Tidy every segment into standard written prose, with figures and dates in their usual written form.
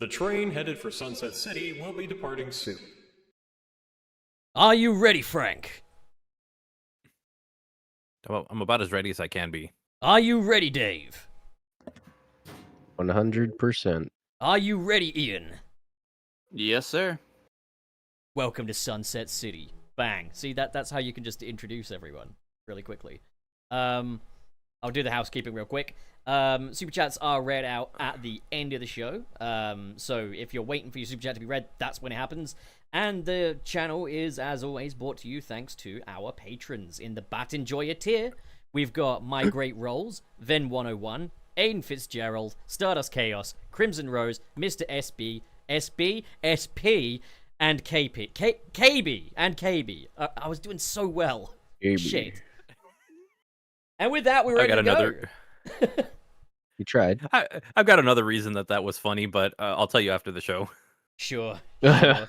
The train headed for Sunset City will be departing soon. Are you ready, Frank? I'm about as ready as I can be. Are you ready, Dave? 100%. Are you ready, Ian? Yes, sir. Welcome to Sunset City. Bang. See, that's how you can just introduce everyone really quickly. I'll do the housekeeping real quick. Super chats are read out at the end of the show. So if you're waiting for your super chat to be read, that's when it happens. And the channel is, as always, brought to you thanks to our patrons. In the Bat Enjoyer tier, we've got My Great Rolls, Ven101, Aiden Fitzgerald, Stardust Chaos, Crimson Rose, Mr. SB, SP, and KP. KB, and KB. I was doing so well. KB. Shit. And with that, we're ready to go. You tried. I've got another reason that was funny, but I'll tell you after the show. Sure. Well,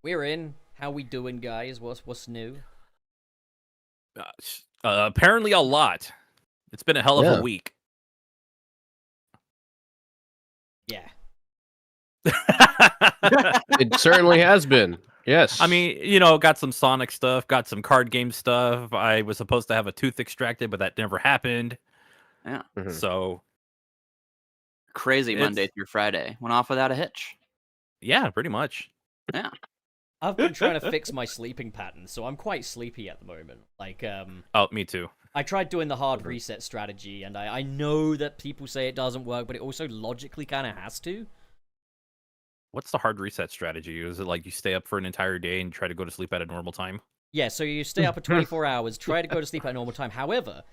we're in. How we doing, guys? What's new? Apparently a lot. It's been a hell of a week. Yeah. It certainly has been. Yes. I mean, got some Sonic stuff, got some card game stuff. I was supposed to have a tooth extracted, but that never happened. Yeah. Mhm. So Crazy Monday through Friday. Went off without a hitch. yeah, pretty much. Yeah. I've been trying to fix my sleeping pattern, so I'm quite sleepy at the moment. Oh, me too. I tried doing the hard reset strategy, and I know that people say it doesn't work, but it also logically kind of has to. What's the hard reset strategy? Is it like you stay up for an entire day and try to go to sleep at a normal time? Yeah, so you stay up for 24 hours, try to go to sleep at a normal time. However,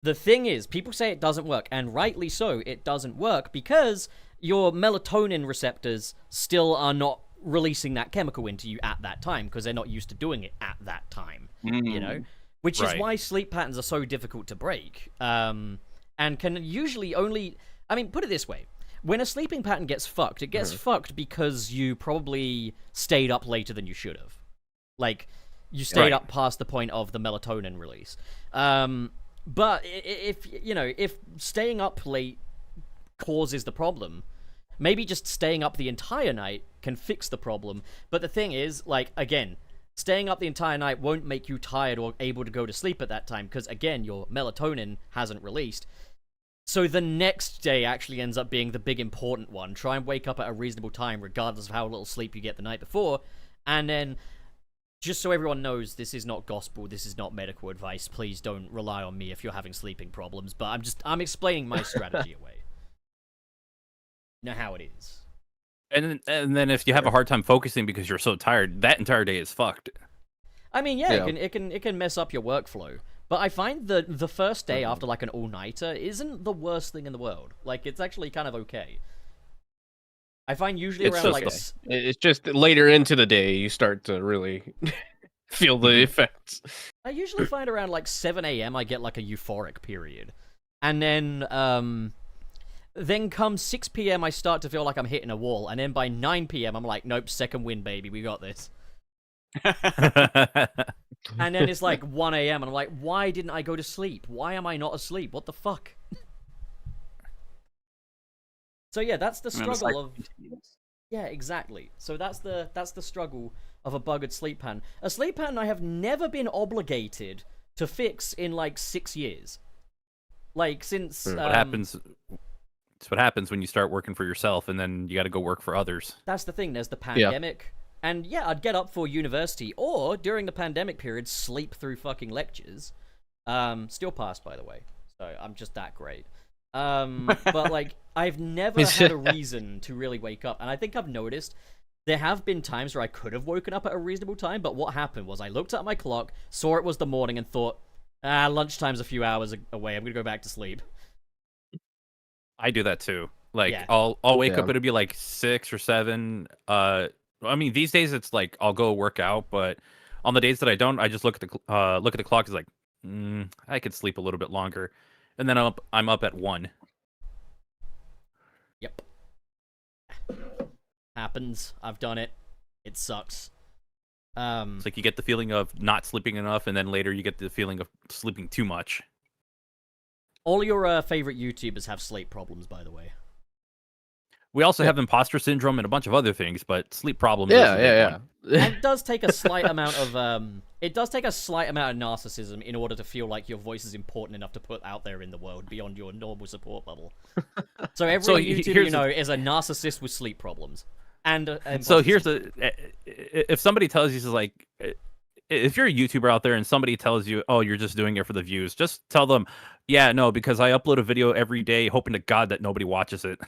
the thing is, people say it doesn't work, and rightly so, it doesn't work, because your melatonin receptors still are not releasing that chemical into you at that time, because they're not used to doing it at that time, you know? Which is why sleep patterns are so difficult to break, and can usually only... I mean, put it this way. When a sleeping pattern gets fucked, it gets fucked because you probably stayed up later than you should have. Like, you stayed up past the point of the melatonin release. But if staying up late causes the problem, maybe just staying up the entire night can fix the problem. But the thing is, again, staying up the entire night won't make you tired or able to go to sleep at that time, because, again, your melatonin hasn't released. So the next day actually ends up being the big important one. Try and wake up at a reasonable time, regardless of how little sleep you get the night before. And then, just so everyone knows, this is not gospel, this is not medical advice. Please don't rely on me if you're having sleeping problems. But I'm explaining my strategy away. You know how it is. And then if you have a hard time focusing because you're so tired, that entire day is fucked. I mean, yeah. It can mess up your workflow. But I find that the first day after an all-nighter isn't the worst thing in the world. It's actually kind of okay. I find usually it's just later into the day you start to really feel the effects. I usually find around 7 a.m. I get a euphoric period. And then come 6 p.m. I start to feel like I'm hitting a wall. And then by 9 p.m. I'm like, nope, second win, baby, we got this. And then it's 1 a.m. and I'm like, why didn't I go to sleep? Why am I not asleep? What the fuck? So yeah, that's the struggle of... Yeah, exactly. So that's the struggle of a bugged sleep pattern. A sleep pattern I have never been obligated to fix in 6 years. Since... What happens... It's what happens when you start working for yourself and then you got to go work for others. That's the thing. There's the pandemic... Yeah. And yeah, I'd get up for university, or during the pandemic period, sleep through fucking lectures. Still passed, by the way. So I'm just that great. But I've never had a reason to really wake up. And I think I've noticed there have been times where I could have woken up at a reasonable time, but what happened was I looked at my clock, saw it was the morning, and thought, lunchtime's a few hours away, I'm gonna go back to sleep. I do that too. I'll wake up, it'll be 6 or 7, I mean, these days it's I'll go work out, but on the days that I don't, I just look at the clock. It's I could sleep a little bit longer, and then I'm up at 1. Yep, happens. I've done it. It sucks. It's you get the feeling of not sleeping enough, and then later you get the feeling of sleeping too much. All your favorite YouTubers have sleep problems, by the way. We also have imposter syndrome and a bunch of other things, but sleep problems. Is the big one. And it does take a slight amount of narcissism in order to feel like your voice is important enough to put out there in the world beyond your normal support bubble. So every YouTuber you know is a narcissist with sleep problems. And so here's if somebody tells you, like, if you're a YouTuber out there and somebody tells you, oh, you're just doing it for the views, just tell them, yeah, no, because I upload a video every day hoping to God that nobody watches it.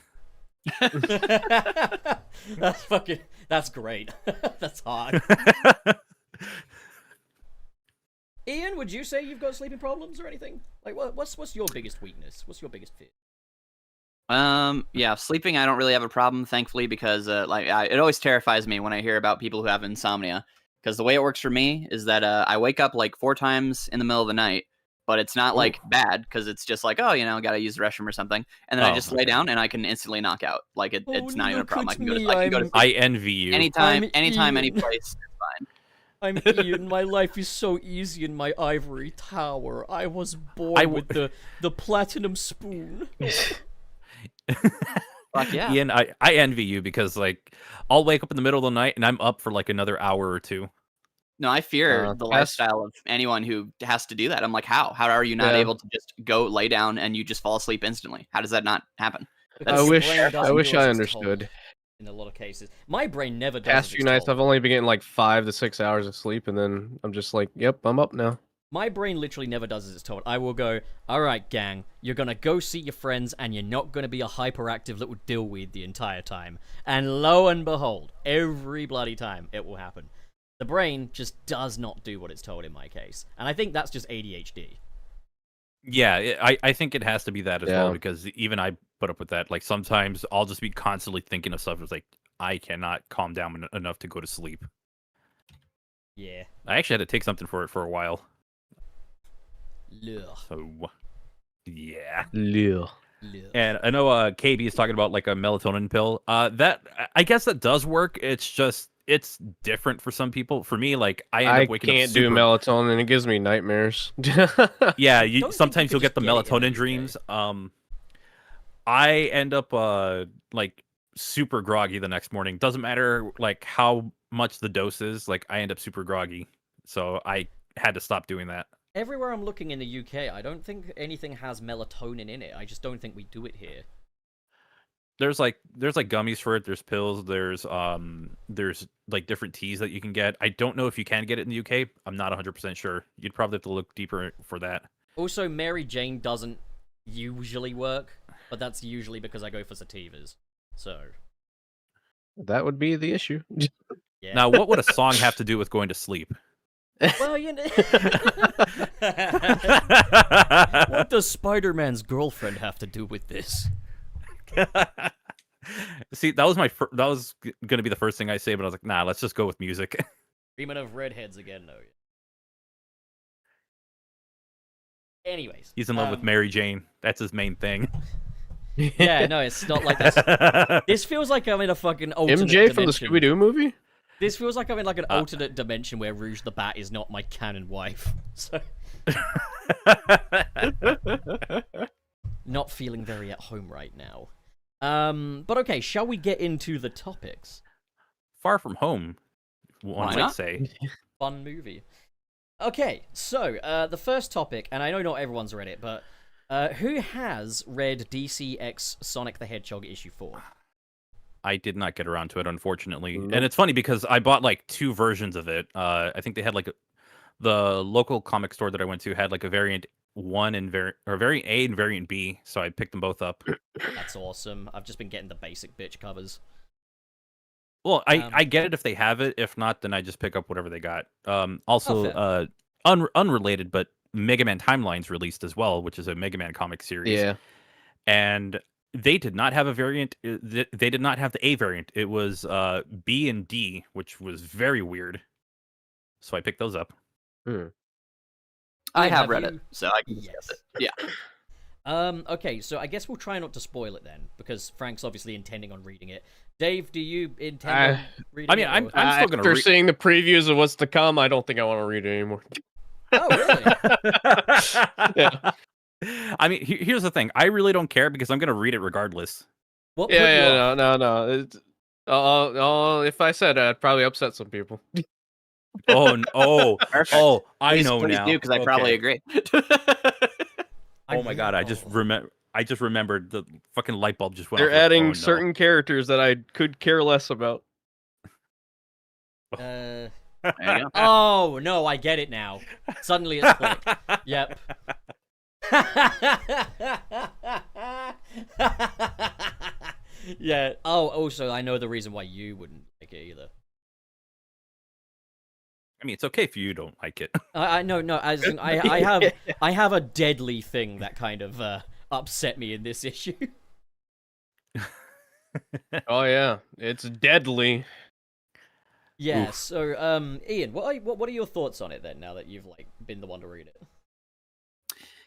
That's great. That's hard. Ian, would you say you've got sleeping problems or anything? Like, what's your biggest weakness? What's your biggest fear? Yeah, sleeping, I don't really have a problem, thankfully, because it always terrifies me when I hear about people who have insomnia. Because the way it works for me is that I wake up like 4 times in the middle of the night, but it's not like bad, because it's just like, oh, gotta use the restroom or something, and then I just lay down and I can instantly knock out. Like it's not even a problem. I can go to sleep. I envy you. Anytime, any place, it's fine. I'm Ian. My life is so easy in my ivory tower. I was born with the platinum spoon. Fuck yeah. Ian, I envy you because, like, I'll wake up in the middle of the night and I'm up for like another hour or 2. No, I fear the lifestyle of anyone who has to do that. I'm like, how are you not able to just go lay down and you just fall asleep instantly? How does that not happen? I wish I understood. In a lot of cases, my brain never does. Past few nights, I've only been getting like 5 to 6 hours of sleep, and then I'm just like, yep, I'm up now. My brain literally never does as it's told. I will go, all right, gang, you're going to go see your friends, and you're not going to be a hyperactive little dillweed the entire time. And lo and behold, every bloody time, it will happen. The brain just does not do what it's told in my case. And I think that's just ADHD. Yeah, I think it has to be that as well, because even I put up with that. Like, sometimes I'll just be constantly thinking of stuff. It's like, I cannot calm down enough to go to sleep. Yeah. I actually had to take something for it for a while. Ugh. So, yeah. Ugh. And I know KB is talking about like a melatonin pill. That I guess that does work. It's just it's different for some people. For me, like I end up waking can't up do melatonin. It gives me nightmares. Yeah, sometimes you'll get the melatonin dreams. I end up like super groggy the next morning. Doesn't matter like how much the dose is. Like I end up super groggy, so I had to stop doing that. Everywhere I'm looking in the UK, I don't think anything has melatonin in it. I just don't think we do it here. There's like gummies for it. There's pills. There's like different teas that you can get. I don't know if you can get it in the UK. I'm not 100% sure. You'd probably have to look deeper for that. Also, Mary Jane doesn't usually work, but that's usually because I go for sativas. So that would be the issue. Yeah. Now, what would a song have to do with going to sleep? Well, you know, what does Spider-Man's girlfriend have to do with this? See, that was gonna be the first thing I say, but I was like, nah, let's just go with music. Dreaming of redheads again, though. Anyways, he's in love with Mary Jane. That's his main thing. Yeah, no, it's not like that. This feels like I'm in a fucking alternate MJ dimension. from the Scooby-Doo movie? This feels like I'm in like an alternate dimension where Rouge the Bat is not my canon wife. So not feeling very at home right now. But okay, shall we get into the topics? Far From Home, one might say. Fun movie. Okay, so the first topic, and I know not everyone's read it, but who has read DC X Sonic the Hedgehog issue 4? I did not get around to it, unfortunately. Nope. And it's funny because I bought like 2 versions of it. I think they had like the local comic store that I went to had like a variant 1 and variant A and variant B, so I picked them both up. That's awesome. I've just been getting the basic bitch covers. Well, I get it if they have it. If not, then I just pick up whatever they got. Also, unrelated, but Mega Man Timeline's released as well, which is a Mega Man comic series. Yeah. And they did not have a variant. They did not have the A variant. It was B and D, which was very weird. So I picked those up. I have read it, so I can discuss it. Yeah. Okay, so I guess we'll try not to spoil it then, because Frank's obviously intending on reading it. Dave, do you intend on reading it? I mean, I'm still going to After seeing the previews of what's to come, I don't think I want to read it anymore. Oh, really? Yeah. I mean, here's the thing. I really don't care because I'm going to read it regardless. What put you Yeah, off? no. If I said it, I'd probably upset some people. Perfect. I know Please now. do, because I probably agree. Oh my god, I just remembered the fucking light bulb just went They're off. adding certain characters that I could care less about. There you go. Oh no, I get it now. Suddenly it's clicked. Yep. Yeah. Oh, also, I know the reason why you wouldn't like it either. I mean, it's okay if you don't like it. No. As in, I have a deadly thing that kind of upset me in this issue. Oh yeah, it's deadly. Yeah. Oof. So, Ian, what are your thoughts on it then? Now that you've like been the one to read it.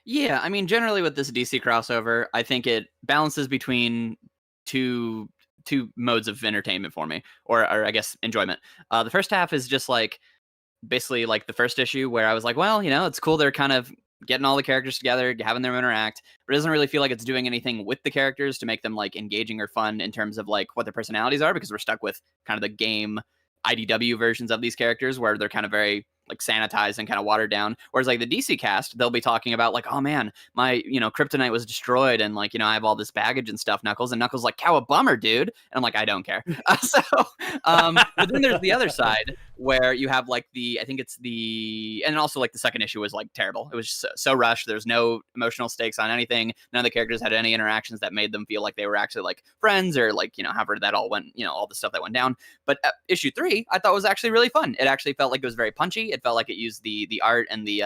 Yeah, I mean, generally with this DC crossover, I think it balances between two modes of entertainment for me, or I guess enjoyment. The first half is just like basically like the first issue where I was like, well, it's cool. They're kind of getting all the characters together, having them interact, but it doesn't really feel like it's doing anything with the characters to make them like engaging or fun in terms of like what their personalities are, because we're stuck with kind of the game IDW versions of these characters where they're kind of very like sanitized and kind of watered down. Whereas like the DC cast, they'll be talking about like, oh man, my, kryptonite was destroyed and like, I have all this baggage and stuff, Knuckles. And Knuckles like, cow, a bummer, dude. And I'm like, I don't care. But then there's the other side where you have like and also like the second issue was like terrible. It was just so rushed. There's no emotional stakes on anything. None of the characters had any interactions that made them feel like they were actually like friends or like, however that all went, all the stuff that went down. But issue 3, I thought was actually really fun. It actually felt like it was very punchy. It felt like it used the art and the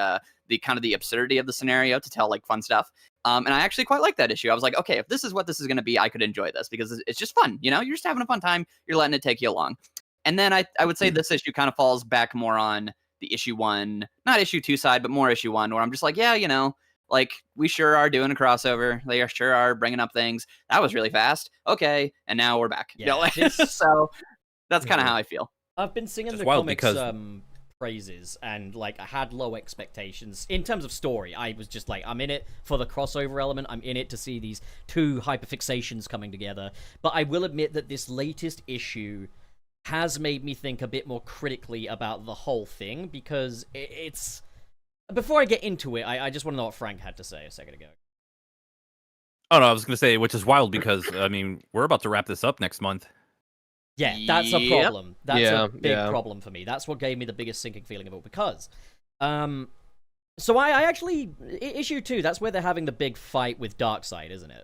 kind of the absurdity of the scenario to tell like fun stuff. And I actually quite like that issue. I was like, okay, if this is what this is going to be, I could enjoy this because it's just fun. You're just having a fun time. You're letting it take you along. And then I would say this issue kind of falls back more on the issue 1, not issue 2 side, but more issue 1, where I'm just like, yeah, like we sure are doing a crossover. They sure are bringing up things. That was really fast. Okay, and now we're back. Yeah, so that's kind of how I feel. I've been singing the comics praises, and like I had low expectations in terms of story. I was just like, I'm in it for the crossover element. I'm in it to see these two hyperfixations coming together. But I will admit that this latest issue has made me think a bit more critically about the whole thing, because it's... Before I get into it, I just want to know what Frank had to say a second ago. Oh no, I was going to say, which is wild because, I mean, we're about to wrap this up next month. Yeah, that's a problem. That's a big yeah. problem for me. That's what gave me the biggest sinking feeling of it, because... So I actually... Issue 2, that's where they're having the big fight with Darkseid, isn't it?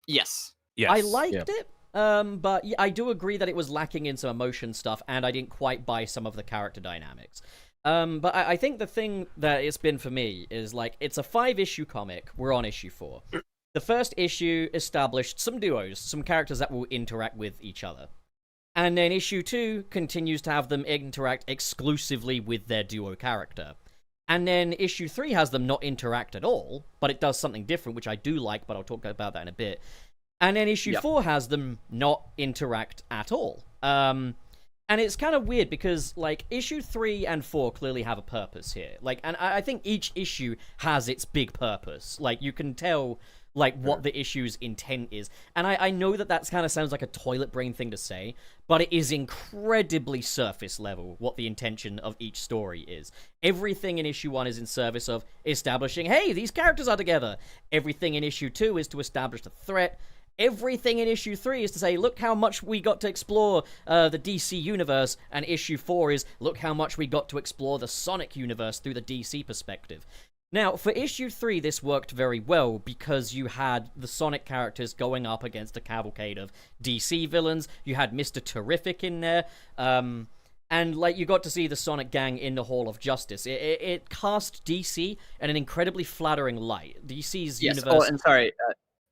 Yes. I liked it, but I do agree that it was lacking in some emotion stuff, and I didn't quite buy some of the character dynamics. But I think the thing that it's been for me is, like, it's a 5-issue comic. We're on issue 4. The first issue established some duos, some characters that will interact with each other. And then issue 2 continues to have them interact exclusively with their duo character. And then issue 3 has them not interact at all, but it does something different, which I do like, but I'll talk about that in a bit. And then issue 4 has them not interact at all. And it's kind of weird because, like, issue 3 and 4 clearly have a purpose here. Like, and I think each issue has its big purpose. Like, you can tell, like, what the issue's intent is. And I know that kind of sounds like a toilet brain thing to say, but it is incredibly surface level what the intention of each story is. Everything in issue 1 is in service of establishing, hey, these characters are together. Everything in issue 2 is to establish the threat. Everything in issue 3 is to say, look how much we got to explore the DC universe, and issue 4 is, look how much we got to explore the Sonic universe through the DC perspective. Now, for issue 3, this worked very well because you had the Sonic characters going up against a cavalcade of DC villains. You had Mr. Terrific in there, and like you got to see the Sonic gang in the Hall of Justice. It cast DC in an incredibly flattering light. DC's universe... Oh, and sorry,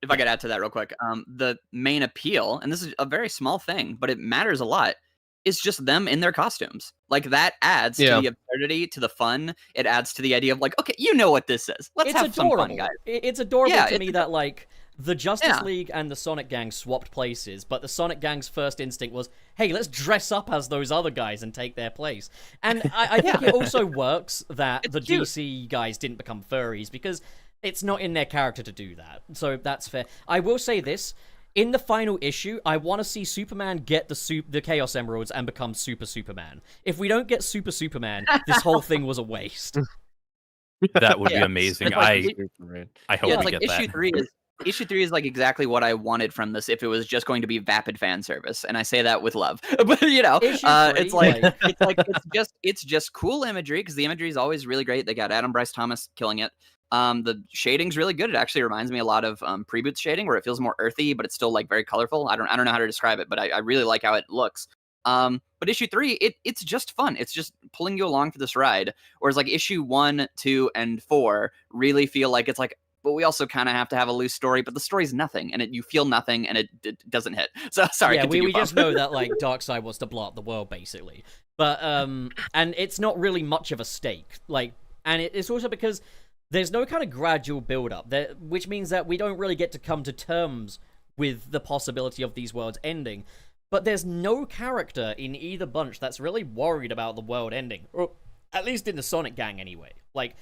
if I could add to that real quick. The main appeal, and this is a very small thing, but it matters a lot, is just them in their costumes. Like, that adds to the absurdity, to the fun. It adds to the idea of, like, okay, you know what this is. Let's have some fun, guys. It's adorable to me that, like, the Justice League and the Sonic gang swapped places, but the Sonic gang's first instinct was, hey, let's dress up as those other guys and take their place. And I think it also works that the cute. DC guys didn't become furries, because it's not in their character to do that. So that's fair. I will say this. in the final issue, I want to see Superman get the Chaos Emeralds and become Super Superman. If we don't get Super Superman, this whole thing was a waste. That would be Yeah. amazing. It's like- I hope Yeah, we it's like get issue that. 3 is issue 3 is like exactly what I wanted from this if it was just going to be vapid fan service, and I say that with love. But Issue 3, it's like it's just cool imagery because the imagery is always really great. They got Adam Bryce Thomas killing it. The shading's really good. It actually reminds me a lot of Pre-Boots shading, where it feels more earthy, but it's still like very colorful. I don't know how to describe it, but I really like how it looks. But issue 3, it's just fun. It's just pulling you along for this ride. Whereas like issue 1, 2, and 4 really feel like it's like, but we also kind of have to have a loose story, but the story's nothing, and you feel nothing, and it doesn't hit. So sorry. Yeah, continue, we Bob. just know that like Darkseid wants to blow up the world, basically. But and it's not really much of a stake. Like, and it's also because there's no kind of gradual build-up, which means that we don't really get to come to terms with the possibility of these worlds ending. But there's no character in either bunch that's really worried about the world ending, or at least in the Sonic gang anyway. Like,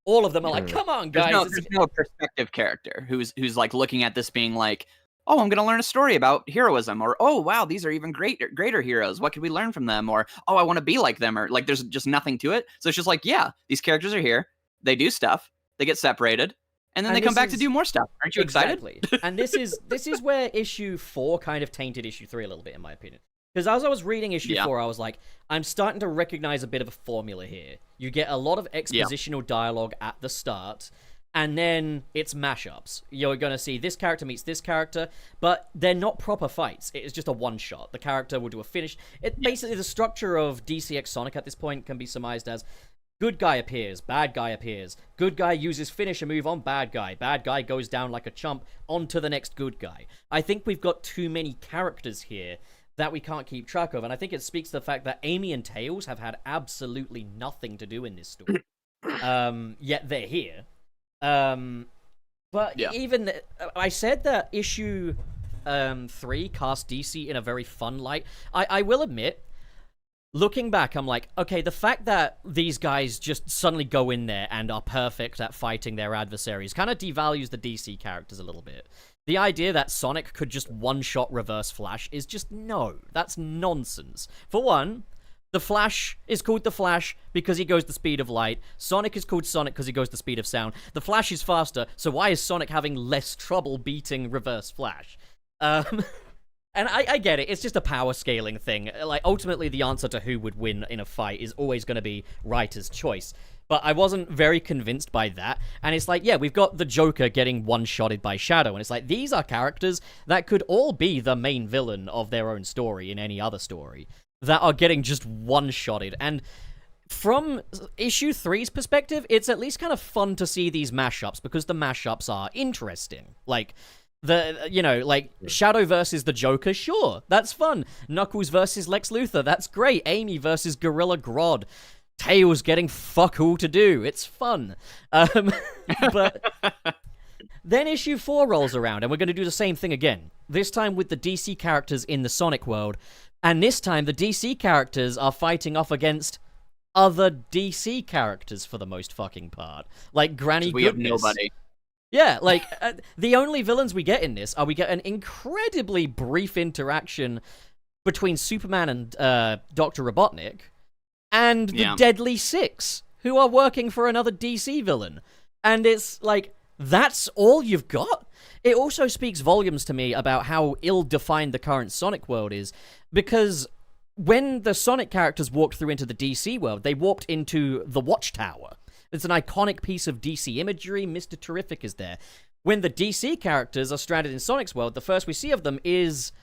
all of them are like, "Come on, guys!" There's no perspective character who's like looking at this being like, "Oh, I'm gonna learn a story about heroism," or "Oh, wow, these are even greater heroes. What could we learn from them?" Or "Oh, I want to be like them," or like there's just nothing to it. So it's just like, yeah, these characters are here. They do stuff. They get separated, and then they come back to do more stuff. Aren't you excited? Exactly. And this is where issue 4 kind of tainted issue 3 a little bit, in my opinion. Because as I was reading issue 4, I was like, I'm starting to recognize a bit of a formula here. You get a lot of expositional dialogue at the start, and then it's mashups. You're going to see this character meets this character, but they're not proper fights. It is just a one-shot. The character will do a finish. Basically, the structure of DCX Sonic at this point can be surmised as good guy appears, bad guy appears, good guy uses finisher move on bad guy goes down like a chump onto the next good guy. I think we've got too many characters here that we can't keep track of, and I think it speaks to the fact that Amy and Tails have had absolutely nothing to do in this story. Yet they're here. But even I said that issue 3 cast DC in a very fun light. I will admit, looking back, I'm like, okay, the fact that these guys just suddenly go in there and are perfect at fighting their adversaries kind of devalues the DC characters a little bit. The idea that Sonic could just one-shot Reverse Flash is just no. That's nonsense. For one, the Flash is called the Flash because he goes the speed of light. Sonic is called Sonic because he goes the speed of sound. The Flash is faster, so why is Sonic having less trouble beating Reverse Flash? And I get it. It's just a power scaling thing. Like, ultimately, the answer to who would win in a fight is always going to be writer's choice. But I wasn't very convinced by that. And it's like, yeah, we've got the Joker getting one-shotted by Shadow. And it's like, these are characters that could all be the main villain of their own story in any other story that are getting just one-shotted. And from issue 3's perspective, it's at least kind of fun to see these mashups because the mashups are interesting. Like, Shadow versus the Joker, sure, that's fun. Knuckles versus Lex Luthor, that's great. Amy versus Gorilla Grodd. Tails getting fuck all to do. It's fun. But then issue 4 rolls around, and we're going to do the same thing again. This time with the DC characters in the Sonic world. And this time, the DC characters are fighting off against other DC characters for the most fucking part. Like Granny We Goodness. have nobody. Yeah, like, the only villains we get in this are we get an incredibly brief interaction between Superman and Dr. Robotnik and the Deadly Six, who are working for another DC villain. And it's like, that's all you've got? It also speaks volumes to me about how ill-defined the current Sonic world is, because when the Sonic characters walked through into the DC world, they walked into the Watchtower. It's an iconic piece of DC imagery. Mr. Terrific is there. When the DC characters are stranded in Sonic's world, the first we see of them is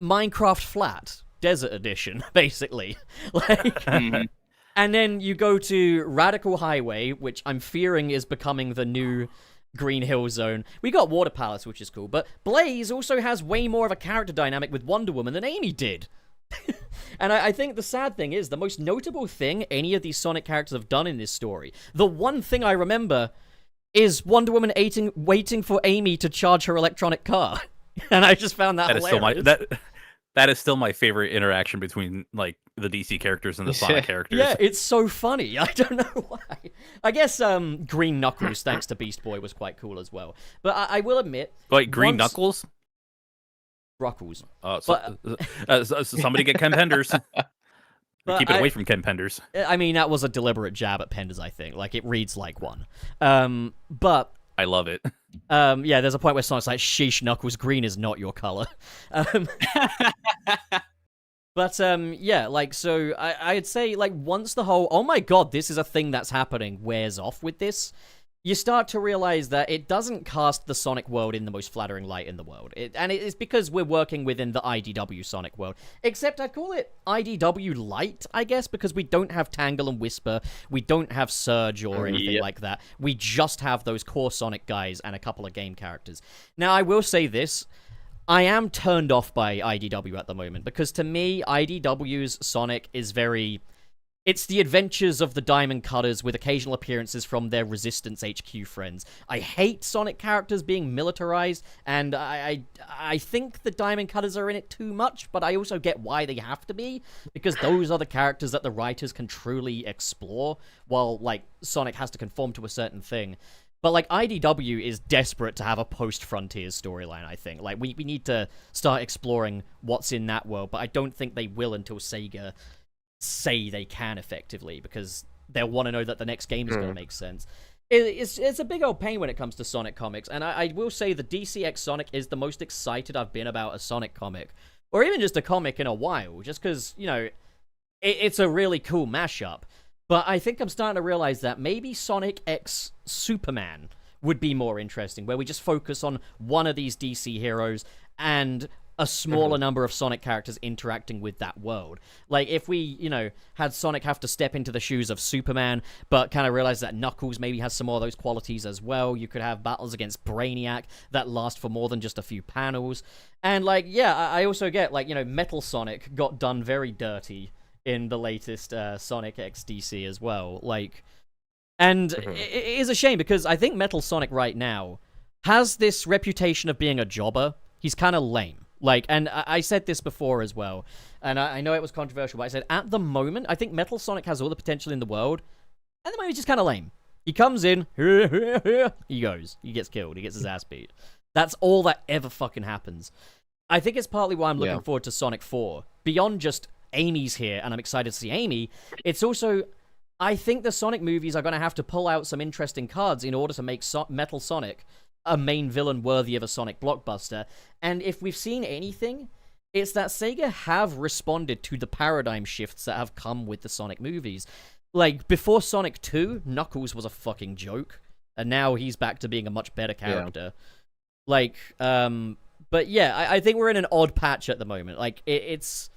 Minecraft Flat, Desert Edition, basically. Like, and then you go to Radical Highway, which I'm fearing is becoming the new Green Hill Zone. We got Water Palace, which is cool, but Blaze also has way more of a character dynamic with Wonder Woman than Amy did. And I think the sad thing is, the most notable thing any of these Sonic characters have done in this story, the one thing I remember is Wonder Woman waiting for Amy to charge her electronic car. And I just found that hilarious. That is still my favorite interaction between, like, the DC characters and the Sonic characters. Yeah, it's so funny. I don't know why. I guess Green Knuckles, thanks to Beast Boy, was quite cool as well. But I will admit... Wait, Green Knuckles? Ruckles. Somebody get Ken Penders. Keep it away from Ken Penders. I mean, that was a deliberate jab at Penders, I think. Like, it reads like one. But I love it. yeah, there's a point where Sonic's like, sheesh, Knuckles, green is not your color. But yeah, like, so I'd say, like, once the whole, oh my god, this is a thing that's happening, wears off with this, you start to realize that it doesn't cast the Sonic world in the most flattering light in the world. And it's because we're working within the IDW Sonic world. Except I'd call it IDW light, I guess, because we don't have Tangle and Whisper, we don't have Surge or anything like that. We just have those core Sonic guys and a couple of game characters. Now, I will say this. I am turned off by IDW at the moment, because to me, IDW's Sonic is very... It's the adventures of the Diamond Cutters with occasional appearances from their Resistance HQ friends. I hate Sonic characters being militarized, and I think the Diamond Cutters are in it too much, but I also get why they have to be, because those are the characters that the writers can truly explore, while, like, Sonic has to conform to a certain thing. But, like, IDW is desperate to have a post-Frontiers storyline, I think. Like, we need to start exploring what's in that world, but I don't think they will until Sega say they can effectively, because they'll want to know that the next game is going to make sense. It's a big old pain when it comes to Sonic comics, and I will say the DCX Sonic is the most excited I've been about a Sonic comic, or even just a comic in a while, just because, you know, it's a really cool mashup. But I think I'm starting to realize that maybe Sonic X Superman would be more interesting, where we just focus on one of these DC heroes and a smaller number of Sonic characters interacting with that world. Like, if we, you know, had Sonic have to step into the shoes of Superman, but kind of realize that Knuckles maybe has some more of those qualities as well. You could have battles against Brainiac that last for more than just a few panels. And, like, yeah, I also get, like, you know, Metal Sonic got done very dirty in the latest Sonic X DC as well. Like, and it is a shame, because I think Metal Sonic right now has this reputation of being a jobber. He's kind of lame. Like, and I said this before as well, and I know it was controversial, but I said, at the moment, I think Metal Sonic has all the potential in the world, and the moment he's just kind of lame. He comes in, he goes, he gets killed, he gets his ass beat. That's all that ever fucking happens. I think it's partly why I'm looking forward to Sonic 4. Beyond just Amy's here, and I'm excited to see Amy, it's also, I think the Sonic movies are going to have to pull out some interesting cards in order to make Metal Sonic a main villain worthy of a Sonic blockbuster. And if we've seen anything, it's that Sega have responded to the paradigm shifts that have come with the Sonic movies. Like, before Sonic 2, Knuckles was a fucking joke, and now he's back to being a much better character. Like, but yeah, I think we're in an odd patch at the moment. Like, it's...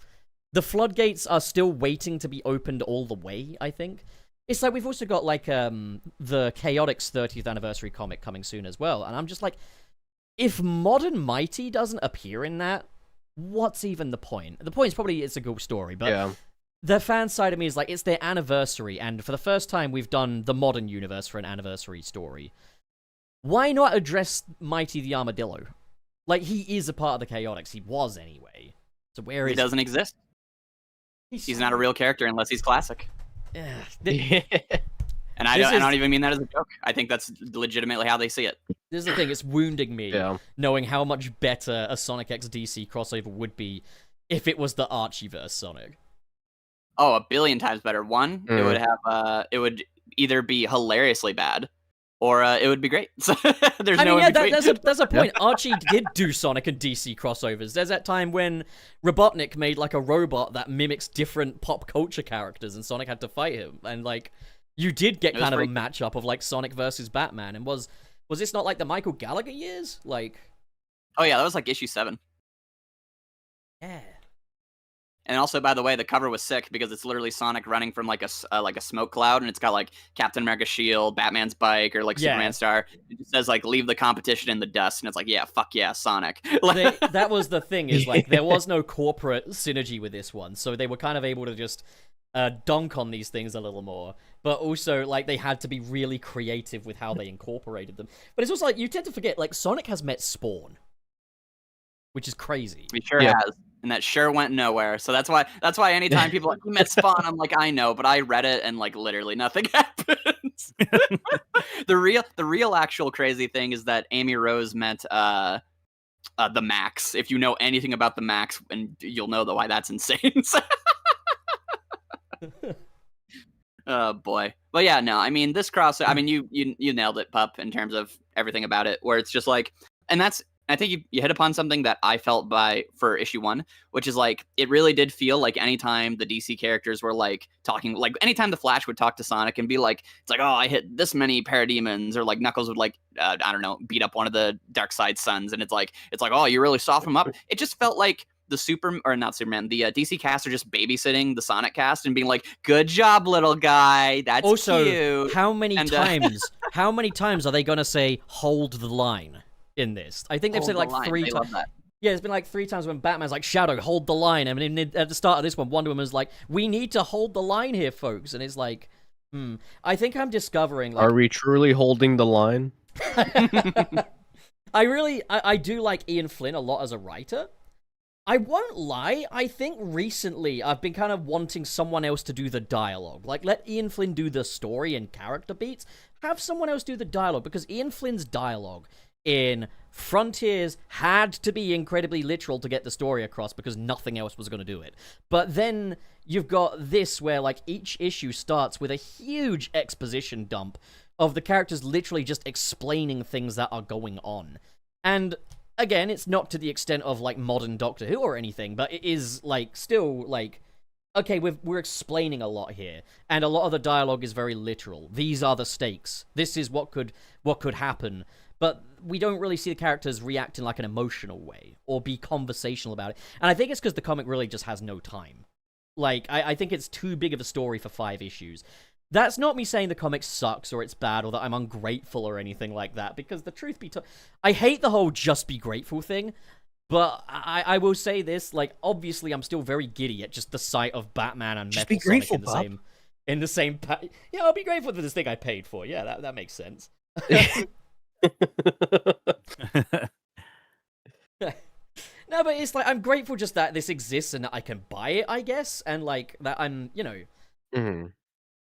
The floodgates are still waiting to be opened all the way, I think. It's like we've also got, like, the Chaotix 30th anniversary comic coming soon as well, and I'm just like, if Modern Mighty doesn't appear in that, what's even the point? The point is probably it's a good story, but the fan side of me is like, it's their anniversary, and for the first time we've done the modern universe for an anniversary story. Why not address Mighty the Armadillo? Like, he is a part of the Chaotix. He was anyway. So where is he? Doesn't exist. He's not a real character unless he's classic. And I don't even mean that as a joke. I think that's legitimately how they see it. This is the thing, it's wounding me, knowing how much better a Sonic X DC crossover would be if it was the Archieverse Sonic. Oh, 1,000,000,000 times better. One, it would have it would either be hilariously bad, or it would be great. So there's no in between. That's a point. Archie did do Sonic and DC crossovers. There's that time when Robotnik made, like, a robot that mimics different pop culture characters, and Sonic had to fight him. And, like, you did get kind of a matchup of, like, Sonic versus Batman. And was this not, like, the Michael Gallagher years? Like, oh yeah, that was like issue 7. Yeah. And also, by the way, the cover was sick because it's literally Sonic running from like a smoke cloud, and it's got like Captain America's shield, Batman's bike, or like Superman's star. It just says like "Leave the competition in the dust," and it's like, yeah, fuck yeah, Sonic. That was the thing, is like there was no corporate synergy with this one, so they were kind of able to just dunk on these things a little more. But also, like, they had to be really creative with how they incorporated them. But it's also like you tend to forget, like, Sonic has met Spawn, which is crazy. He sure has. And that sure went nowhere. So that's why anytime people are like, "You met Spawn," I'm like, I know, but I read it and like literally nothing happens. The real actual crazy thing is that Amy Rose met the Max. If you know anything about the Max, and you'll know why that's insane. Oh boy. But yeah, no, I mean this crossover. I mean you nailed it, Pup, in terms of everything about it. Where it's just like, and that's I think you hit upon something that I felt for issue 1, which is like it really did feel like anytime the DC characters were like talking, like anytime the Flash would talk to Sonic and be like, it's like, oh, I hit this many parademons, or like Knuckles would like I don't know, beat up one of the Darkseid sons, and it's like oh, you really soften him up. It just felt like the DC cast are just babysitting the Sonic cast and being like, "Good job, little guy. That's also cute." how many times are they gonna say "hold the line" in this? I think they've said it like 3 times. Yeah, it's been like 3 times when Batman's like, "Shadow, hold the line." I mean, at the start of this one, Wonder Woman's like, "We need to hold the line here, folks," and it's like, I think I'm discovering. Like, are we truly holding the line? I do like Ian Flynn a lot as a writer. I won't lie, I think recently I've been kind of wanting someone else to do the dialogue. Like, let Ian Flynn do the story and character beats. Have someone else do the dialogue, because Ian Flynn's dialogue in Frontiers had to be incredibly literal to get the story across, because nothing else was going to do it. But then you've got this where, like, each issue starts with a huge exposition dump of the characters literally just explaining things that are going on. And again, it's not to the extent of, like, modern Doctor Who or anything, but it is, like, still, like, okay, we're explaining a lot here, and a lot of the dialogue is very literal. These are the stakes. This is what could happen. But we don't really see the characters react in, like, an emotional way, or be conversational about it. And I think it's because the comic really just has no time. Like, I think it's too big of a story for 5 issues. That's not me saying the comic sucks or it's bad or that I'm ungrateful or anything like that, because the truth be told, I hate the whole just be grateful thing, but I will say this, like, obviously I'm still very giddy at just the sight of Batman and Just Metal be grateful, Sonic in the same yeah, I'll be grateful for this thing I paid for. Yeah, that makes sense. No, but it's like, I'm grateful just that this exists and that I can buy it, I guess, and like that I'm, you know,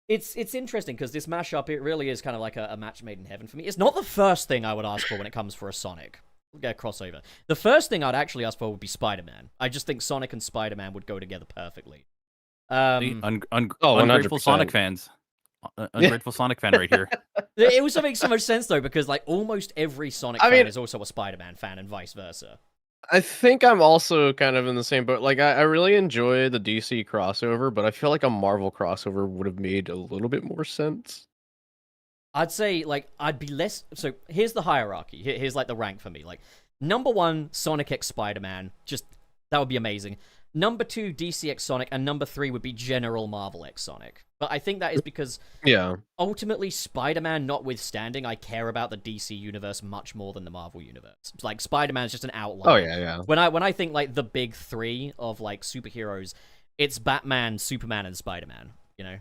It's interesting because this mashup, it really is kind of like a match made in heaven for me. It's not the first thing I would ask for when it comes for a Sonic crossover. The first thing I'd actually ask for would be Spider-Man. I just think Sonic and Spider-Man would go together perfectly. Ungrateful Sonic fans. Ungrateful Sonic fan right here. It also makes so much sense though, because like almost every Sonic fan is also a Spider-Man fan, and vice versa. I think I'm also kind of in the same boat. Like, I really enjoy the DC crossover, but I feel like a Marvel crossover would have made a little bit more sense. I'd say, like, I'd be less... So, here's the hierarchy. Here's, like, the rank for me. Like, number 1, Sonic x Spider-Man. Just, that would be amazing. Number 2, DC x Sonic. And number 3 would be General Marvel x Sonic. But I think that is because... Yeah. Ultimately, Spider-Man notwithstanding, I care about the DC universe much more than the Marvel universe. Like, Spider-Man's just an outlier. Oh, yeah. When I think, like, the big 3 of, like, superheroes, it's Batman, Superman, and Spider-Man, you know?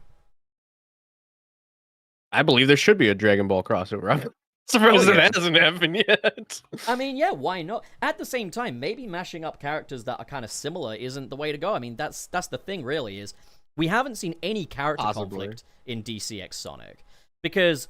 I believe there should be a Dragon Ball crossover. I'm surprised that hasn't happened yet. I mean, yeah, why not? At the same time, maybe mashing up characters that are kind of similar isn't the way to go. I mean, that's the thing, really, is we haven't seen any character conflict in DC x Sonic. Because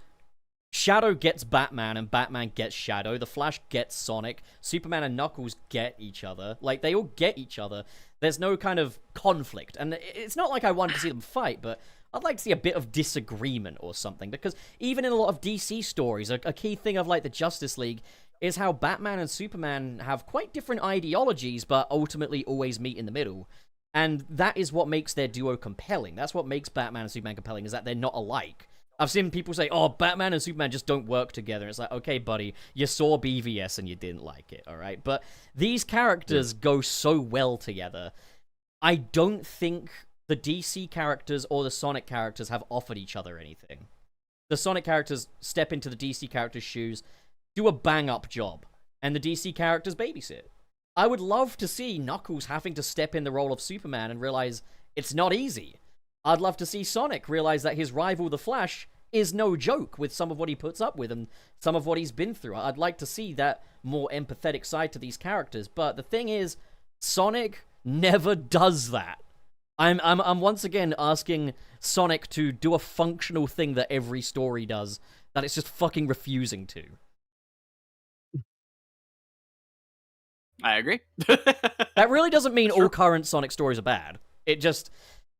Shadow gets Batman and Batman gets Shadow. The Flash gets Sonic. Superman and Knuckles get each other. Like, they all get each other. There's no kind of conflict. And it's not like I wanted to see them fight, but I'd like to see a bit of disagreement or something, because even in a lot of DC stories, a key thing of, like, the Justice League is how Batman and Superman have quite different ideologies, but ultimately always meet in the middle. And that is what makes their duo compelling. That's what makes Batman and Superman compelling, is that they're not alike. I've seen people say, oh, Batman and Superman just don't work together. It's like, okay, buddy, you saw BVS and you didn't like it, all right? But these characters go so well together. I don't think the DC characters or the Sonic characters have offered each other anything. The Sonic characters step into the DC characters' shoes, do a bang-up job, and the DC characters babysit. I would love to see Knuckles having to step in the role of Superman and realize it's not easy. I'd love to see Sonic realize that his rival, the Flash, is no joke with some of what he puts up with and some of what he's been through. I'd like to see that more empathetic side to these characters, but the thing is, Sonic never does that. I'm once again asking Sonic to do a functional thing that every story does, that it's just fucking refusing to. I agree. That really doesn't mean all current Sonic stories are bad. It just,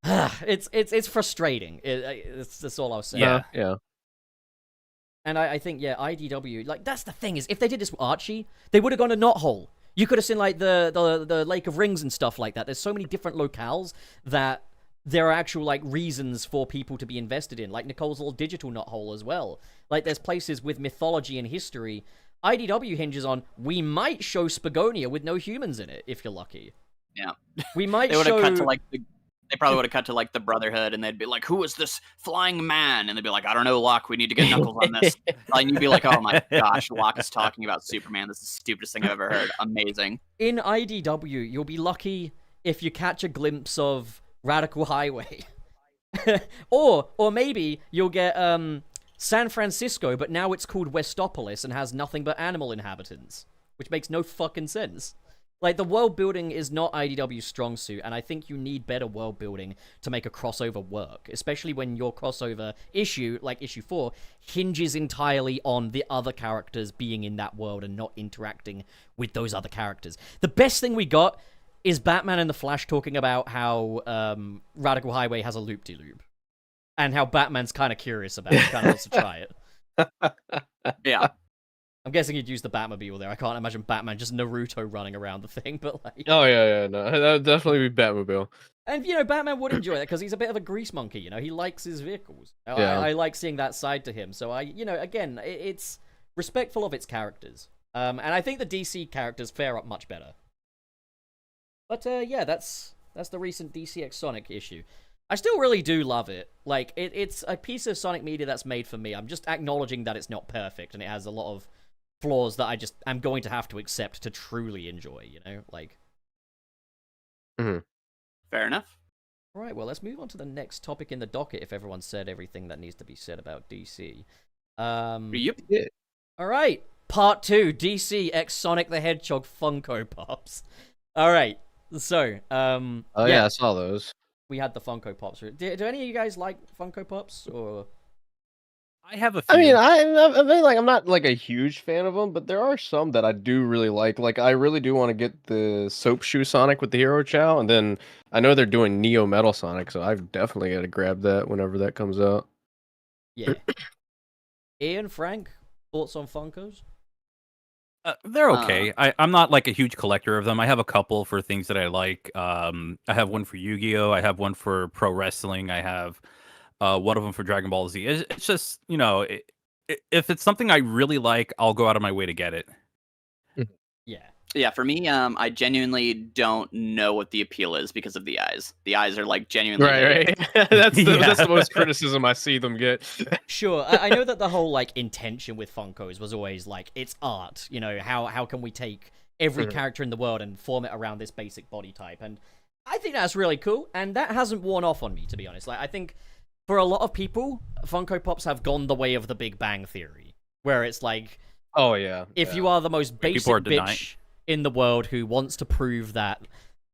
it's frustrating. That's all I was saying. Yeah. And I think, yeah, IDW, like, that's the thing, is if they did this with Archie, they would have gone to Knothole. You could have seen, like, the Lake of Rings and stuff like that. There's so many different locales that there are actual, like, reasons for people to be invested in. Like Nicole's little digital Knothole as well. Like, there's places with mythology and history. IDW hinges on, we might show Spagonia with no humans in it, if you're lucky. Yeah. We might They would have show... cut to, like, they probably would have cut to, like, the Brotherhood, and they'd be like, who is this flying man? And they'd be like, I don't know, Locke, we need to get Knuckles on this. And you'd be like, oh my gosh, Locke is talking about Superman. This is the stupidest thing I've ever heard. Amazing. In IDW, you'll be lucky if you catch a glimpse of Radical Highway. or maybe you'll get San Francisco, but now it's called Westopolis and has nothing but animal inhabitants, which makes no fucking sense. Like, the world building is not IDW's strong suit, and I think you need better world building to make a crossover work, especially when your crossover issue, like issue 4, hinges entirely on the other characters being in that world and not interacting with those other characters. The best thing we got is Batman and the Flash talking about how Radical Highway has a loop-de-loop, and how Batman's kind of curious about it, kind of wants to try it. Yeah. I'm guessing he'd use the Batmobile there. I can't imagine Batman just Naruto running around the thing, but like... Oh, yeah, no, that would definitely be Batmobile. And, you know, Batman would enjoy that, because he's a bit of a grease monkey, you know? He likes his vehicles. Yeah. I like seeing that side to him. So you know, again, it's respectful of its characters. And I think the DC characters fare up much better. But, yeah, that's the recent DC X Sonic issue. I still really do love it. Like, it's a piece of Sonic media that's made for me. I'm just acknowledging that it's not perfect, and it has a lot of flaws that I just am going to have to accept to truly enjoy, you know? Like... Fair enough. All right, well, let's move on to the next topic in the docket if everyone's said everything that needs to be said about DC. Yep. All right, part 2, DC X Sonic the Hedgehog Funko Pops. All right, so, yeah, I saw those. We had the Funko Pops. Do any of you guys like Funko Pops, or... I have a few. I mean, I'm not like a huge fan of them, but there are some that I do really like. Like, I really do want to get the Soap Shoe Sonic with the Hero Chow, and then I know they're doing Neo Metal Sonic, so I've definitely got to grab that whenever that comes out. Yeah. Ian, Frank, thoughts on Funkos? They're okay. I'm not like a huge collector of them. I have a couple for things that I like. I have one for Yu-Gi-Oh! I have one for pro wrestling. I have one of them for Dragon Ball Z. It's just, you know, if it's something I really like, I'll go out of my way to get it. Yeah. Yeah, for me, I genuinely don't know what the appeal is because of the eyes. The eyes are like genuinely Right. That's the most criticism I see them get. Sure, I know that the whole, like, intention with Funkos was always, like, it's art, you know, how can we take every character in the world and form it around this basic body type, and I think that's really cool, and that hasn't worn off on me, to be honest. Like, I think for a lot of people, Funko Pops have gone the way of the Big Bang Theory, where it's like, oh, yeah. If you are the most basic bitch in the world who wants to prove that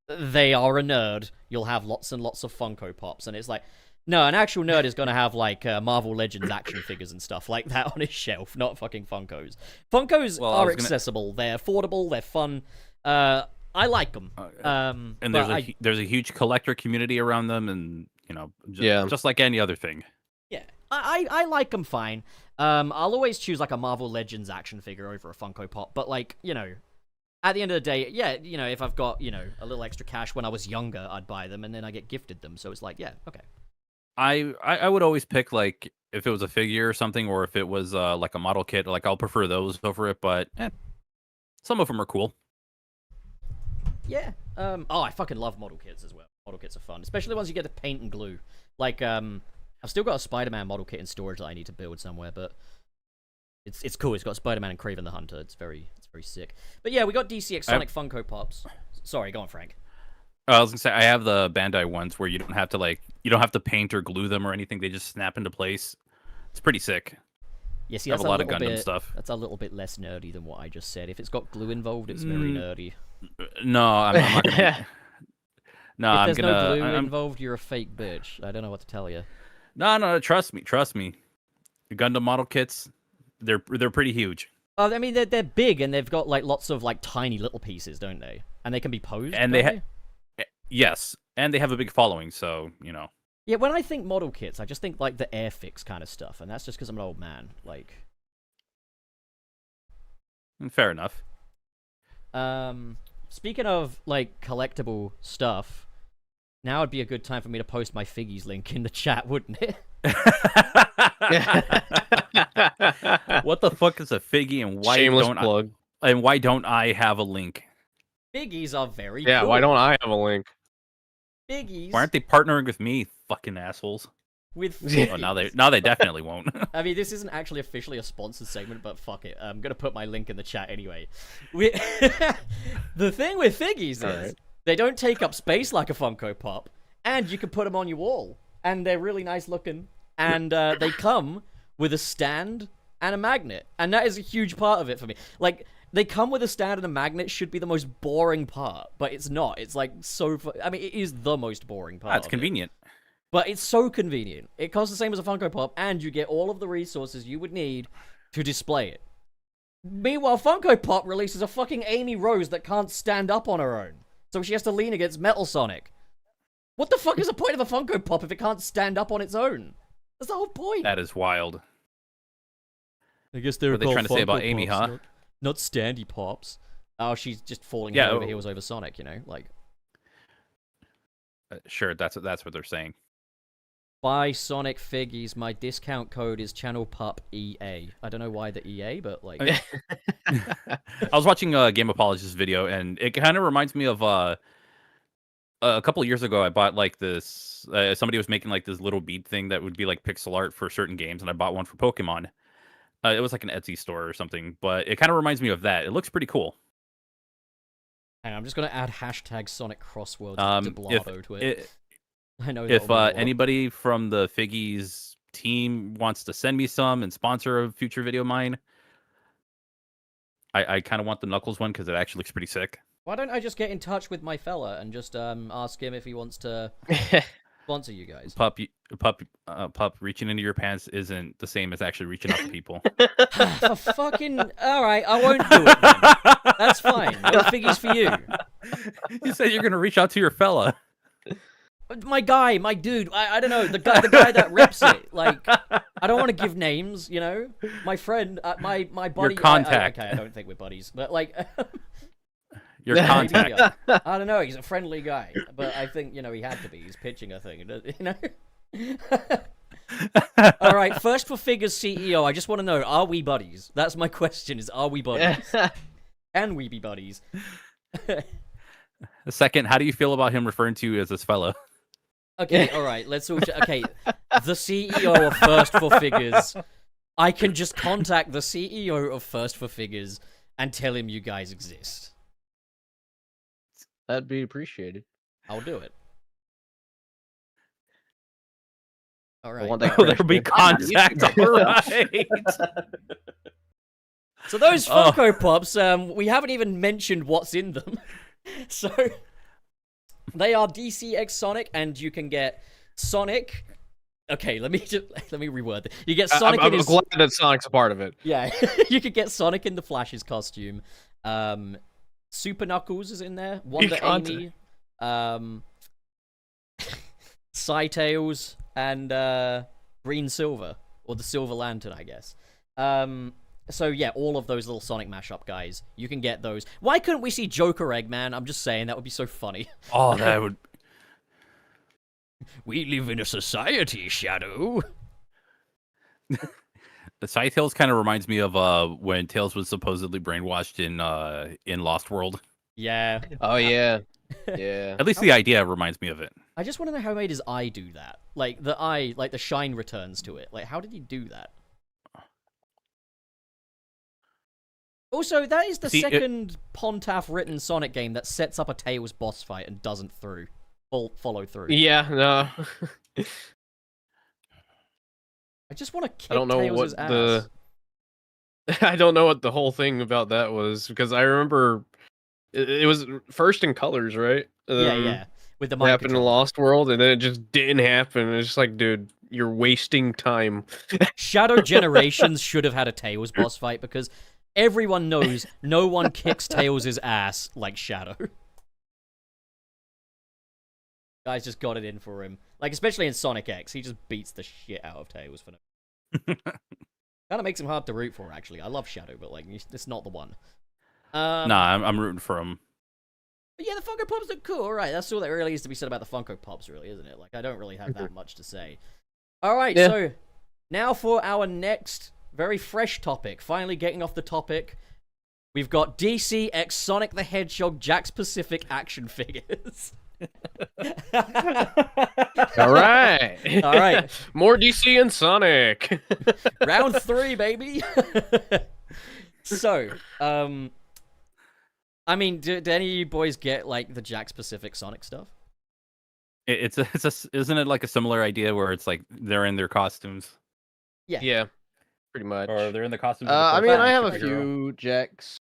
they are a nerd, you'll have lots and lots of Funko Pops. And it's like, no, an actual nerd is going to have, like, Marvel Legends action figures and stuff like that on his shelf, not fucking Funkos. Funkos are accessible. They're affordable. They're fun. I like them. And there's a huge collector community around them, and, you know, just like any other thing. Yeah, I like them fine. I'll always choose, like, a Marvel Legends action figure over a Funko Pop, but, like, you know, at the end of the day, yeah, you know, if I've got, you know, a little extra cash when I was younger, I'd buy them, and then I get gifted them, so it's like, yeah, okay. I would always pick, like, if it was a figure or something, or if it was, like, a model kit, like, I'll prefer those over it, but, some of them are cool. Yeah. I fucking love model kits as well. Model kits are fun, especially the ones you get to paint and glue. Like, I've still got a Spider-Man model kit in storage that I need to build somewhere, but it's cool. It's got Spider-Man and Kraven the Hunter. It's very sick. But yeah, we got DCX Sonic Funko Pops. Sorry, go on, Frank. I was gonna say, I have the Bandai ones where you don't have to paint or glue them or anything. They just snap into place. It's pretty sick. Yeah, see, I have that's a lot of Gundam stuff. That's a little bit less nerdy than what I just said. If it's got glue involved, it's very nerdy. No, I'm not gonna... No, if there's no glue involved, you're a fake bitch. I don't know what to tell you. No, trust me. The Gundam model kits, they're pretty huge. I mean, they're big and they've got like lots of like tiny little pieces, don't they? And they can be posed. And yes, and they have a big following, so you know. Yeah, when I think model kits, I just think like the Airfix kind of stuff, and that's just because I'm an old man. Like, Fair enough. Speaking of like collectible stuff, now would be a good time for me to post my Figgies link in the chat, wouldn't it? What the fuck is a Figgy, and why Shameless don't plug. and why don't I have a link? Figgies are very Yeah, cool. why don't I have a link? Figgies Why aren't they partnering with me, fucking assholes? with Oh, Figgies. now they definitely won't. I mean, this isn't actually officially a sponsored segment, but fuck it. I'm gonna put my link in the chat anyway. The thing with Figgies is they don't take up space like a Funko Pop, and you can put them on your wall, and they're really nice looking, and they come with a stand and a magnet, and that is a huge part of it for me. Like, they come with a stand and a magnet should be the most boring part, but it's not. It's like so. I mean, it is the most boring part. It's convenient. But it's so convenient. It costs the same as a Funko Pop, and you get all of the resources you would need to display it. Meanwhile, Funko Pop releases a fucking Amy Rose that can't stand up on her own, so she has to lean against Metal Sonic. What the fuck is the point of a Funko Pop if it can't stand up on its own? That's the whole point. That is wild. I guess they're What are they trying to say about Amy, huh? Not standy pops. Oh, she's just falling Yeah, head over heels over Sonic, you know? Like, Sure, that's what they're saying. buy Sonic Figgies. My discount code is ChannelPupEA. I don't know why the EA, but like... I was watching a Game Apologist video, and it kind of reminds me of a couple of years ago. I bought like this. Somebody was making like this little bead thing that would be like pixel art for certain games, and I bought one for Pokemon. It was like an Etsy store or something, but it kind of reminds me of that. It looks pretty cool. Hang on, I'm just gonna add hashtag Sonic Crossworld If to it. I know. if anybody from the Figgies team wants to send me some and sponsor a future video of mine, I kind of want the Knuckles one because it actually looks pretty sick. Why don't I just get in touch with my fella and just ask him if he wants to sponsor you guys? Pup, reaching into your pants isn't the same as actually reaching out to people. For fucking... Alright, I won't do it then. That's fine. No Figgies for you. You said you're gonna reach out to your fella. My guy, my dude, I don't know, the guy that rips it. Like, I don't want to give names, you know? My friend, my buddy... Your contact. Okay, I don't think we're buddies, but like... Your contact. I don't know, he's a friendly guy, but I think, you know, he had to be. He's pitching a thing, you know? Alright, first for Figures CEO, I just want to know, are we buddies? That's my question, is are we buddies? Can we be buddies? Second, how do you feel about him referring to you as this fella? Okay, alright, let's all... Okay, the CEO of First for Figures. I can just contact the CEO of First for Figures and tell him you guys exist. That'd be appreciated. I'll do it. Alright. There'll be contact, alright. So those Funko Pops, we haven't even mentioned what's in them. So, they are DC X Sonic, and you can get Sonic... Okay, let me reword it. You get Sonic in his... I'm glad that Sonic's a part of it. Yeah, you could get Sonic in the Flash's costume. Super Knuckles is in there. Wonder Amy. Psytails, and Green Silver. Or the Silver Lantern, I guess. So yeah, all of those little Sonic mashup guys. You can get those. Why couldn't we see Joker Eggman? I'm just saying, that would be so funny. Oh, that would... We live in a society, Shadow. The Scytales kind of reminds me of when Tails was supposedly brainwashed in Lost World. Yeah. Oh yeah, yeah. At least the idea reminds me of it. I just want to know how made his eye do that. Like the eye, like the shine returns to it. Like how did he do that? Also, that is the second Pontaf written Sonic game that sets up a Tails boss fight and doesn't follow through. Yeah, no. I just want to kick I don't know Tails' what ass. I don't know what the whole thing about that was, because I remember it was first in colors, right? Yeah. With the It mind happened in control. Lost World, and then it just didn't happen. It's just like, dude, you're wasting time. Shadow Generations should have had a Tails boss fight, because Everyone knows no one kicks Tails' ass like Shadow. Guys just got it in for him. Like, especially in Sonic X, he just beats the shit out of Tails for no. Kind of makes him hard to root for, actually. I love Shadow, but like, it's not the one. Nah, I'm rooting for him. But yeah, the Funko Pops are cool. All right, that's all that really is to be said about the Funko Pops, really, isn't it? Like, I don't really have that much to say. All right, so now for our next very fresh topic. Finally getting off the topic. We've got DC x Sonic the Hedgehog Jakks Pacific action figures. All right. All right. More DC and Sonic. Round 3, baby. So, I mean, did any of you boys get like the Jakks Pacific Sonic stuff? Isn't it like a similar idea where it's like they're in their costumes? Yeah, pretty much. Or they're in the costumes. I mean, I have a few Jakks.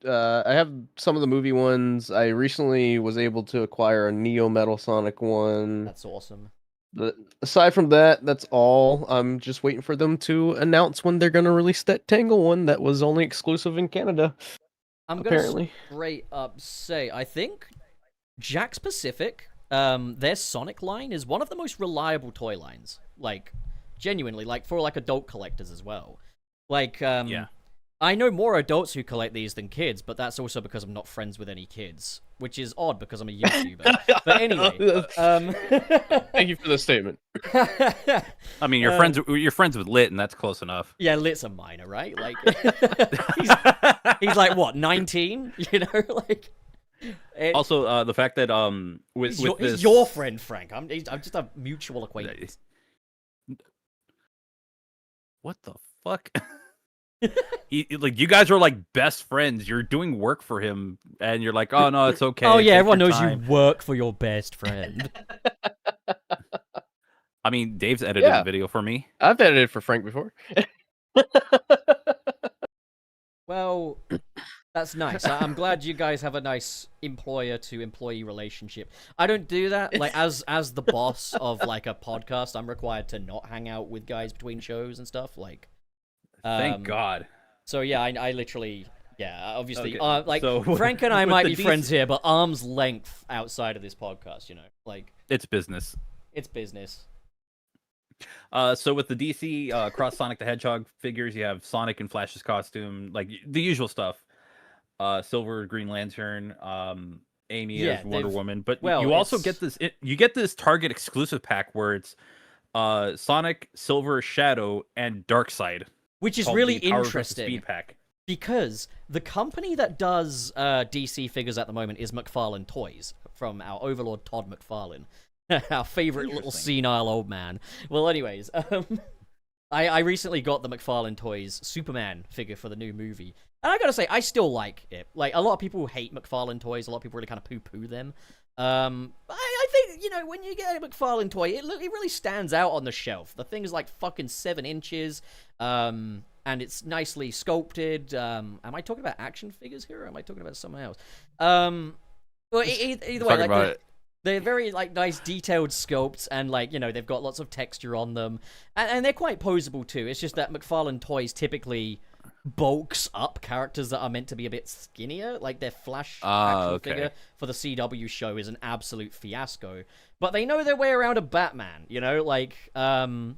I have some of the movie ones. I recently was able to acquire a Neo Metal Sonic one. That's awesome. But aside from that, that's all. I'm just waiting for them to announce when they're gonna release that Tangle one that was only exclusive in Canada. I'm gonna straight up say, I think Jakks Pacific, their Sonic line is one of the most reliable toy lines. Like, genuinely, like for like adult collectors as well. Like, yeah. I know more adults who collect these than kids, but that's also because I'm not friends with any kids, which is odd because I'm a YouTuber. But anyway, thank you for the statement. I mean, you're friends with Lit, and that's close enough. Yeah, Lit's a minor, right? Like, he's like what, 19? You know, like. Also, the fact that he's your friend, Frank. I'm just a mutual acquaintance. What the fuck? Like, you guys are like best friends. You're doing work for him, and you're like, "Oh no, it's okay." Oh yeah, everyone knows you work for your best friend. I mean, Dave's edited a video for me. I've edited for Frank before. Well, that's nice. I'm glad you guys have a nice employer-to-employee relationship. I don't do that. Like, as the boss of like a podcast, I'm required to not hang out with guys between shows and stuff. Like. Thank God. So yeah, I literally, obviously, Okay. like So, Frank and I with might the be friends here, but arm's length outside of this podcast, you know, like it's business. it's business. So with the DC cross Sonic the Hedgehog figures, you have Sonic and Flash's costume, like the usual stuff. Silver, Green Lantern, Amy as Wonder Woman, but you also get this. You get this Target exclusive pack where it's Sonic, Silver, Shadow, and Darkseid. Which is really interesting, Speed pack. Because the company that does DC figures at the moment is McFarlane Toys, from our overlord Todd McFarlane, our favorite little senile old man. Well, anyways, I recently got the McFarlane Toys Superman figure for the new movie, and I gotta say, I still like it. Like, a lot of people hate McFarlane Toys, a lot of people really kind of poo-poo them. I think, you know, when you get a McFarlane toy, it really stands out on the shelf. The thing is like fucking 7 inches, and it's nicely sculpted. Am I talking about action figures here, or am I talking about something else? Well, either way, like, they're very like nice detailed sculpts, and like, you know, they've got lots of texture on them, and they're quite posable too. It's just that McFarlane Toys typically bulks up characters that are meant to be a bit skinnier. Like, their Flash action figure for the CW show is an absolute fiasco, but they know their way around a Batman, you know, like, and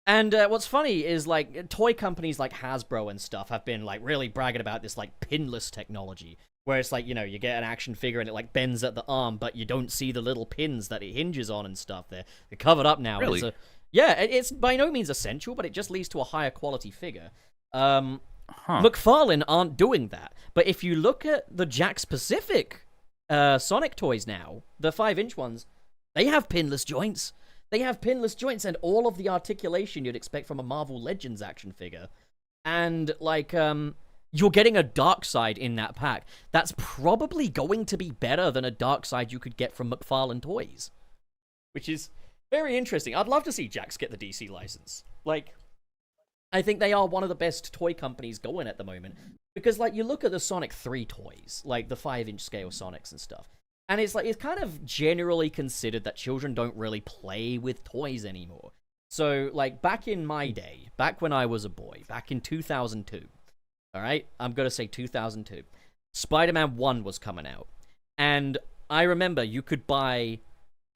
what's funny is, like, toy companies like Hasbro and stuff have been like really bragging about this like pinless technology, where it's like, you know, you get an action figure and it like bends at the arm, but you don't see the little pins that it hinges on and stuff. They're covered up now. Really? It's by no means essential, but it just leads to a higher quality figure. McFarlane aren't doing that, but if you look at the Jakks Pacific Sonic toys now, the 5-inch ones, they have pinless joints. They have pinless joints and all of the articulation you'd expect from a Marvel Legends action figure. And, like, you're getting a Darkseid in that pack. That's probably going to be better than a Darkseid you could get from McFarlane Toys, which is very interesting. I'd love to see Jakks get the DC license. Like, I think they are one of the best toy companies going at the moment. Because, like, you look at the Sonic 3 toys, like the 5-inch scale Sonics and stuff, and it's like, it's kind of generally considered that children don't really play with toys anymore. So, like, back in my day, back when I was a boy, back in 2002, All right, I'm gonna say 2002. Spider-Man 1 was coming out, and I remember you could buy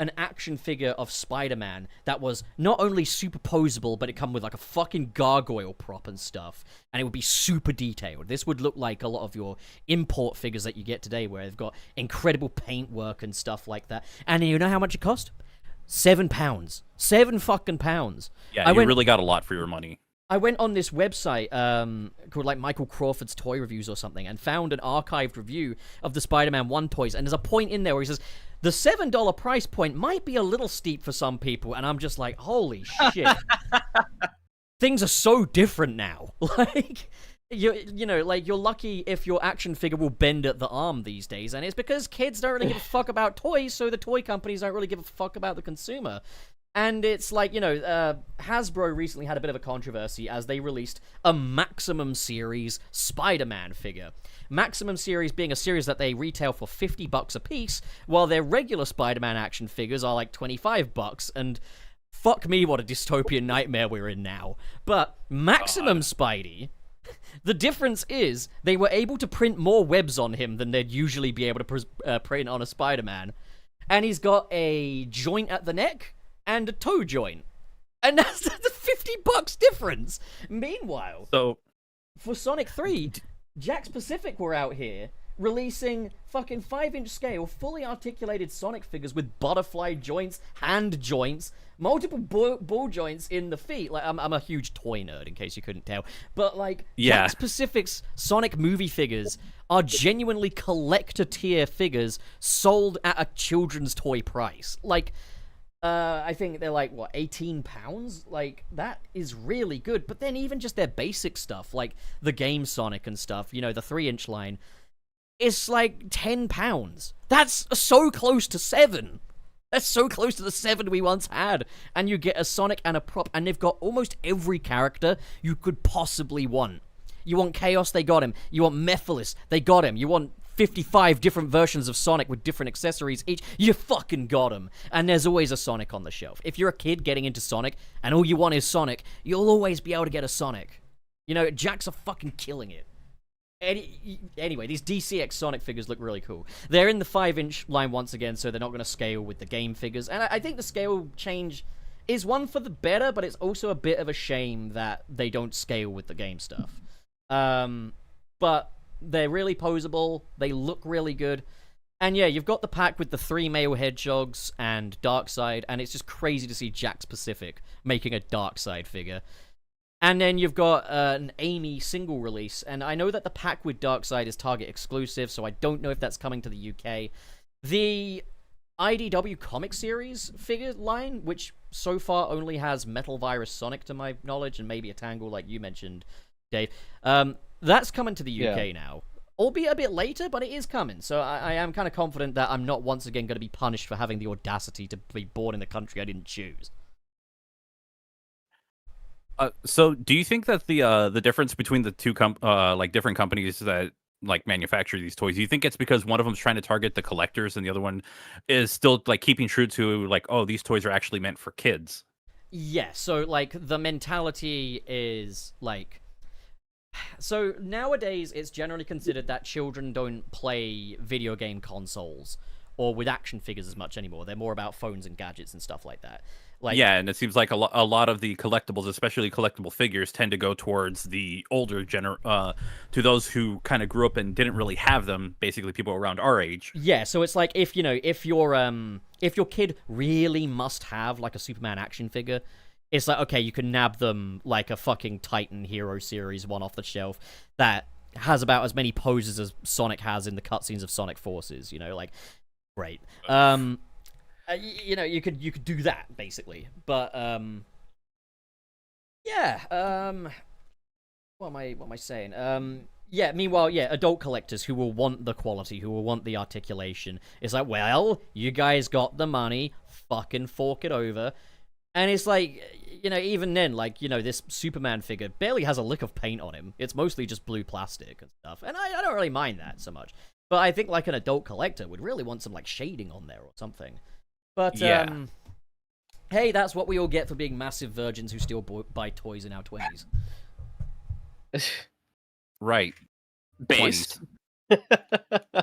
an action figure of Spider-Man that was not only superposable, but it come with like a fucking gargoyle prop and stuff, and it would be super detailed. This would look like a lot of your import figures that you get today, where they've got incredible paintwork and stuff like that. And you know how much it cost? £7. £7 fucking. Yeah, you really got a lot for your money. I went on this website called like Michael Crawford's Toy Reviews or something, and found an archived review of the Spider-Man 1 toys, and there's a point in there where he says, the $7 price point might be a little steep for some people, and I'm just like, holy shit. Things are so different now. Like, you know, like, you're lucky if your action figure will bend at the arm these days, and it's because kids don't really give a fuck about toys, so the toy companies don't really give a fuck about the consumer. And it's like, you know, Hasbro recently had a bit of a controversy as they released a Maximum Series Spider-Man figure. Maximum Series being a series that they retail for $50 a piece, while their regular Spider-Man action figures are like $25, and fuck me, what a dystopian nightmare we're in now. But Maximum Spidey, the difference is they were able to print more webs on him than they'd usually be able to print on a Spider-Man. And he's got a joint at the neck and a toe joint. And that's the $50 difference. Meanwhile, so for Sonic 3, Jakks Pacific were out here releasing fucking 5-inch scale, fully articulated Sonic figures with butterfly joints, hand joints, multiple ball joints in the feet. Like, I'm a huge toy nerd, in case you couldn't tell. But, like, yeah. Jakks Pacific's Sonic movie figures are genuinely collector-tier figures sold at a children's toy price. Like, I think they're like, what, £18? Like, that is really good. But then even just their basic stuff, like the game Sonic and stuff, you know, the 3-inch line, it's like £10. That's so close to 7. That's so close to the 7 we once had. And you get a Sonic and a prop, and they've got almost every character you could possibly want. You want Chaos, they got him. You want Mephiles, they got him. You want 55 different versions of Sonic with different accessories each, you fucking got him. And there's always a Sonic on the shelf. If you're a kid getting into Sonic, and all you want is Sonic, you'll always be able to get a Sonic. You know, Jakks are fucking killing it. Anyway, these DCX Sonic figures look really cool. They're in the 5-inch line once again, so they're not going to scale with the game figures. And I think the scale change is one for the better, but it's also a bit of a shame that they don't scale with the game stuff. But they're really posable, they look really good. And yeah, you've got the pack with the 3 male hedgehogs and Darkseid, and it's just crazy to see Jakks Pacific making a Darkseid figure. And then you've got an Amy single release, and I know that the pack with Darkseid is Target exclusive, so I don't know if that's coming to the UK. The IDW comic series figure line, which so far only has Metal Virus Sonic to my knowledge, and maybe a Tangle like you mentioned, Dave, that's coming to the UK now. Albeit a bit later, but it is coming. So I am kind of confident that I'm not once again going to be punished for having the audacity to be born in the country I didn't choose. So do you think that the difference between the two like different companies that like manufacture these toys, do you think it's because one of them's trying to target the collectors and the other one is still like keeping true to like, oh, these toys are actually meant for kids? Yeah, so like the mentality is like, so nowadays it's generally considered that children don't play video game consoles or with action figures as much anymore. They're more about phones and gadgets and stuff like that. Like, yeah, and it seems like a lot of the collectibles, especially collectible figures, tend to go towards the older to those who kind of grew up and didn't really have them. Basically, people around our age. Yeah, so it's like if your kid really must have like a Superman action figure, it's like, okay, you can nab them like a fucking Titan Hero Series one off the shelf that has about as many poses as Sonic has in the cutscenes of Sonic Forces. You know, like, great. You know, you could do that basically, but yeah. What am I saying? Yeah. Meanwhile, yeah, adult collectors who will want the quality, who will want the articulation. It's like, well, you guys got the money, fucking fork it over. And it's like, you know, even then, like, you know, this Superman figure barely has a lick of paint on him. It's mostly just blue plastic and stuff. And I don't really mind that so much. But I think, like, an adult collector would really want some, like, shading on there or something. But, yeah. Hey, that's what we all get for being massive virgins who still buy toys in our 20s. Right. Based. 20s.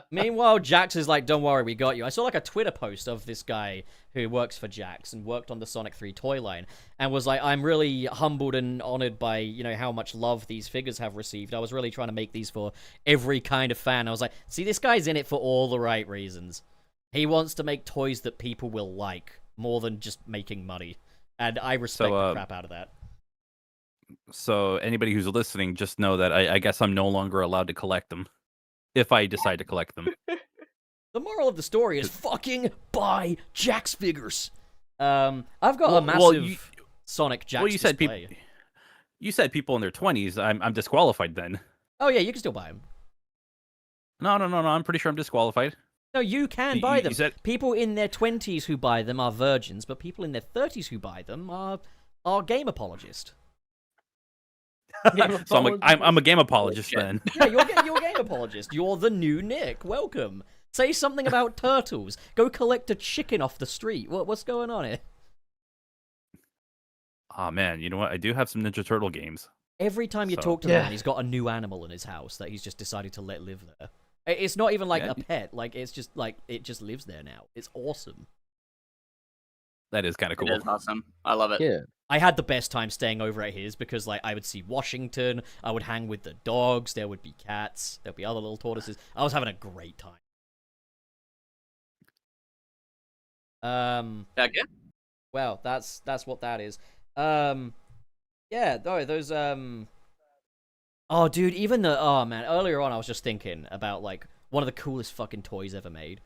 Meanwhile, Jakks is like, don't worry, we got you. I saw like a Twitter post of this guy who works for Jakks and worked on the Sonic 3 toy line and was like, I'm really humbled and honored by, you know, how much love these figures have received. I was really trying to make these for every kind of fan. I was like, see, this guy's in it for all the right reasons. He wants to make toys that people will like more than just making money. And I respect the crap out of that. So anybody who's listening, just know that I guess I'm no longer allowed to collect them. If I decide to collect them. The moral of the story is fucking buy Jakks figures. I've got a massive Sonic Jakks display. You said people in their 20s. I'm disqualified then. Oh yeah, you can still buy them. No. I'm pretty sure I'm disqualified. No, you can buy them. Said... People in their 20s who buy them are virgins, but people in their 30s who buy them are game apologists. So I'm a game apologist then. Yeah, you're a game apologist. You're the new Nick. Welcome. Say something about turtles. Go collect a chicken off the street. What's going on here? Oh man, you know what? I do have some Ninja Turtle games. Every time you talk to him, he's got a new animal in his house that he's just decided to let live there. It's not even like a pet. Like it's just like it just lives there now. It's awesome. That is kind of cool. It is awesome. I love it. Yeah. I had the best time staying over at his because, like, I would see Washington, I would hang with the dogs, there would be cats, there'd be other little tortoises. I was having a great time. Yeah, good. Well, that's what that is. Yeah, those oh, dude, man, earlier on I was just thinking about, like, one of the coolest fucking toys ever made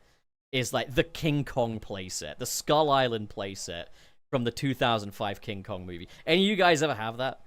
is, like, the King Kong playset, the Skull Island playset from the 2005 King Kong movie. Any of you guys ever have that?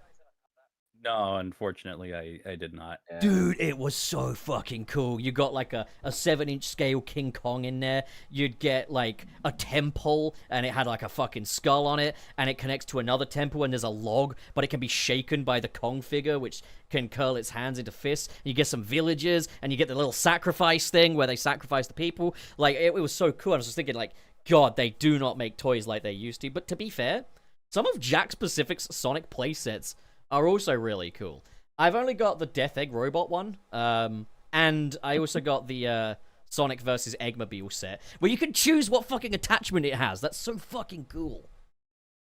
No, unfortunately, I did not. Dude, it was so fucking cool. You got like a 7-inch scale King Kong in there. You'd get like a temple, and it had like a fucking skull on it, and it connects to another temple, and there's a log, but it can be shaken by the Kong figure, which can curl its hands into fists. You get some villagers, and you get the little sacrifice thing where they sacrifice the people. Like, it was so cool. I was just thinking, like, God, they do not make toys like they used to. But to be fair, some of Jakks Pacific's Sonic playsets are also really cool. I've only got the Death Egg Robot one, and I also got the Sonic vs. Eggmobile set, where you can choose what fucking attachment it has. That's so fucking cool.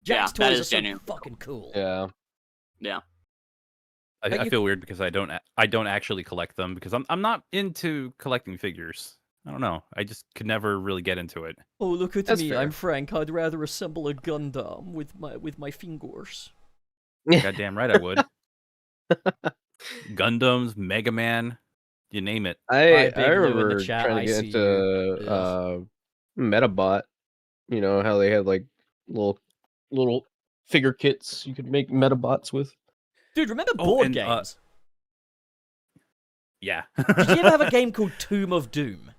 Jakks toys are so fucking cool. Yeah. Yeah. I feel weird because I don't actually collect them because I'm not into collecting figures. I don't know. I just could never really get into it. Oh, look at That's me. fair. I'm Frank. I'd rather assemble a Gundam with my fingers. Goddamn right I would. Gundams, Mega Man, you name it. I Big Lou in the remember chat, trying to I get see into Metabot. You know how they had like little figure kits you could make Metabots with. Dude, remember board games? Yeah. Did you ever have a game called Tomb of Doom?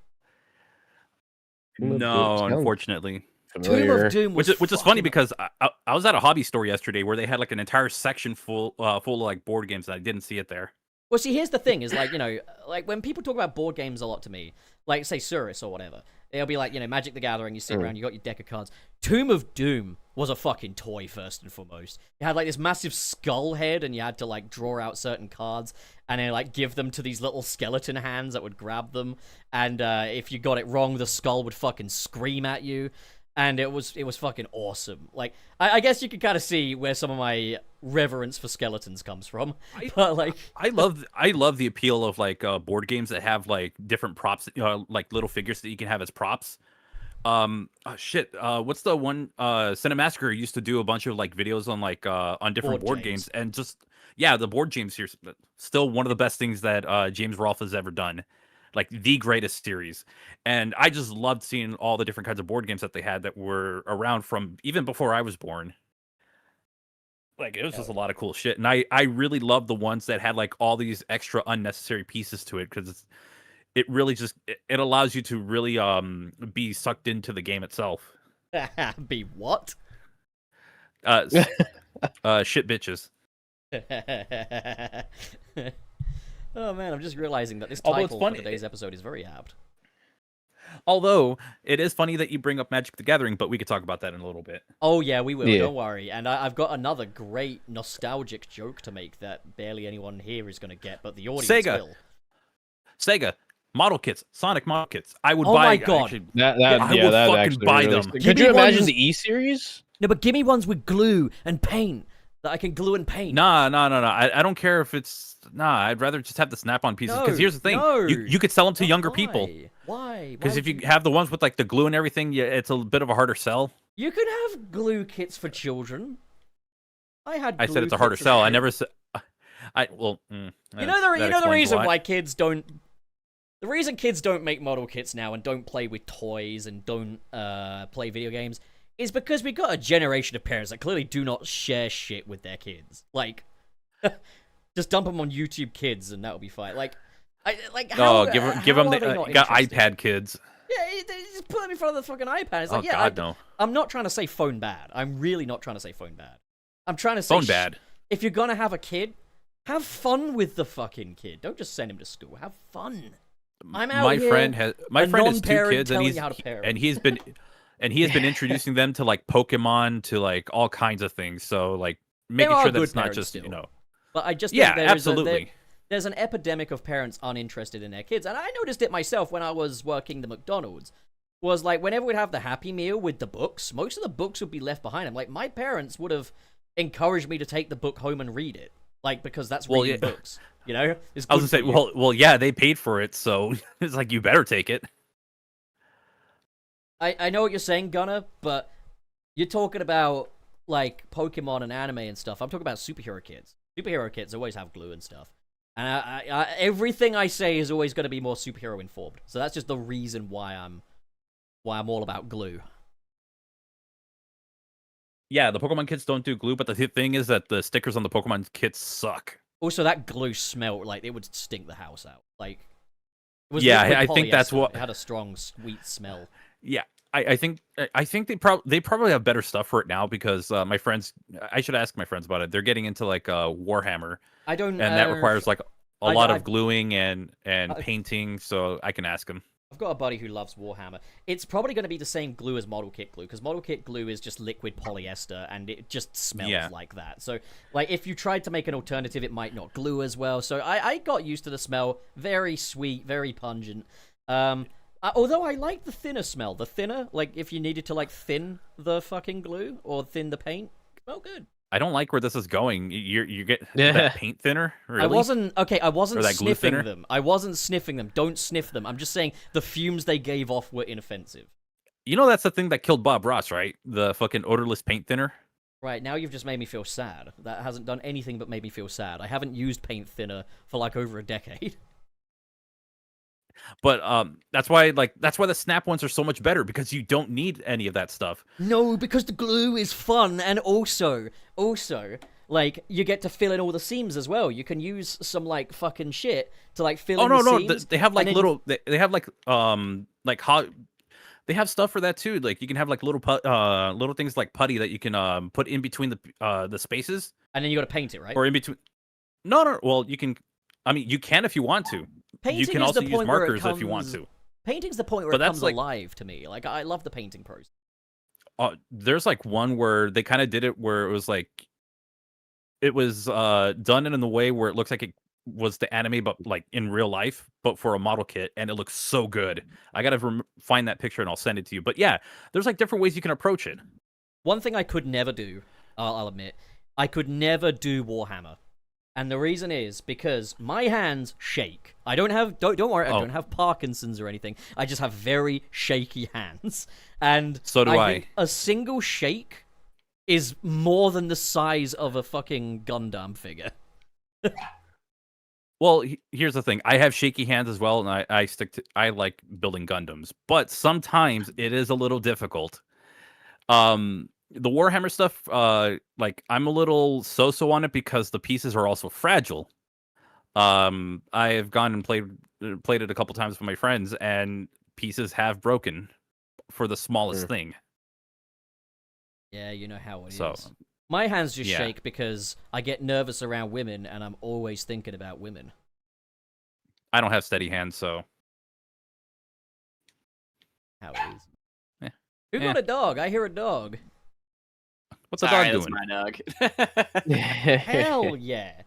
No, unfortunately. Tomb of Doom was Which is funny because I was at a hobby store yesterday where they had like an entire section full of like board games and I didn't see it there. Well, see, here's the thing: is like, you know, like when people talk about board games a lot to me, like say Surus or whatever, it'll be like, you know, Magic the Gathering. You sit around, you got your deck of cards. Tomb of Doom was a fucking toy first and foremost. It had like this massive skull head, and you had to like draw out certain cards and then like give them to these little skeleton hands that would grab them. And if you got it wrong, the skull would fucking scream at you. And it was fucking awesome. Like, I guess you can kind of see where some of my reverence for skeletons comes from. But like, I love the appeal of like board games that have like different props, like little figures that you can have as props. What's the one? Cinemassacre used to do a bunch of like videos on like on different board games, and just the board games here still one of the best things that James Rolfe has ever done. Like the greatest series. And I just loved seeing all the different kinds of board games that they had that were around from even before I was born. Like, it was just a lot of cool shit. And I really loved the ones that had like all these extra unnecessary pieces to it, because it really just it allows you to really be sucked into the game itself. Be what? Shit bitches. Oh man, I'm just realizing that this title for today's episode is very apt. Although it is funny that you bring up Magic the Gathering, but we could talk about that in a little bit. Oh yeah, we will. Yeah. Don't worry. And I've got another great nostalgic joke to make that barely anyone here is going to get, but the audience Sega. will. Sega model kits, Sonic model kits. I would Oh buy. my God. Actually, That I would that'd fucking actually buy really them. sick. Give Could me you imagine ones- the E series? No, but give me ones with glue and paint that I can glue and paint. Nah. I don't care if it's I'd rather just have the snap-on pieces. Because here's the thing: no. you could sell them to younger Why? people. Why? Because Why if would you have the ones with like the glue and everything, yeah, it's a bit of a harder sell. You could have glue kits for children. I had. I glue said it's a harder kits as sell. I kid. never said. You know the reason why kids don't. The reason kids don't make model kits now and don't play with toys and don't play video games is because we got a generation of parents that clearly do not share shit with their kids. Like, just dump them on YouTube Kids and that'll be fine. Like, how, give how them are they the not got interested? iPad kids. Yeah, they just put them in front of the fucking iPad. It's like, Oh yeah, God, no. I'm not trying to say phone bad. I'm really not trying to say phone bad. I'm trying to say Phone bad. If you're gonna have a kid, have fun with the fucking kid. Don't just send him to school. Have fun. I'm out My here, friend has a my friend has 2 non-parent kids, and telling he's you how to parent. and he has been introducing them to like Pokemon, to like all kinds of things. So like making are sure that good it's not parents just still. you know. But I just Yeah, think absolutely. there's an epidemic of parents uninterested in their kids, and I noticed it myself when I was working the McDonald's. Was like whenever we'd have the Happy Meal with the books, most of the books would be left behind. I'm like, my parents would have encouraged me to take the book home and read it, like because that's reading books. You know, it's I was good gonna for say, you. well, yeah, they paid for it, so it's like you better take it. I know what you're saying, Gunner, but you're talking about like Pokemon and anime and stuff. I'm talking about superhero kits. Superhero kits always have glue and stuff. And everything I say is always going to be more superhero informed. So that's just the reason why I'm all about glue. Yeah, the Pokemon kits don't do glue, but the thing is that the stickers on the Pokemon kits suck. Also, that glue smelled like it would stink the house out. Like, it was Yeah, liquid I think that's polyester. what- It had a strong, sweet smell. Yeah, I think they probably have better stuff for it now because my friends. I should ask my friends about it. They're getting into like Warhammer, I don't. and that requires like a lot of I've- gluing and painting. So I can ask them. I've got a buddy who loves Warhammer. It's probably going to be the same glue as model kit glue, because model kit glue is just liquid polyester, and it just smells like that. So, like, if you tried to make an alternative, it might not glue as well. So I got used to the smell. Very sweet, very pungent. Although I like the thinner smell. The thinner, like, if you needed to, like, thin the fucking glue or thin the paint, smell good. I don't like where this is going. You get Yeah. that paint thinner. Really? I wasn't Or that glue sniffing thinner? them. I wasn't sniffing them. Don't sniff them. I'm just saying the fumes they gave off were inoffensive. You know that's the thing that killed Bob Ross, right? The fucking odorless paint thinner. Right, now you've just made me feel sad. That hasn't done anything but made me feel sad. I haven't used paint thinner for like over a decade. But that's why the snap ones are so much better because you don't need any of that stuff. No, because the glue is fun, and also, like, you get to fill in all the seams as well. You can use some, like, fucking shit to, like, fill in the seams. They have like and then- little. They have like how. They have stuff for that too. Like you can have like little things like putty that you can put in between the spaces And then you gotta paint it, right? or in between. No. Well, you can. I mean, you can if you want to. Painting You can is also the use point where it markers if you want comes- to. Painting's the point where But it that's comes like- alive to me. Like, I love the painting process. There's like one where they kind of did it where it was like it was done in the way where it looks like it was the anime but like in real life but for a model kit, and it looks so good. I gotta find that picture and I'll send it to you. But yeah, there's like different ways you can approach it. One thing I could never do, I'll admit, I could never do Warhammer. And the reason is because my hands shake. I don't have, don't worry, I Oh. don't have Parkinson's or anything. I just have very shaky hands. And So do I. think a single shake is more than the size of a fucking Gundam figure. Well, here's the thing. I have shaky hands as well, and I like building Gundams, but sometimes it is a little difficult. The Warhammer stuff, like I'm a little so-so on it because the pieces are also fragile. I have gone and played it a couple times with my friends, and pieces have broken for the smallest thing. Yeah, you know how it is. So My hands just yeah. shake because I get nervous around women and I'm always thinking about women. I don't have steady hands, so how it is. Yeah. Who got a dog? I hear a dog. What's the Sorry, dog that's doing? my dog. Hell yeah.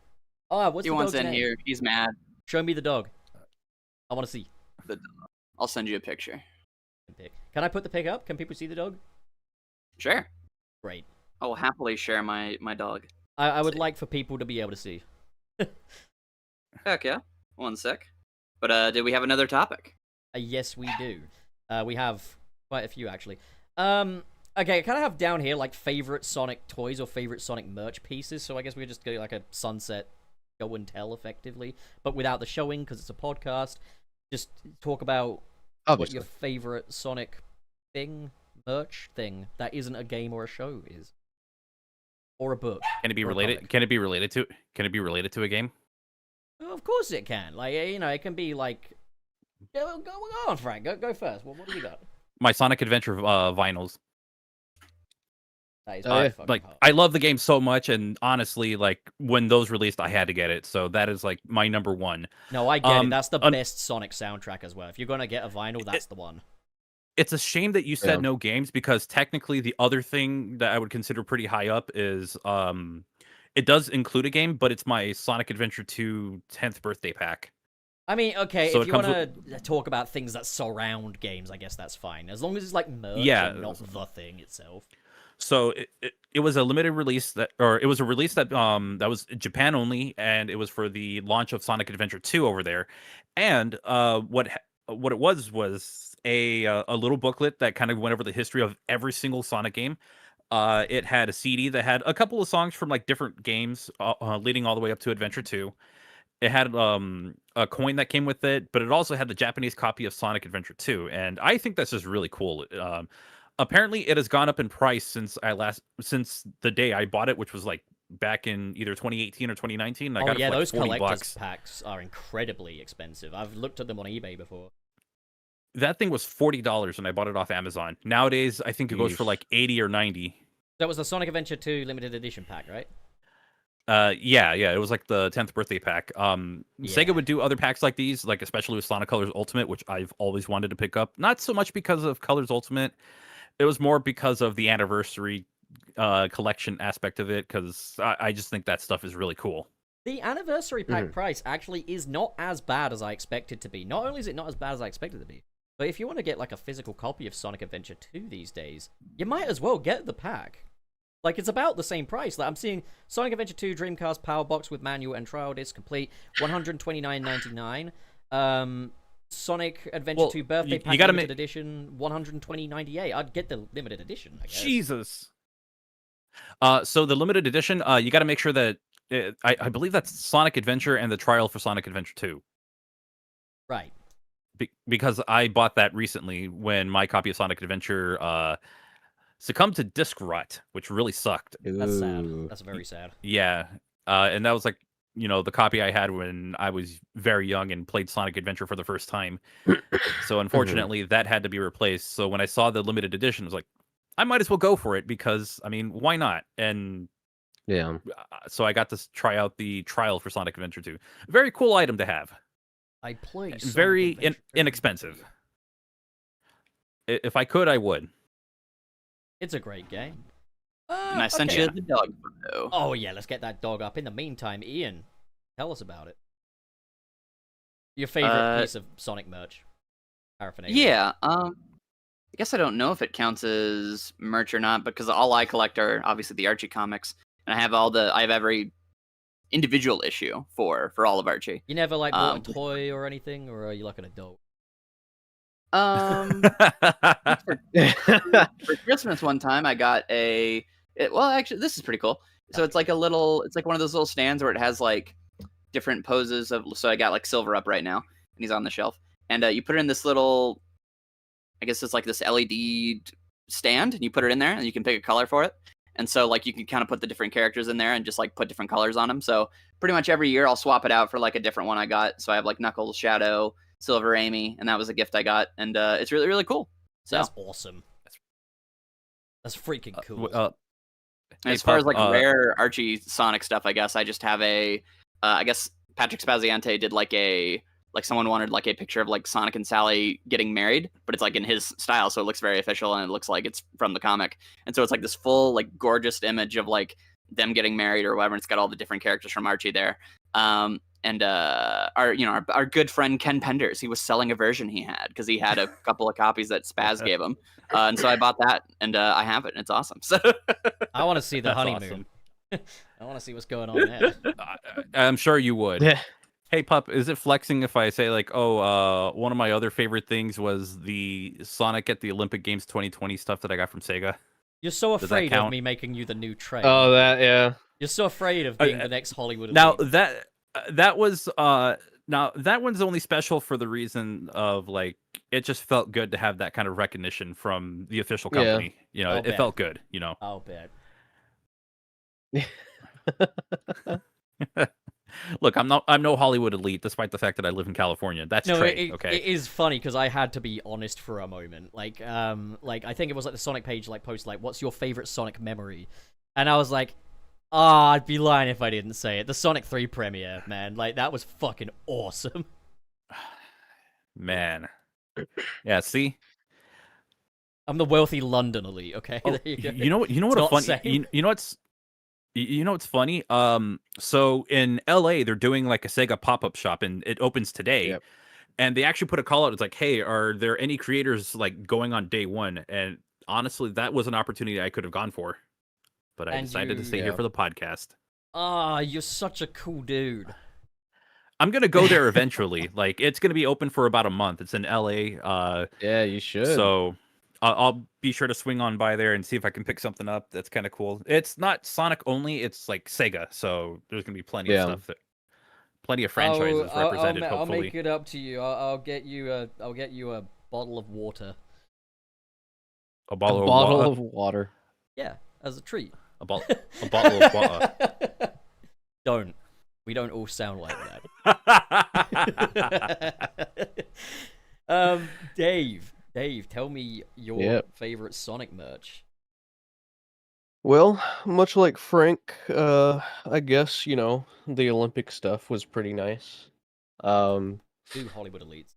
Oh, what's He the wants dog's in name? here. He's mad. Show me the dog. I want to see. I'll send you a picture. Can I put the pic up? Can people see the dog? Sure. Great. I will happily share my dog. I would like for people to be able to see. Heck yeah. One sec. But did we have another topic? Yes, we do. We have quite a few, actually. Okay, I kind of have down here, like, favorite Sonic toys or favorite Sonic merch pieces, so I guess we could just go, like, a sunset show and tell, effectively, but without the showing, because it's a podcast. Just talk about what your favorite Sonic thing, merch thing, that isn't a game or a show is. Or a book. Can it be related? Can it be related to? Can it be related to a game? Oh, of course it can. Like, you know, it can be like. Go on, Frank. Go first. What do we got? My Sonic Adventure vinyls. That is Like, I love the game so much, and honestly, like when those released, I had to get it. So that is like my number one. No, I get it. That's the best Sonic soundtrack as well. If you're gonna get a vinyl, that's the one. It's a shame that you said no games, because technically the other thing that I would consider pretty high up is it does include a game, but it's my Sonic Adventure 2 10th birthday pack. I mean, okay, So if you want to talk about things that surround games, I guess that's fine. As long as it's like merch and not the thing itself. So it was a limited release it was a release that that was Japan only, and it was for the launch of Sonic Adventure 2 over there. And what it was a little booklet that kind of went over the history of every single Sonic game. It had a CD that had a couple of songs from like different games leading all the way up to Adventure 2. It had a coin that came with it, but it also had the Japanese copy of Sonic Adventure 2, and I think that's just really cool. Apparently, it has gone up in price since the day I bought it, which was like back in either 2018 or 2019. I got it for like those $40. collector's packs are incredibly expensive. I've looked at them on eBay before. That thing was $40 when I bought it off Amazon. Nowadays, I think it goes for like 80 or 90. That was the Sonic Adventure 2 limited edition pack, right? Yeah, it was like the 10th birthday pack. Sega would do other packs like these, like especially with Sonic Colors Ultimate, which I've always wanted to pick up. Not so much because of Colors Ultimate, it was more because of the anniversary collection aspect of it, because I just think that stuff is really cool. The anniversary pack price actually is not as bad as I expected to be. Not only is it not as bad as I expected to be, but if you want to get like a physical copy of Sonic Adventure 2 these days, you might as well get the pack. Like, it's about the same price. Like, I'm seeing Sonic Adventure 2 Dreamcast Power Box with manual and trial disc complete, $129.99. Sonic Adventure 2 Birthday Pack Limited Edition, $120.98. I'd get the limited edition, I guess. Jesus. So the limited edition, you got to make sure that I believe that's Sonic Adventure and the trial for Sonic Adventure 2. Right. Because I bought that recently when my copy of Sonic Adventure succumbed to disc rot, which really sucked. That's sad. That's very sad. Yeah. And that was like, the copy I had when I was very young and played Sonic Adventure for the first time. So unfortunately, that had to be replaced. So when I saw the limited edition, I was like, I might as well go for it because, I mean, why not? And yeah. So I got to try out the trial for Sonic Adventure 2. Very cool item to have. I play very inexpensive. If I could, I would. It's a great game. And I sent you the dog photo. Oh yeah, let's get that dog up. In the meantime, Ian, tell us about it. Your favorite piece of Sonic merch, paraphernalia. Yeah. I guess I don't know if it counts as merch or not, because all I collect are obviously the Archie comics, and I have every individual issue for all of Archie. You never like bought a toy or anything, or are you like an adult? For Christmas one time, I got actually, this is pretty cool. So it's like one of those little stands where it has like different poses so I got like Silver up right now, and he's on the shelf. And you put it in this little, I guess it's like this LED stand, and you put it in there, and you can pick a color for it. And so like you can kind of put the different characters in there and just like put different colors on them. So pretty much every year I'll swap it out for like a different one I got. So I have like Knuckles, Shadow, Silver, Amy, and that was a gift I got, and it's really, really cool. So that's awesome. That's freaking cool. As far as like rare Archie Sonic stuff, I guess I just have I guess Patrick Spaziante did like like someone wanted like a picture of like Sonic and Sally getting married, but it's like in his style, so it looks very official and it looks like it's from the comic. And so it's like this full like gorgeous image of like them getting married or whatever. And it's got all the different characters from Archie there. And our good friend Ken Penders, he was selling a version he had because he had a couple of copies that Spaz gave him, and so I bought that, and I have it, and it's awesome. So I want to see the That's honeymoon. I want to see what's going on there. I'm sure you would. Yeah. Hey, Pup, is it flexing if I say, like, one of my other favorite things was the Sonic at the Olympic Games 2020 stuff that I got from Sega? You're so Does that afraid of count? me making you the new Trey. Oh, that, yeah. You're so afraid of being the next Hollywood elite. Now, that was, now, that one's only special for the reason of, like, it just felt good to have that kind of recognition from the official Yeah. company. You know, I'll it bet. felt good, you know. I'll bet. Look, I'm no Hollywood elite, despite the fact that I live in California. That's No, Trey, it okay? it is funny because I had to be honest for a moment. Like I think it was like the Sonic page like post like, "What's your favorite Sonic memory?" And I was like, I'd be lying if I didn't say it. The Sonic 3 premiere, man, like that was fucking awesome. Man. Yeah, see? I'm the wealthy London elite, okay? Oh, There you go. you know what It's a not funny the same. you know what's funny? So in LA they're doing like a Sega pop-up shop and it opens today. Yep. And they actually put a call out. It's like, "Hey, are there any creators like going on day one?" And honestly, that was an opportunity I could have gone for. But I And decided to stay here Yeah. for the podcast. You're such a cool dude. I'm going to go there eventually. Like it's going to be open for about a month. It's in LA. Yeah, you should. So I'll be sure to swing on by there and see if I can pick something up. That's kind of cool. It's not Sonic only; it's like Sega. So there's gonna be plenty of stuff plenty of franchises represented. I'll hopefully, make it up to you. I'll get you a bottle of water. a bottle of water. Yeah, as a treat. a bottle of water. We don't all sound like that. Dave, tell me your favorite Sonic merch. Well, much like Frank, I guess, the Olympic stuff was pretty nice. Two Hollywood elites.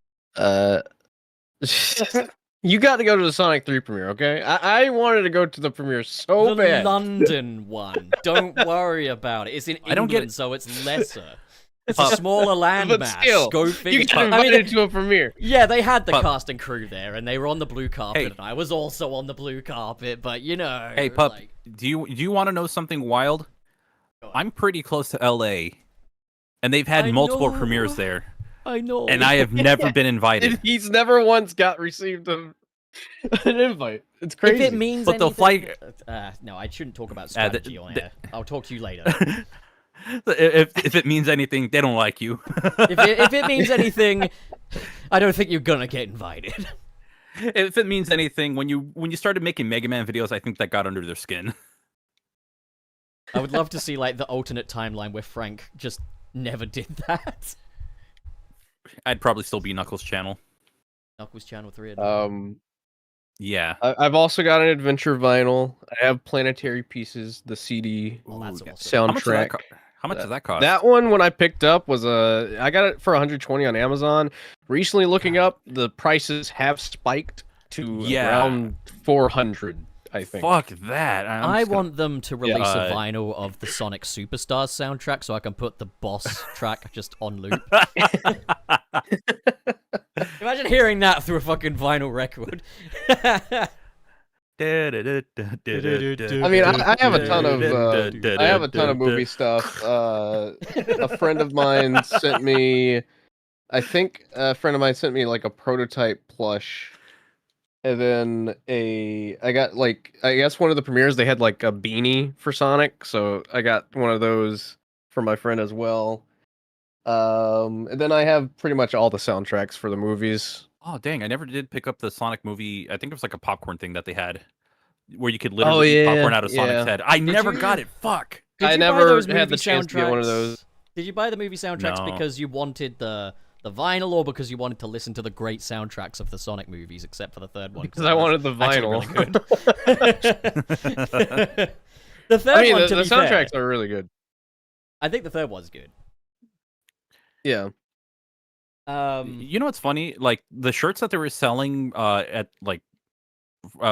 You got to go to the Sonic 3 premiere, okay? I wanted to go to the premiere so The bad. London one. Don't worry about it. It's in England, I don't get it. so it's lesser. It's a smaller But landmass. still, Go you figure. got invited to a premiere. Yeah, they had the Pup. cast and crew there, and they were on the blue carpet, Hey. and I was also on the blue carpet. But Hey, Pup, like, do you want to know something wild? Go on. I'm pretty close to LA, and they've had I multiple know. premieres there, I know. and I have never been invited. He's never once received an invite. It's crazy. If it means But they'll anything, fly- no, I shouldn't talk about strategy on air. I'll talk to you later. If it means anything, they don't like you. if it means anything, I don't think you're gonna get invited. If it means anything, when you started making Mega Man videos, I think that got under their skin. I would love to see like the alternate timeline where Frank just never did that. I'd probably still be Knuckles' channel. Knuckles Channel 3. Yeah. I've also got an adventure vinyl. I have Planetary Pieces, the CD Oh, that's awesome. soundtrack. How much does that cost? That one, when I picked up, I got it for 120 on Amazon. Recently looking up, the prices have spiked to around 400, I think. Fuck that. I want them to release a Yeah. vinyl of the Sonic Superstars soundtrack so I can put the boss track just on loop. Imagine hearing that through a fucking vinyl record. I mean, I have a ton of movie stuff. A friend of mine sent me, like a prototype plush, and then I got like, I guess one of the premieres they had like a beanie for Sonic, so I got one of those for my friend as well. And then I have pretty much all the soundtracks for the movies. Oh dang! I never did pick up the Sonic movie. I think it was like a popcorn thing that they had, where you could literally eat popcorn out of Sonic's head. I never got it. Fuck. Did I you buy never those had the movie chance to get one of soundtracks? those. Did you buy the movie soundtracks No. because you wanted the vinyl, or because you wanted to listen to the great soundtracks of the Sonic movies, except for the third one? Because I wanted the actually vinyl. really good. The third I mean, one, to the be soundtracks fair, are really good. I think the third one's good. Yeah. You know what's funny? Like the shirts that they were selling at like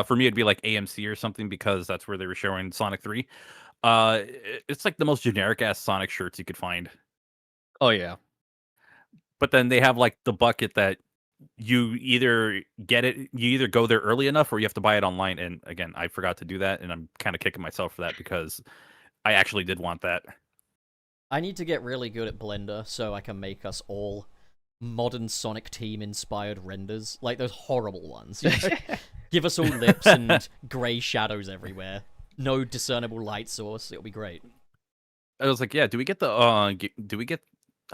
for me it'd be like AMC or something because that's where they were showing Sonic 3. It's like the most generic ass Sonic shirts you could find. Oh yeah. But then they have like the bucket that you either go there early enough or you have to buy it online. And again, I forgot to do that, and I'm kind of kicking myself for that because I actually did want that. I need to get really good at Blender so I can make us all modern Sonic Team inspired renders, like those horrible ones. You know? Give us all lips and grey shadows everywhere. No discernible light source. It'll be great. I was like, yeah, do we get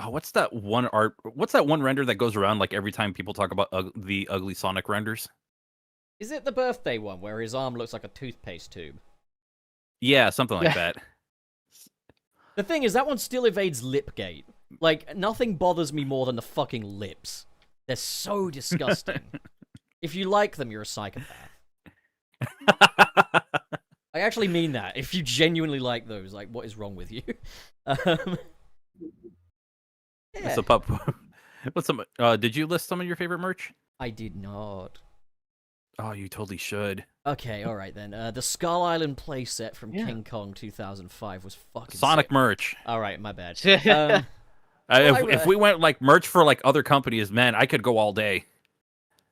what's that one render that goes around like every time people talk about the ugly Sonic renders? Is it the birthday one where his arm looks like a toothpaste tube? Yeah, something like that. The thing is, that one still evades Lipgate. Like, nothing bothers me more than the fucking lips. They're so disgusting. If you like them, you're a psychopath. I actually mean that. If you genuinely like those, like, what is wrong with you? Yeah. So, Pup, did you list some of your favorite merch? I did not. Oh, you totally should. Okay, alright then. The Skull Island playset from King Kong 2005 was fucking Sonic sick. Merch. Alright, my bad. If we went like merch for like other companies, man, I could go all day.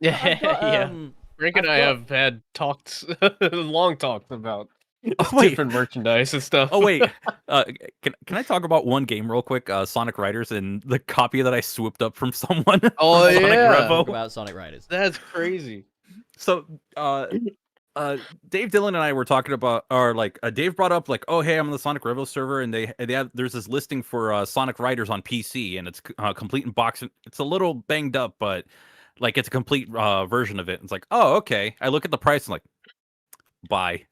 Yeah, got, Rick and I have had long talks about wait. different merchandise and stuff. Oh wait, can I talk about one game real quick? Sonic Riders and the copy that I swooped up from someone. Oh from Sonic yeah, Revo. about Sonic Riders. That's crazy. So, Dave Dillon and I were talking about, or like Dave brought up like, oh hey, I'm on the Sonic Revo server, and there's this listing for Sonic Riders on PC, and it's complete in box. It's a little banged up, but like it's a complete version of it. It's like, oh okay. I look at the price and like, buy.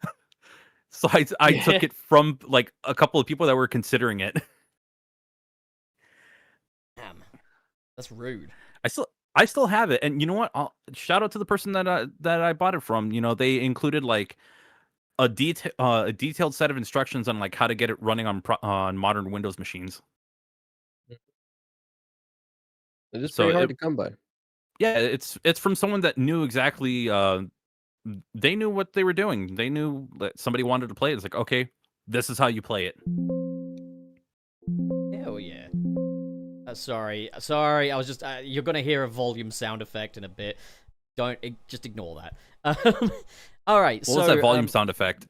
So I took it from like a couple of people that were considering it. Damn, that's rude. I still have it, and you know what? Shout out to the person that I bought it from. You know, they included like a detailed set of instructions on like how to get it running on modern Windows machines. It's just pretty hard to come by. Yeah, it's from someone that knew exactly. They knew what they were doing. They knew that somebody wanted to play it. It's like, okay, this is how you play it. Hell yeah. Sorry. I was just. You're gonna hear a volume sound effect in a bit. Just ignore that. All right. What was that volume sound effect?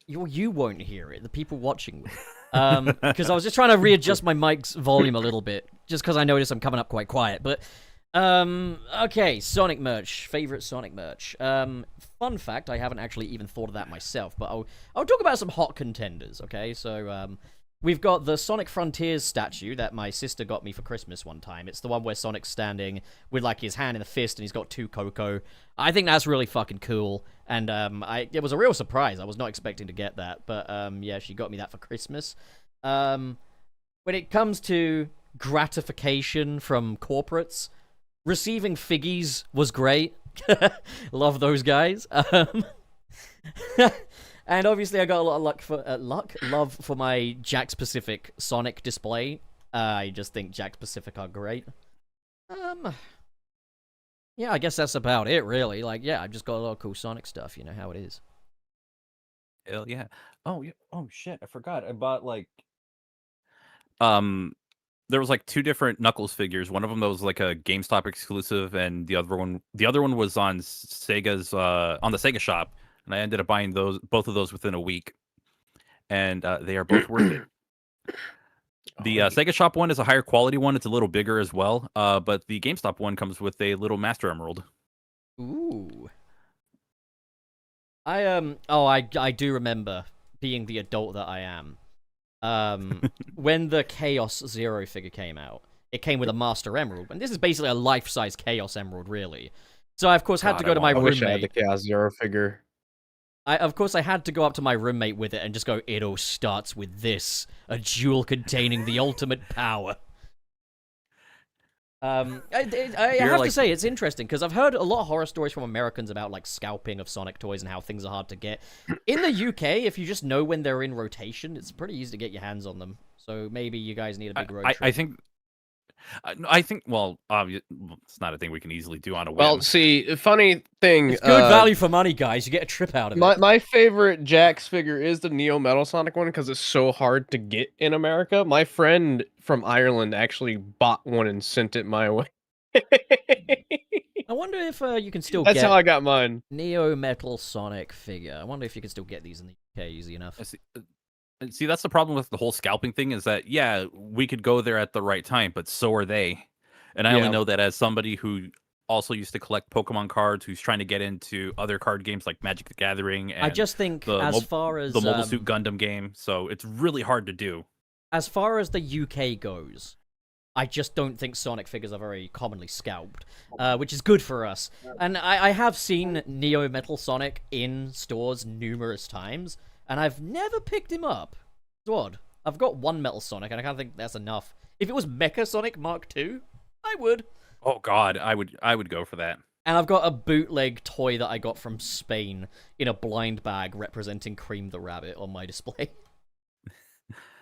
You won't hear it. The people watching will. Because I was just trying to readjust my mic's volume a little bit, just because I noticed I'm coming up quite quiet. But okay, Sonic merch. Favorite Sonic merch. Fun fact: I haven't actually even thought of that myself, but I'll talk about some hot contenders. Okay, so we've got the Sonic Frontiers statue that my sister got me for Christmas one time. It's the one where Sonic's standing with, like, his hand in a fist and he's got two Coco. I think that's really fucking cool. And it was a real surprise. I was not expecting to get that. But, yeah, she got me that for Christmas. When it comes to gratification from corporates, receiving figgies was great. Love those guys. And obviously, I got a lot of love for my Jakks Pacific Sonic display. I just think Jakks Pacific are great. Yeah, I guess that's about it, really. Like, yeah, I've just got a lot of cool Sonic stuff. You know how it is. Hell yeah! Oh yeah! Oh shit! I forgot. I bought like, there was like two different Knuckles figures. One of them that was like a GameStop exclusive, and the other one was on Sega's on the Sega shop. And I ended up buying both of those within a week, and they are both worth it. The Sega Shop one is a higher quality one; it's a little bigger as well. But the GameStop one comes with a little Master Emerald. Ooh. I do remember being the adult that I am. When the Chaos Zero figure came out, it came with a Master Emerald, and this is basically a life-size Chaos Emerald, really. So I of course had to go to my roommate. I wish I had the Chaos Zero figure. I had to go up to my roommate with it and just go, it all starts with this, a jewel containing the ultimate power. I have to say, it's interesting, because I've heard a lot of horror stories from Americans about, like, scalping of Sonic toys and how things are hard to get. In the UK, if you just know when they're in rotation, it's pretty easy to get your hands on them. So maybe you guys need a big road trip. I think, well, it's not a thing we can easily do on a whim. Well, see, funny thing. It's good value for money, guys. You get a trip out of it. My favorite Jakks figure is the Neo Metal Sonic one because it's so hard to get in America. My friend from Ireland actually bought one and sent it my way. I wonder if you can still That's get how I got mine. Neo Metal Sonic figure. I wonder if you can still get these in the UK easy enough. See, that's the problem with the whole scalping thing is that, yeah, we could go there at the right time, but so are they. And I only know that as somebody who also used to collect Pokemon cards, who's trying to get into other card games like Magic the Gathering. And I just think as far as the Mobile Suit Gundam game, so it's really hard to do. As far as the UK goes, I just don't think Sonic figures are very commonly scalped, which is good for us. And I have seen Neo Metal Sonic in stores numerous times, and I've never picked him up. It's odd. I've got one Metal Sonic, and I kind of think that's enough. If it was Mecha Sonic Mark II, I would. Oh God, I would go for that. And I've got a bootleg toy that I got from Spain in a blind bag representing Cream the Rabbit on my display.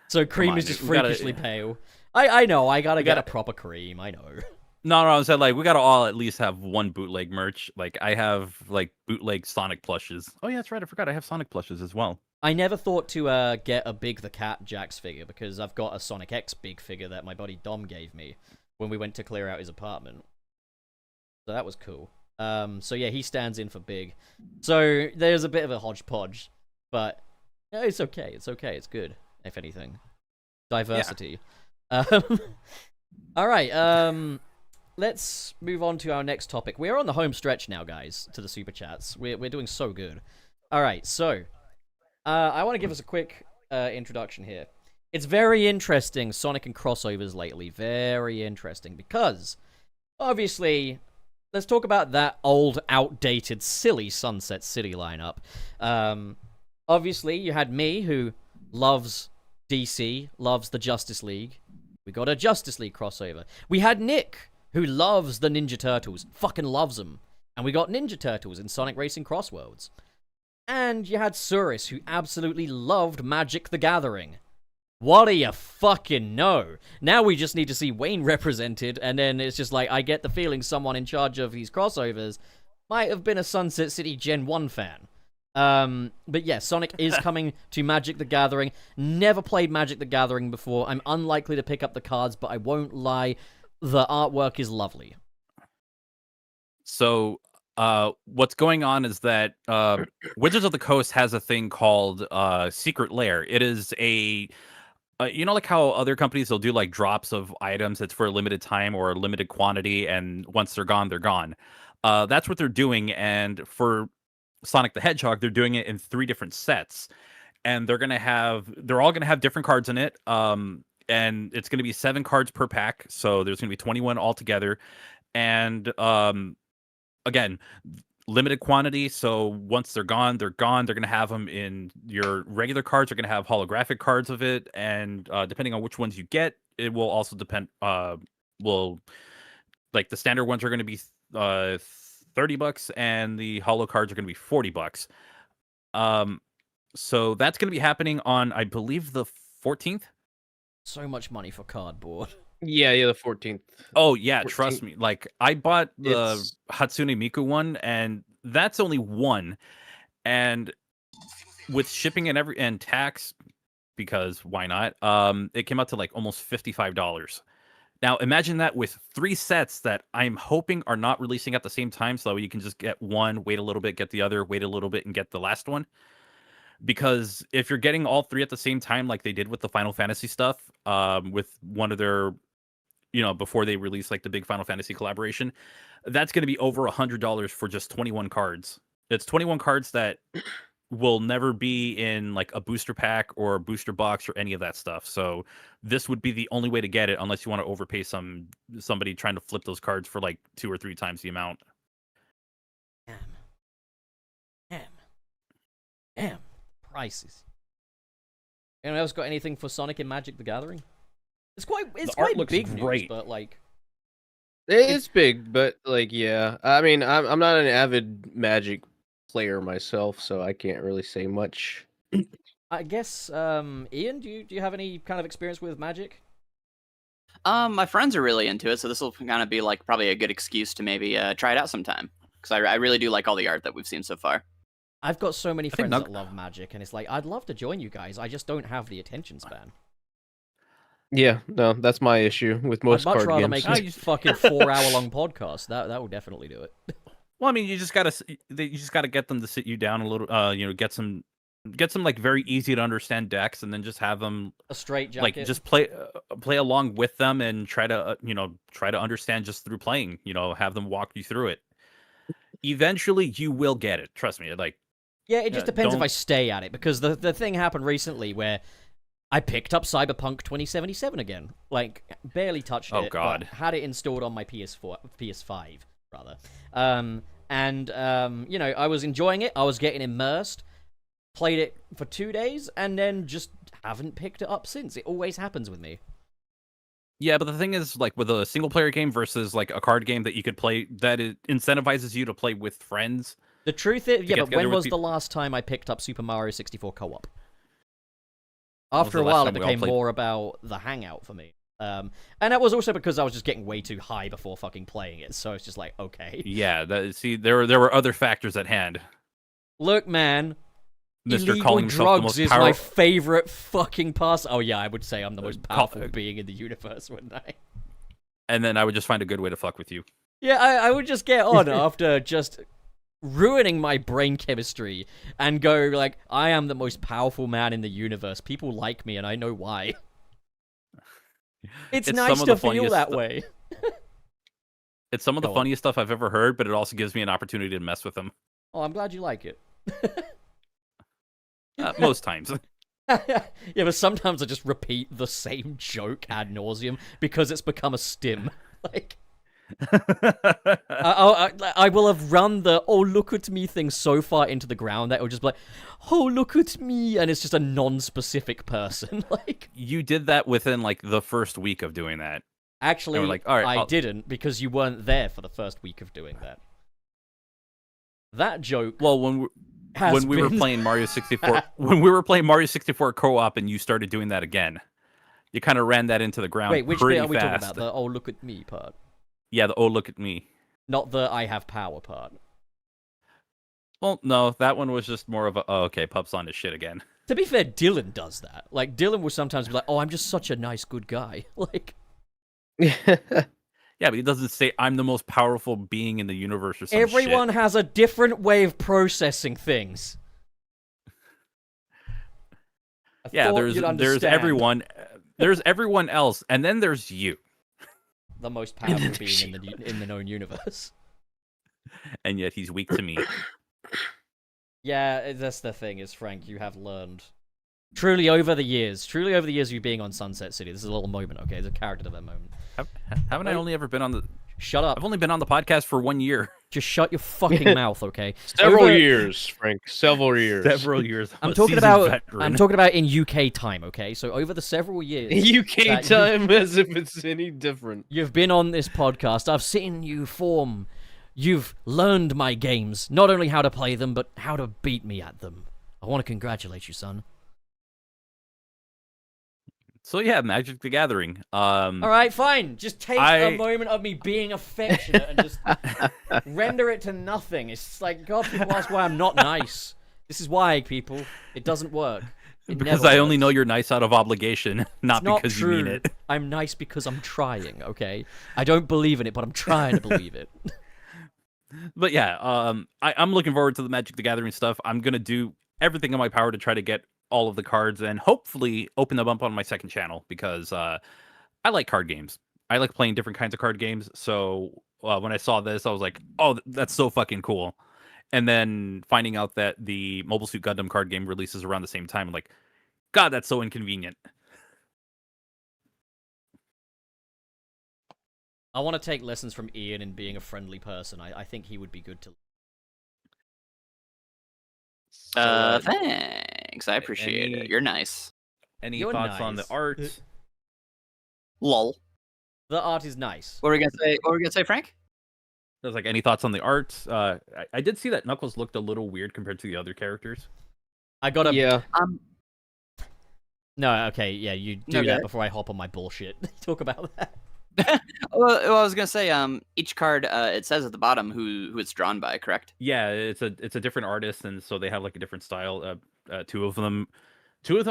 So Cream is just freakishly pale. I know, I gotta get a proper Cream, I know. No, I said, like, we gotta all at least have one bootleg merch. Like, I have, like, bootleg Sonic plushes. Oh yeah, that's right, I forgot I have Sonic plushes as well. I never thought to get a Big the Cat Jakks figure, because I've got a Sonic X Big figure that my buddy Dom gave me when we went to clear out his apartment. So that was cool. So yeah, he stands in for Big. So there's a bit of a hodgepodge, but yeah, it's okay, it's good, if anything. Diversity. Yeah. Alright, let's move on to our next topic. We're on the home stretch now, guys, to the Super Chats. We're doing so good. Alright, so I want to give us a quick introduction here. It's very interesting, Sonic and crossovers lately. Very interesting, because, obviously, let's talk about that old, outdated, silly Sunset City lineup. Obviously, you had me, who loves DC, loves the Justice League. We got a Justice League crossover. We had Nick, who loves the Ninja Turtles. Fucking loves them. And we got Ninja Turtles in Sonic Racing Crossworlds. And you had Suris, who absolutely loved Magic the Gathering. What do you fucking know? Now we just need to see Wayne represented, and then it's just like, I get the feeling someone in charge of these crossovers might have been a Sunset City Gen 1 fan. But yeah, Sonic is coming to Magic the Gathering. Never played Magic the Gathering before. I'm unlikely to pick up the cards, but I won't lie, the artwork is lovely. So, what's going on is that Wizards of the Coast has a thing called Secret Lair. It is a you know, like how other companies will do like drops of items that's for a limited time or a limited quantity, and once they're gone, they're gone. That's what they're doing, and for Sonic the Hedgehog, they're doing it in 3 different sets, and they're all gonna have different cards in it. And it's gonna be 7 cards per pack, so there's gonna be 21 altogether, and again, limited quantity, so once they're gone, they're gone. They're going to have them in your regular cards. They're going to have holographic cards of it, and depending on which ones you get, it will also depend, like the standard ones are going to be $30, and the holo cards are going to be $40. So that's going to be happening on, I believe, the 14th. So much money for cardboard. Yeah, the 14th. Oh yeah, 14th. Trust me. Like, I bought the Hatsune Miku one, and that's only one. And with shipping and tax, because why not? It came out to like almost $55. Now imagine that with 3 sets that I'm hoping are not releasing at the same time, so you can just get one, wait a little bit, get the other, wait a little bit, and get the last one. Because if you're getting all 3 at the same time, like they did with the Final Fantasy stuff, with one of their, before they release like the big Final Fantasy collaboration, that's going to be over $100 for just 21 cards. It's 21 cards that will never be in like a booster pack or a booster box or any of that stuff. So this would be the only way to get it, unless you want to overpay somebody trying to flip those cards for like 2 or 3 times the amount. Damn. Prices. Anyone else got anything for Sonic and Magic the Gathering? It's quite big news, but like it's big, but like yeah. I mean, I'm not an avid Magic player myself, so I can't really say much. I guess Ian, do you have any kind of experience with Magic? My friends are really into it, so this will kind of be like probably a good excuse to maybe try it out sometime. Because I really do like all the art that we've seen so far. I've got so many I think friends that love Magic, and it's like, I'd love to join you guys. I just don't have the attention span. Yeah, no, that's my issue with most I'd much card rather games. make a fucking 4-hour-long podcast. That will definitely do it. Well, I mean, you just gotta get them to sit you down a little. Get some like very easy to understand decks, and then just have them A straight jacket. like just play along with them and try to try to understand just through playing. Have them walk you through it. Eventually, you will get it. Trust me. Like, yeah, it just depends if don't- I stay at it, because the thing happened recently where I picked up Cyberpunk 2077 again. Like, barely touched it. Oh, God. But had it installed on my PS5, rather. I was enjoying it. I was getting immersed. Played it for 2 days, and then just haven't picked it up since. It always happens with me. Yeah, but the thing is, like, with a single player game versus like a card game that you could play, that it incentivizes you to play with friends. The truth is, yeah, get but together when with was the people. last time I picked up Super Mario 64 co-op? was After the a last while, it time we all became played? more about the hangout for me. And that was also because I was just getting way too high before fucking playing it, so it's just like, okay. Yeah, there were other factors at hand. Look, man, Mr. illegal calling himself the drugs most is my favorite fucking pass. Oh yeah, I would say I'm the most powerful being in the universe, wouldn't I? And then I would just find a good way to fuck with you. Yeah, I would just get on after just ruining my brain chemistry and go like, I am the most powerful man in the universe. People like me, and I know why. It's nice some of to the feel funniest that stu- way. It's some of the Go on. funniest stuff I've ever heard, but it also gives me an opportunity to mess with them. Oh, I'm glad you like it. Most times. Yeah, but sometimes I just repeat the same joke ad nauseum because it's become a stim. Like, I will have run the "oh look at me" thing so far into the ground that it will just be like, "oh look at me," and it's just a non-specific person. Like, You did that within like the first week of doing that. actually, And we're like, "All right, I I'll-" didn't because you weren't there for the first week of doing that. That joke. Well, when we were been- playing Mario 64, when we were playing Mario 64 co-op, and you started doing that again, you kind of ran that into the ground. Wait, which pretty bit are we talking fast. about? The "oh look at me" part, Yeah, the "oh look at me." not the "I have power" part. Well, no, that one was just more of a, oh, okay, Pup's on his shit again. To be fair, Dylan does that. Like, Dylan will sometimes be like, "oh, I'm just such a nice, good guy." Like, Yeah, but he doesn't say I'm the most powerful being in the universe or some everyone shit. has a different way of processing things. I Yeah, thought there's you'd understand. there's everyone else, and then there's you, The most powerful being in the known universe. and yet he's weak to me. Yeah, that's the thing, is Frank, you have learned. Truly over the years of you being on Sunset City, this is a little moment, okay? It's a character development moment. Haven't I only ever been on the? Shut up. I've only been on the podcast for 1 year. Just shut your fucking mouth, okay? Several Over- years, Frank. Several years. Several years. I'm a talking seasoned about veteran. I'm talking about in UK time, okay? So over the several years UK that time, as if it's any different. you've been on this podcast, I've seen you form. You've learned my games, not only how to play them, but how to beat me at them. I want to congratulate you, son. So yeah, Magic the Gathering. All right, fine. Just take a moment of me being affectionate and just render it to nothing. It's just like, God, people ask why I'm not nice. This is why, people. It doesn't work. It because never I only works. know you're nice out of obligation, not It's not because true. you mean it. I'm nice because I'm trying, okay? I don't believe in it, but I'm trying to believe it. But yeah, I'm looking forward to the Magic the Gathering stuff. I'm gonna do everything in my power to try to get all of the cards and hopefully open them up on my second channel because I like card games. I like playing different kinds of card games. So when I saw this, I was like, oh, that's so fucking cool. And then finding out that the Mobile Suit Gundam card game releases around the same time, I'm like, God, that's so inconvenient. I want to take lessons from Ian in being a friendly person. I think he would be good to... Thanks. I appreciate any- it. You're nice. Any You're thoughts on the nice. art? Lol. The art is nice. What were we gonna say? What were we gonna say, Frank? There's like any thoughts on the art? I did see that Knuckles looked a little weird compared to the other characters. I got a... Yeah. No, okay, yeah, you do Okay. that before I hop on my bullshit. Talk about that. Well, I was gonna say, each card, it says at the bottom who it's drawn by, correct? Yeah, it's a different artist, and so they have like a different style. Two of them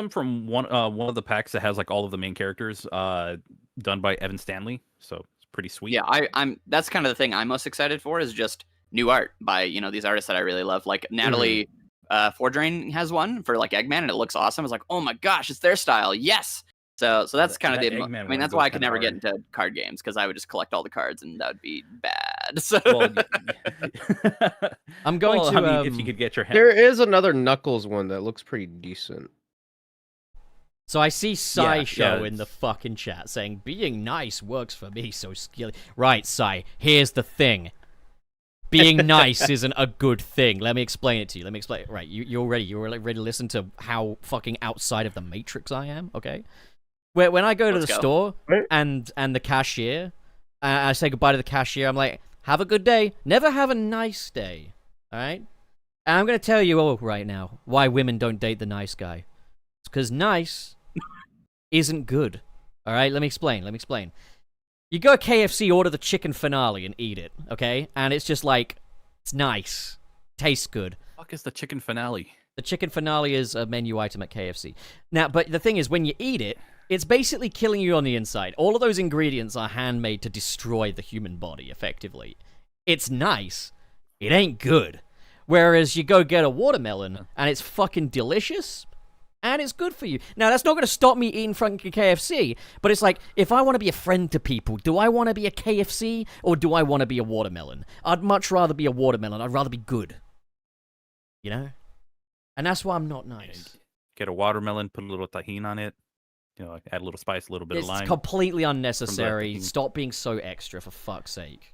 from one of the packs that has like all of the main characters done by Evan Stanley. So it's pretty sweet. Yeah, I'm. That's kind of the thing I'm most excited for is just new art by these artists that I really love. Like Natalie Fordrain has one for like Eggman, and it looks awesome. It's like, oh my gosh, it's their style. Yes. So that's kind of that the. Eggman I mean, one that's goes why I could kinda never get hard. into card games because I would just collect all the cards, and that would be bad. So Well, I'm going to. I mean, if you could get your hand. There is another Knuckles one that looks pretty decent. So I see Sai Yeah, Show yeah, in the fucking chat saying, being nice works for me, so skilly. Right, Sai, here's the thing. Being nice isn't a good thing. Let me explain it to you. Let me explain it. Right, you're ready. You're ready to listen to how fucking outside of the Matrix I am, okay? When I go to the store and the cashier, I say goodbye to the cashier, I'm like, have a good day. Never have a nice day, all right? And I'm going to tell you all right now why women don't date the nice guy. It's because nice isn't good. All right, let me explain. You go to KFC, order the chicken finale, and eat it, okay? And it's just like, it's nice. Tastes good. What the fuck is the chicken finale? The chicken finale is a menu item at KFC. Now, but the thing is, when you eat it, it's basically killing you on the inside. All of those ingredients are handmade to destroy the human body, effectively. It's nice. It ain't good. Whereas you go get a watermelon, and it's fucking delicious, and it's good for you. Now, that's not going to stop me eating fucking KFC, but it's like, if I want to be a friend to people, do I want to be a KFC, or do I want to be a watermelon? I'd much rather be a watermelon. I'd rather be good. You know? And that's why I'm not nice. Get a watermelon, put a little tahini on it. Add a little spice, a little bit It's of lime. completely unnecessary. From the- Stop being so extra, for fuck's sake.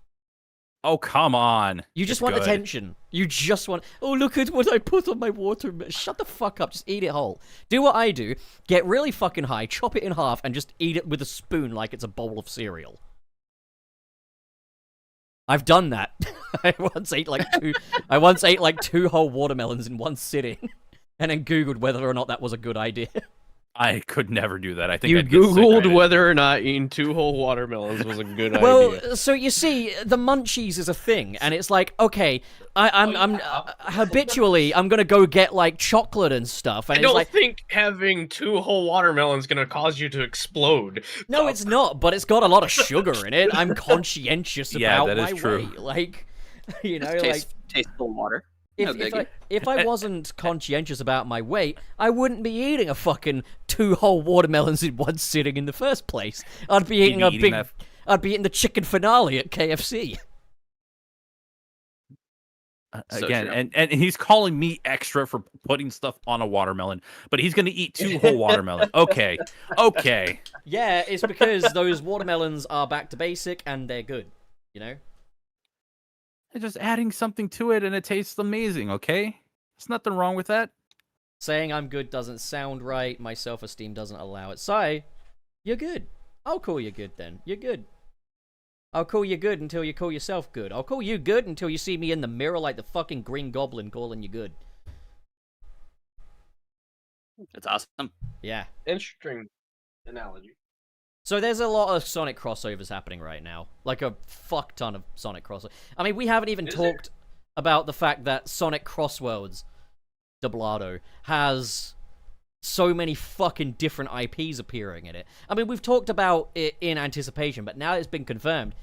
Oh, come on. You just It's want good. attention. You just want, oh, look at what I put on my watermelon. Shut the fuck up. Just eat it whole. Do what I do. Get really fucking high, chop it in half, and just eat it with a spoon like it's a bowl of cereal. I've done that. I once ate like two whole watermelons in one sitting, and then Googled whether or not that was a good idea. I could never do that. I think You I'd get sick Googled right whether or not eating 2 whole watermelons was a good idea. Well, so you see, the munchies is a thing, and it's like, okay, I'm habitually I'm gonna go get like chocolate and stuff, and I it's don't like, think having 2 whole watermelons gonna cause you to explode. no, it's not, but it's got a lot of sugar in it. I'm conscientious Yeah, about that is my true. weight, like, you know, Just tasteful water. No biggie. if I wasn't conscientious about my weight, I wouldn't be eating a fucking 2 whole watermelons in one sitting in the first place. I'd be eating I'd be eating the chicken finale at KFC. So Again, true. and he's calling me extra for putting stuff on a watermelon, but he's gonna eat 2 whole watermelon. Okay. Yeah, it's because those watermelons are back to basic and they're good, you know? They're just adding something to it, and it tastes amazing. Okay, there's nothing wrong with that. Saying I'm good doesn't sound right. My self-esteem doesn't allow it. So, you're good. I'll call you good then. You're good. I'll call you good until you call yourself good. I'll call you good until you see me in the mirror like the fucking Green Goblin calling you good. That's awesome. Yeah. Interesting analogy. So there's a lot of Sonic crossovers happening right now. Like a fuck ton of Sonic crossovers. I mean, we haven't even talked about the fact that Sonic Crossworlds Doblado has so many fucking different IPs appearing in it. I mean, we've talked about it in anticipation, but now it's been confirmed.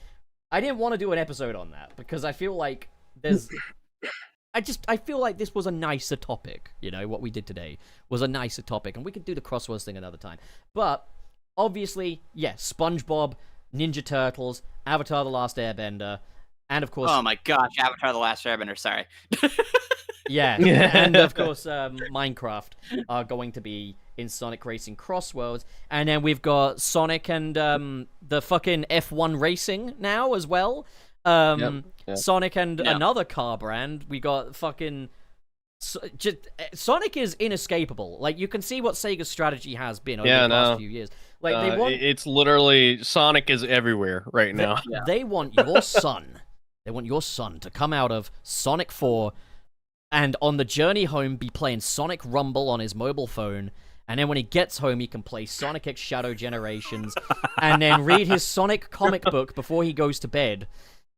I didn't want to do an episode on that because I feel like there's... I feel like this was a nicer topic, you know, what we did today was a nicer topic, and we could do the Crosswords thing another time. But, obviously, yes, SpongeBob, Ninja Turtles, Avatar The Last Airbender, and of course... Oh my gosh, Avatar: The Last Airbender. Sorry. Yeah, and of course, Minecraft are going to be in Sonic Racing Crossworlds, and then we've got Sonic and the fucking F1 Racing now as well. Yep. Sonic and another car brand. We got fucking... Sonic is inescapable. Like, you can see what Sega's strategy has been over the past few years. Like, they want... It's literally... Sonic is everywhere right now. They want your son. They want your son to come out of Sonic 4 and on the journey home be playing Sonic Rumble on his mobile phone, and then when he gets home he can play Sonic X Shadow Generations, and then read his Sonic comic book before he goes to bed.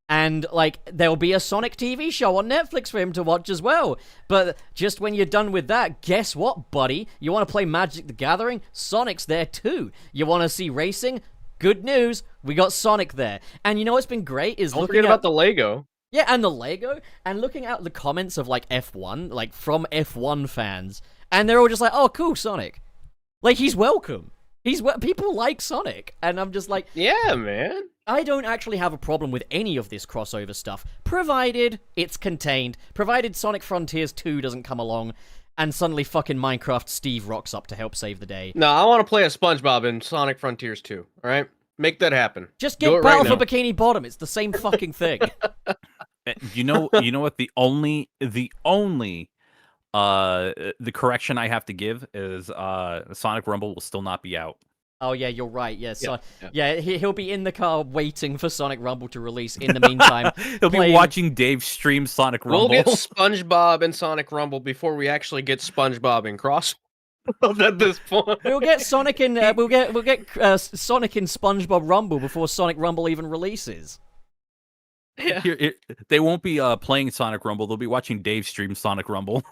And, like, there'll be a Sonic TV show on Netflix for him to watch as well. But just when you're done with that, guess what, buddy? You want to play Magic the Gathering? Sonic's there too. You want to see racing? Good news, we got Sonic there. And you know what's been great is Don't forget about the Lego. Yeah, and the Lego, and looking at the comments of, like, F1, like, from F1 fans, and they're all just like, oh, cool, Sonic. Like, he's welcome. People like Sonic, and I'm just like... Yeah, man. I don't actually have a problem with any of this crossover stuff, provided it's contained, provided Sonic Frontiers 2 doesn't come along, and suddenly fucking Minecraft Steve rocks up to help save the day. No, I want to play a SpongeBob in Sonic Frontiers 2, alright? Make that happen. Just get Battle for Bikini Bottom, it's the same fucking thing. You know what? The correction I have to give is Sonic Rumble will still not be out. Oh yeah, you're right. Yeah, so, yeah, he'll be in the car waiting for Sonic Rumble to release. In the meantime, he'll be watching Dave stream Sonic Rumble. We'll get SpongeBob and Sonic Rumble before we actually get SpongeBob and Cross. At this point, we'll get Sonic and we'll get Sonic and SpongeBob Rumble before Sonic Rumble even releases. Yeah, they won't be playing Sonic Rumble. They'll be watching Dave stream Sonic Rumble.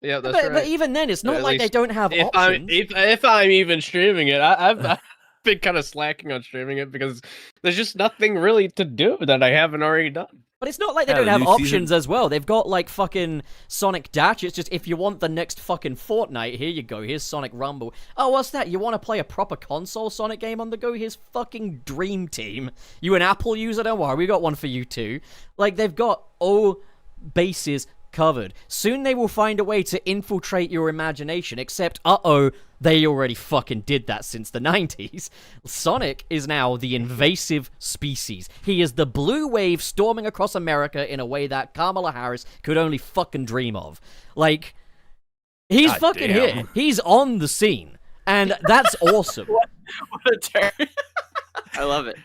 Yeah, that's right. But even then, it's not like they don't have options. If I'm even streaming it, I've been kind of slacking on streaming it because there's just nothing really to do that I haven't already done. But it's not like they don't have options as well. They've got, like, fucking Sonic Dash. It's just, if you want the next fucking Fortnite, here you go. Here's Sonic Rumble. Oh, what's that? You want to play a proper console Sonic game on the go? Here's fucking Dream Team. You an Apple user? Don't worry, we got one for you too. Like, they've got all bases covered. Soon they will find a way to infiltrate your imagination, except, they already fucking did that since the 90s. Sonic is now the invasive species. He is the blue wave storming across America in a way that Kamala Harris could only fucking dream of. Like, he's fucking here. He's on the scene. And that's awesome. What a turn. I love it.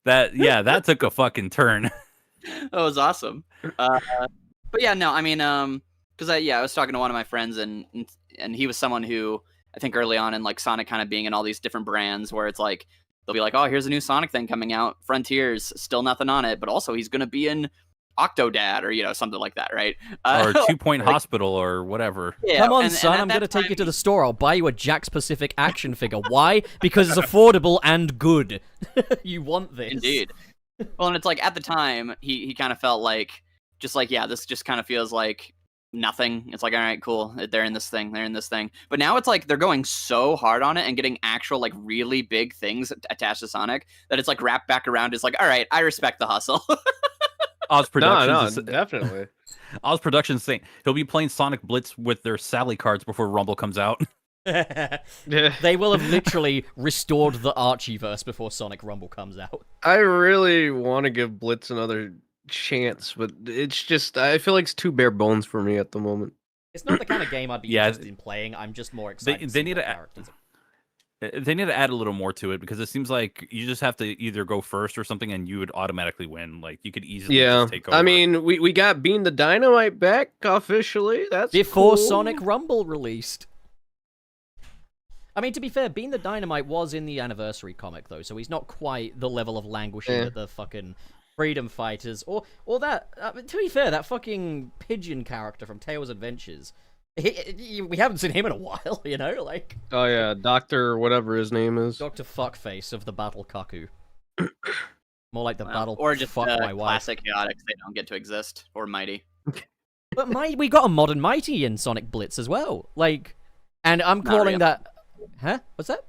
That took a fucking turn. That was awesome. But yeah, no, I mean, because I was talking to one of my friends, and he was someone who I think early on in, like, Sonic kind of being in all these different brands where it's like they'll be like, oh, here's a new Sonic thing coming out, Frontiers, still nothing on it, but also he's gonna be in Octodad or something like that, right? Or 2 Point Hospital or whatever. Yeah, come on, son, I'm gonna take you to the store. I'll buy you a Jakks Pacific action figure. Why? Because it's affordable and good. You want this? Indeed. Well, and it's like at the time he kind of felt like. Just like, yeah, this just kind of feels like nothing. It's like, all right, cool. They're in this thing. But now it's like they're going so hard on it and getting actual, like, really big things attached to Sonic that it's like wrapped back around. It's like, all right, I respect the hustle. Oz Productions. No, definitely. Oz Productions saying he'll be playing Sonic Blitz with their Sally cards before Rumble comes out. They will have literally restored the Archieverse before Sonic Rumble comes out. I really want to give Blitz another chance, but it's just, I feel like it's too bare bones for me at the moment. It's not the kind of game I'd be interested in playing. I'm just more excited. They need to characters. They need to add a little more to it because it seems like you just have to either go first or something, and you would automatically win. Like, you could easily just take over. I mean, we got Bean the Dynamite back officially. That's before cool. Sonic Rumble released. I mean, to be fair, Bean the Dynamite was in the anniversary comic though, so he's not quite the level of languishing that the fucking Freedom Fighters, or that, to be fair, that fucking pigeon character from Tails Adventures, we haven't seen him in a while, like... Oh yeah, Dr. whatever his name is. Dr. Fuckface of the Battle Cuckoo. More like the Battle or just Fuck My Wife. Classic Chaotix, they don't get to exist, or Mighty. But we got a modern Mighty in Sonic Blitz as well, like, and I'm calling that... Huh? What's that?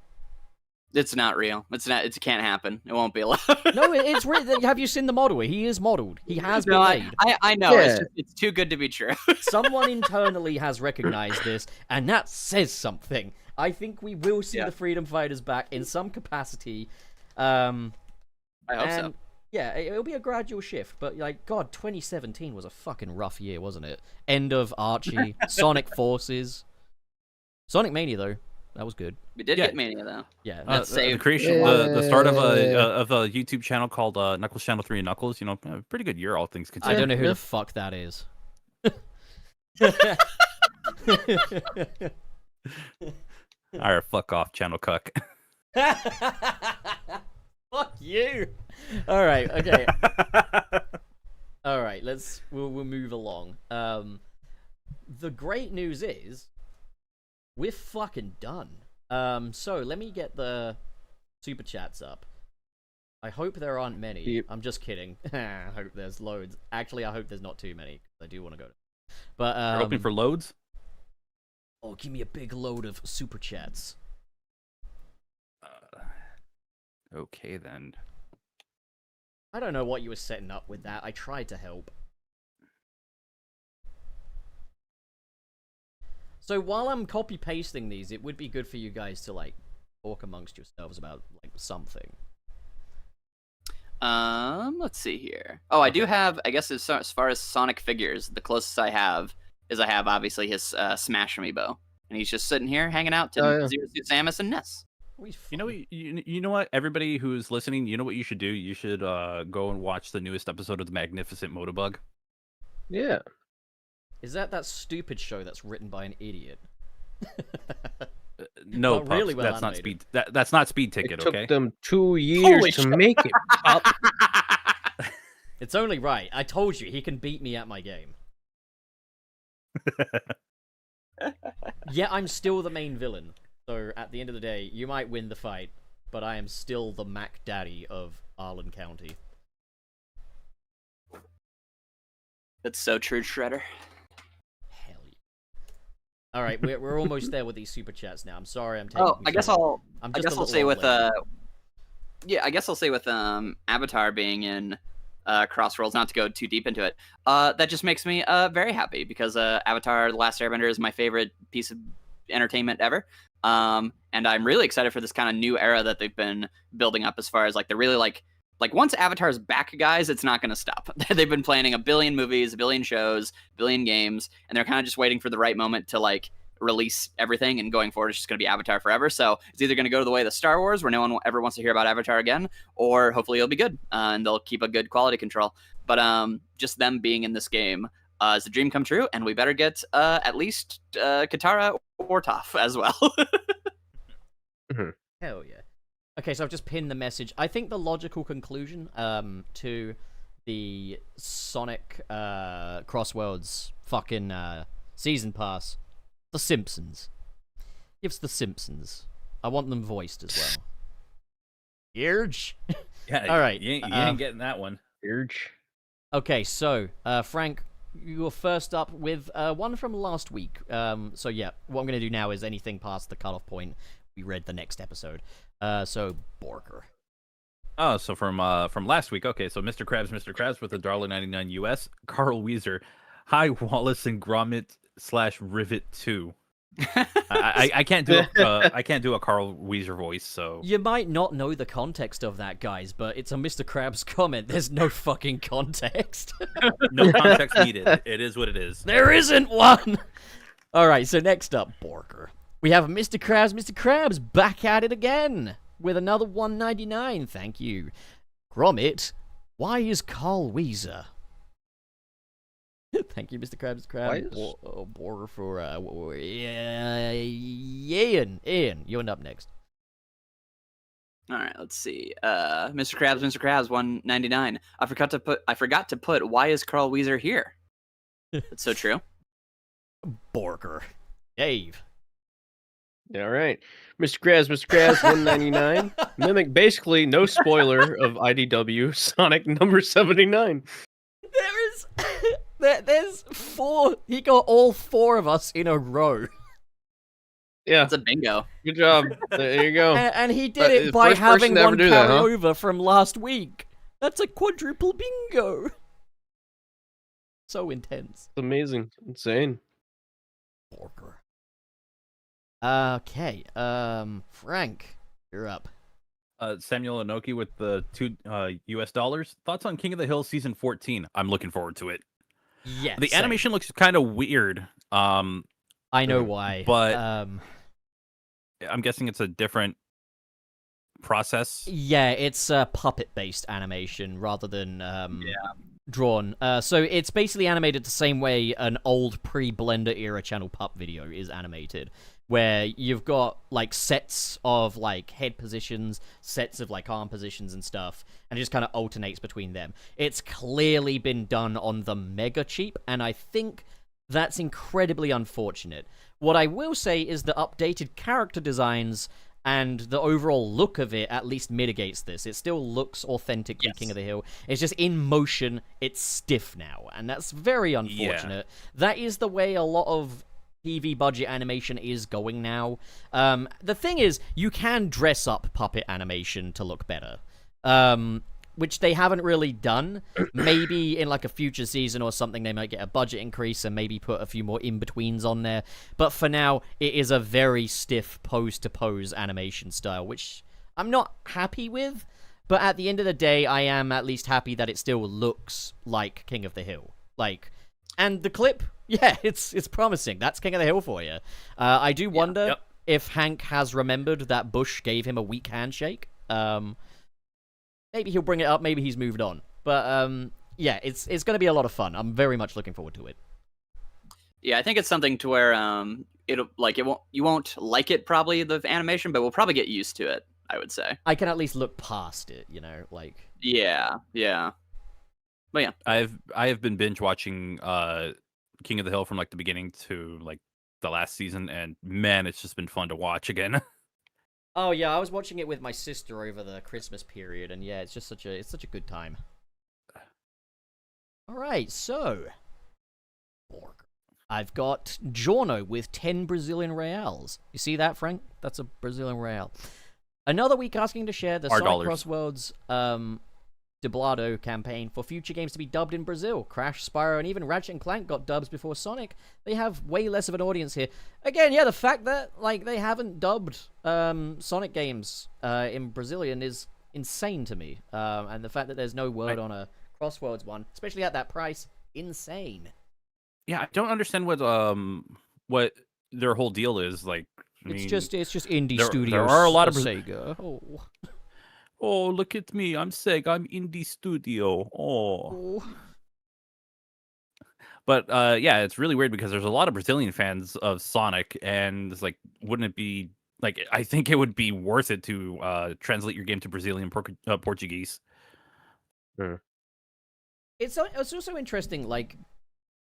It's not real. It can't happen. It won't be allowed. No, it's real. Have you seen the model? He is modeled. He has been made. I know. Yeah. It's too good to be true. Someone internally has recognized this, and that says something. I think we will see the Freedom Fighters back in some capacity. I hope so. Yeah, it'll be a gradual shift, but, like, God, 2017 was a fucking rough year, wasn't it? End of Archie, Sonic Forces. Sonic Mania, though. That was good. We did get Mania though. Yeah, the creation, the start of a YouTube channel called Knuckles Channel 3 and Knuckles. Pretty good year, all things considered. I don't know who the fuck that is. Alright, fuck off, channel cuck. Fuck you. All right. Okay. All right. We'll move along. The great news is we're fucking done. So let me get the super chats up. I hope there aren't many. Yep. I'm just kidding. I hope there's loads. Actually, I hope there's not too many. I do want to go. But You're hoping for loads? oh, give me a big load of super chats. Okay then. I don't know what you were setting up with that. I tried to help. So while I'm copy pasting these, it would be good for you guys to like talk amongst yourselves about like something. Let's see here. Oh, I do have, I guess as far as Sonic figures, the closest I have is obviously his Smash Amiibo. And he's just sitting here hanging out to Zero Suit Samus and Ness. You know what? Everybody who's listening, you know what you should do? You should go and watch the newest episode of the Magnificent Motobug. Yeah. Is that stupid show that's written by an idiot? No, But really Pups, well that's not animated. speed. That's not Speed Ticket. It took Okay. them 2 years Holy to shit. make it. Pop. It's only right. I told you he can beat me at my game. Yeah, I'm still the main villain. So at the end of the day, you might win the fight, but I am still the Mac Daddy of Arlen County. That's so true, Shredder. Hell yeah. All right, we're almost there with these super chats now. I'm sorry, I'm taking. Oh, I guess I'll say with I guess I'll say with Avatar being in Crossworlds, not to go too deep into it, that just makes me very happy because Avatar: The Last Airbender is my favorite piece of entertainment ever. And I'm really excited for this kind of new era that they've been building up as far as like they're really like once Avatar's back, guys, it's not going to stop. They've been planning a billion movies, a billion shows, a billion games, and they're kind of just waiting for the right moment to like release everything, and going forward it's just going to be Avatar forever. So it's either going to go the way of the Star Wars where no one ever wants to hear about Avatar again, or hopefully it'll be good and they'll keep a good quality control. But just them being in this game is a dream come true, and we better get at least Katara or Toph as well. Hell yeah. Okay, so I've just pinned the message. I think the logical conclusion to the Sonic Crossworlds fucking season pass, The Simpsons. Gives The Simpsons. I want them voiced as well. Urge. Yeah. All right. You ain't getting that one. Urge. Okay, so Frank, you were first up with one from last week. So yeah, what I'm gonna do now is anything past the cutoff point, we read the next episode. So Borger. Oh, so from last week. Okay, so Mr. Krabs with $1.99 US. Carl Weezer, hi Wallace and Gromit / Rivet 2. I can't do a Carl Weezer voice, so You might not know the context of that, guys, but it's a Mr. Krabs comment. There's no fucking context. no context needed. It is what it is. There isn't one. All right, so next up, Borger. We have Mr. Krabs back at it again with another $1.99. Thank you. Gromit, why is Carl Weezer? Thank you, Mr. Krabs. Borger for Ian. Ian, you're up next. All right, let's see. Mr. Krabs, $1.99. I forgot to put. Why is Carl Weezer here? That's so true. Borger. Dave. Yeah, all right. Mr. Krabs, $1.99. Mimic basically no spoiler of IDW Sonic number 79. There's 4. He got all 4 of us in a row. Yeah. It's a bingo. Good job. There you go. And he did it by first person having to ever one do carry that, huh? over from last week. That's a quadruple bingo. So intense. It's amazing. Insane. Borger. Okay, Frank, you're up. Samuel Inoki with the $2 US. Thoughts on King of the Hill season 14? I'm looking forward to it. Yeah, The animation looks kind of weird. I know why, but I'm guessing it's a different process. yeah, it's puppet-based animation rather than drawn. So it's basically animated the same way an old pre-Blender era channel pup video is animated, where you've got like sets of like head positions, sets of like arm positions and stuff, and it just kind of alternates between them. It's clearly been done on the mega cheap, and I think that's incredibly unfortunate. What I will say is the updated character designs and the overall look of it at least mitigates this. It still looks authentically King of the Hill. It's just in motion, it's stiff now, and that's very unfortunate. Yeah. That is the way a lot of TV budget animation is going now. The thing is, you can dress up puppet animation to look better, which they haven't really done. Maybe in like a future season or something, they might get a budget increase and maybe put a few more in-betweens on there. But for now, it is a very stiff pose-to-pose animation style, which I'm not happy with. But at the end of the day, I am at least happy that it still looks like King of the Hill. Like, and the clip, yeah, it's promising. That's King of the Hill for you. I do wonder if Hank has remembered that Bush gave him a weak handshake. Maybe he'll bring it up. Maybe he's moved on. But yeah, it's going to be a lot of fun. I'm very much looking forward to it. Yeah, I think it's something to where you won't like it probably, the animation, but we'll probably get used to it, I would say. I can at least look past it, like. Yeah. But yeah, I have been binge watching King of the Hill from like the beginning to like the last season, and man, it's just been fun to watch again. Oh yeah, I was watching it with my sister over the Christmas period, and yeah, it's just such a good time. All right, so I've got Giorno with 10 Brazilian reals. You see that, Frank? That's a Brazilian real. Another week asking to share the Sonic Crossworlds Dublado campaign for future games to be dubbed in Brazil. Crash, Spyro, and even Ratchet & Clank got dubs before Sonic. They have way less of an audience here. Again, yeah, the fact that like they haven't dubbed Sonic games in Brazilian is insane to me. And the fact that there's no word on a Crossworlds one, especially at that price, insane. Yeah, I don't understand what their whole deal is. Like, it's just indie studios. There are a lot of Sega. Oh, look at me. I'm Sega. I'm indie studio. Oh. But yeah, it's really weird because there's a lot of Brazilian fans of Sonic, and it's like, wouldn't it be like, I think it would be worth it to translate your game to Brazilian Portuguese. Sure. It's also interesting, like,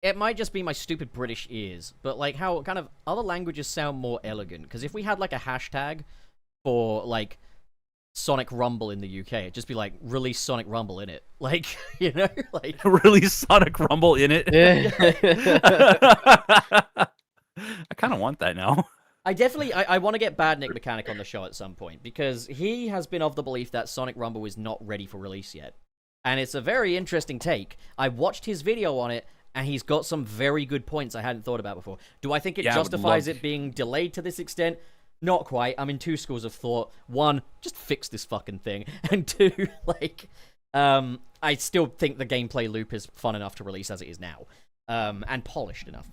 it might just be my stupid British ears, but like how kind of other languages sound more elegant. Because if we had like a hashtag for like Sonic Rumble in the UK, it'd just be like, release Sonic Rumble in it. Like, like release Sonic Rumble in it. I kind of want that now. I want to get Bad Nick Mechanic on the show at some point, because he has been of the belief that Sonic Rumble is not ready for release yet. And it's a very interesting take. I watched his video on it, and he's got some very good points I hadn't thought about before. Do I think it justifies it being delayed to this extent? Not quite. I'm in two schools of thought. One, just fix this fucking thing. And two, like, I still think the gameplay loop is fun enough to release as it is now. And polished enough.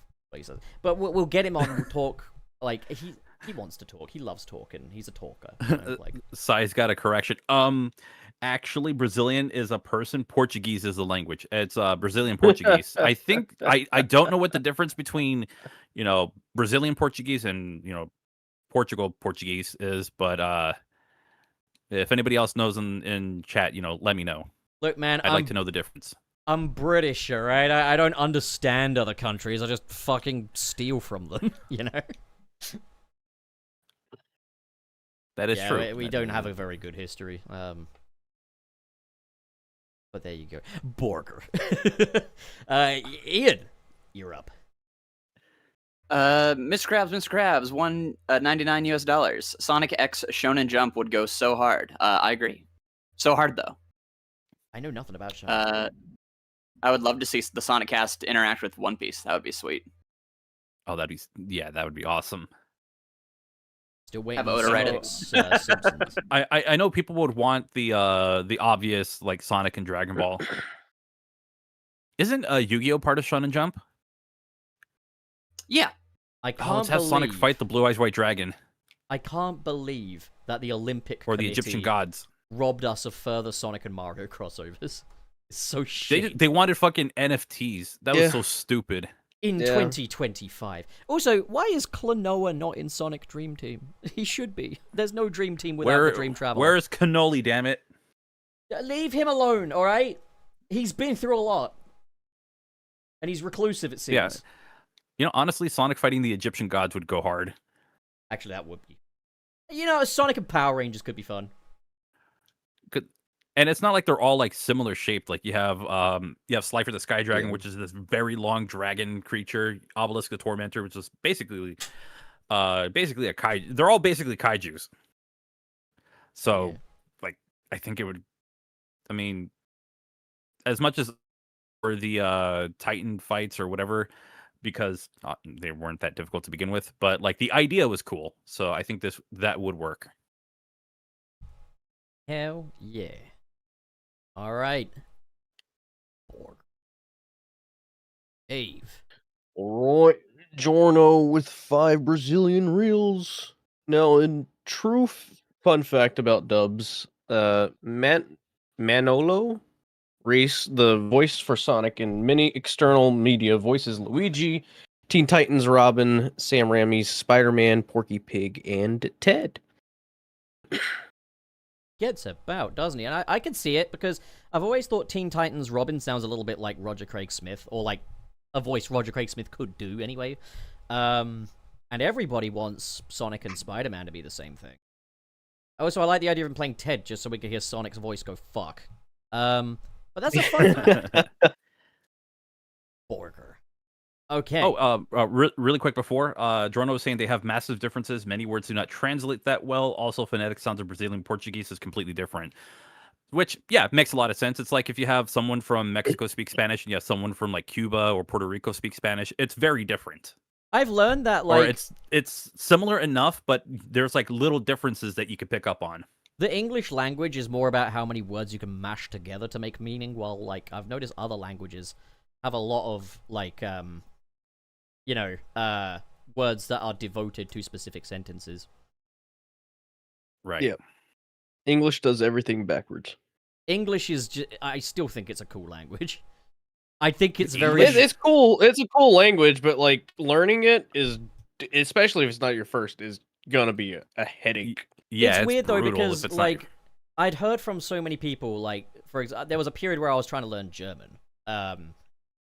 But we'll get him on talk. Like, he wants to talk. He loves talking. He's a talker. Like. Sai's got a correction. Actually, Brazilian is a person. Portuguese is the language. It's Brazilian Portuguese. I think I don't know what the difference between, Brazilian Portuguese and, Portugal Portuguese is, but if anybody else knows in chat, let me know. Look, man, I'd like to know the difference. I'm British, all right? I don't understand other countries. I just fucking steal from them, That is true. We don't have a very good history. But there you go. Borger. Ian, you're up. Mr. Krabs, $1.99 US. Sonic X Shonen Jump would go so hard. I agree. So hard though. I know nothing about Shonen. I would love to see the Sonic cast interact with One Piece. That would be sweet. Oh, that would be awesome. Still waiting. Have Oda write it. Simpsons. I know people would want the obvious like Sonic and Dragon Ball. Isn't Yu-Gi-Oh part of Shonen Jump? Yeah. I can't let's have Sonic fight the Blue Eyes White Dragon. I can't believe that the Olympic or the Committee Egyptian gods robbed us of further Sonic and Mario crossovers. It's so shit. They wanted fucking NFTs. That was so stupid. In 2025. Also, why is Klonoa not in Sonic Dream Team? He should be. There's no Dream Team without the Dream Traveler. Where's Cannoli, damn it? Leave him alone, alright? He's been through a lot. And he's reclusive, it seems. Yeah. You know, honestly, Sonic fighting the Egyptian gods would go hard. Actually, that would be. You know, Sonic and Power Rangers could be fun. And it's not like they're all like similar shaped. Like you have Slifer the Sky Dragon, which is this very long dragon creature. Obelisk the Tormentor, which is basically a kaiju. They're all basically kaijus. So, like, I think it would. I mean, as much as for the Titan fights or whatever, because they weren't that difficult to begin with, but like the idea was cool. So I think that would work. Hell yeah. All right. Dave. All right, Giorno with 5 Brazilian reals. Now, in true fun fact about dubs, Manolo Reese, the voice for Sonic in many external media, voices Luigi, Teen Titans Robin, Sam Raimi's Spider-Man, Porky Pig, and Ted. Gets about, doesn't he? And I can see it because I've always thought Teen Titans Robin sounds a little bit like Roger Craig Smith, or like a voice Roger Craig Smith could do anyway. And everybody wants Sonic and Spider-Man to be the same thing. Also, I like the idea of him playing Ted just so we can hear Sonic's voice go fuck. But that's a fun fact. Borger. Okay. Oh, really quick before, Drono was saying they have massive differences. Many words do not translate that well. Also, phonetic sounds of Brazilian Portuguese is completely different. Which, yeah, makes a lot of sense. It's like if you have someone from Mexico speak Spanish and you have someone from like Cuba or Puerto Rico speak Spanish, it's very different. I've learned that like or it's similar enough, but there's like little differences that you could pick up on. The English language is more about how many words you can mash together to make meaning, while like I've noticed other languages have a lot of like words that are devoted to specific sentences. Right. Yeah. English does everything backwards. English is I still think it's a cool language. I think it's very... It's cool. It's a cool language, but like learning it is, especially if it's not your first, is gonna be a headache. Yeah, it's weird though because like I'd heard from so many people. Like for example, there was a period where I was trying to learn German,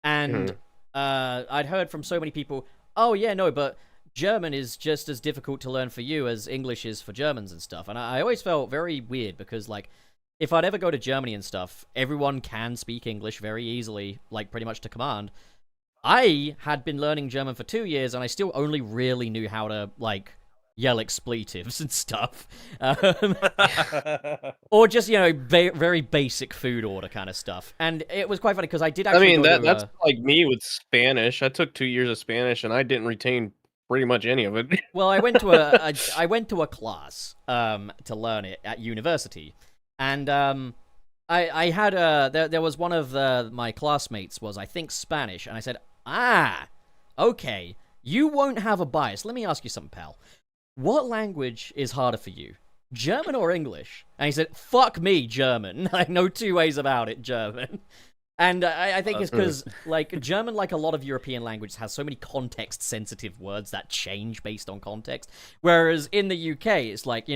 I'd heard from so many people. Oh yeah, no, but German is just as difficult to learn for you as English is for Germans and stuff. And I always felt very weird because like, if I'd ever go to Germany and stuff, everyone can speak English very easily, like pretty much to command. I had been learning German for 2 years and I still only really knew how to like yell expletives and stuff. Or just, very basic food order kind of stuff. And it was quite funny because I did actually that's like me with Spanish. I took 2 years of Spanish and I didn't retain pretty much any of it. Well, I went to a class to learn it at university. And I had there was one of my classmates was, I think, Spanish, and I said, okay, you won't have a bias. Let me ask you something, pal. What language is harder for you, German or English? And he said, fuck me, German. I know 2 ways about it, German. And I think it's because, like, German, like a lot of European languages, has so many context-sensitive words that change based on context. Whereas in the UK, it's like,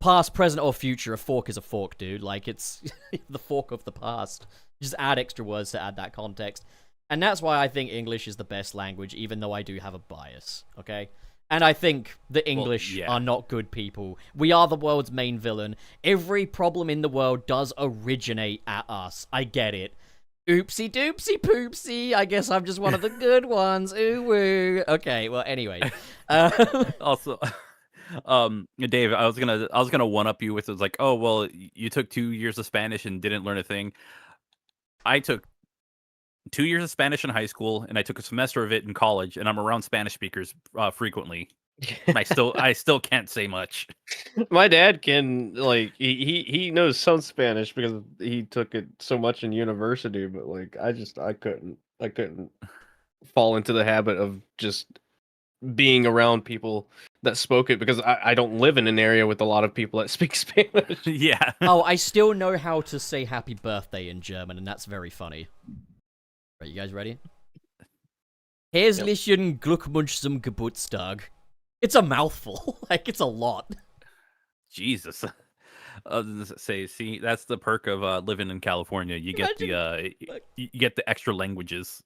past, present, or future, a fork is a fork, dude. Like, it's the fork of the past. Just add extra words to add that context. And that's why I think English is the best language, even though I do have a bias, okay? And I think the English are not good people. We are the world's main villain. Every problem in the world does originate at us. I get it. Oopsie doopsie poopsie. I guess I'm just one of the good ones. Ooh woo. Okay, well, anyway. Also... Dave, I was gonna one up you with, it was like, oh well, you took 2 years of Spanish and didn't learn a thing. I took 2 years of Spanish in high school and I took a semester of it in college, and I'm around Spanish speakers frequently. I still can't say much. My dad can, like, he knows some Spanish because he took it so much in university, but like I couldn't fall into the habit of just being around people that spoke it because I don't live in an area with a lot of people that speak Spanish. Yeah. Oh, I still know how to say happy birthday in German, and that's very funny. Right, you guys ready? Herzlichen Glückwunsch zum Geburtstag. It's a mouthful. Like, it's a lot. Jesus. See, that's the perk of living in California. You get you get the extra languages.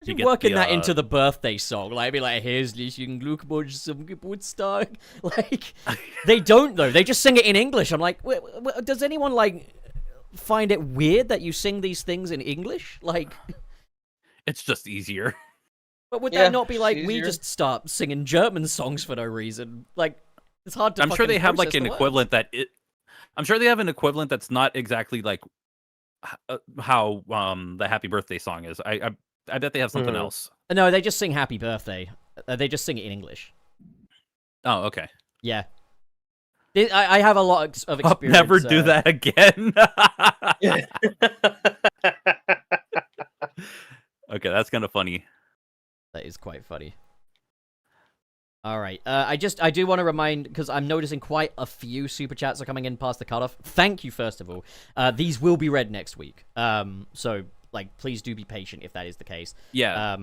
You get Working that into the birthday song, like be like Herzlichen Glückwunsch zum Geburtstag. Like, they don't though. They just sing it in English. I'm like, does anyone like find it weird that you sing these things in English? Like, it's just easier. But would that not be like we just start singing German songs for no reason? Like, it's hard to. I'm sure they have like an equivalent I'm sure they have an equivalent that's not exactly like how the Happy Birthday song is. I bet they have something else. No, they just sing Happy Birthday. They just sing it in English. Oh, okay. Yeah. I have a lot of experience. I'll never do that again. Okay, that's kind of funny. That is quite funny. All right. I do want to remind, because I'm noticing quite a few super chats are coming in past the cutoff. Thank you, first of all. These will be read next week. So, like, please do be patient if that is the case. Yeah.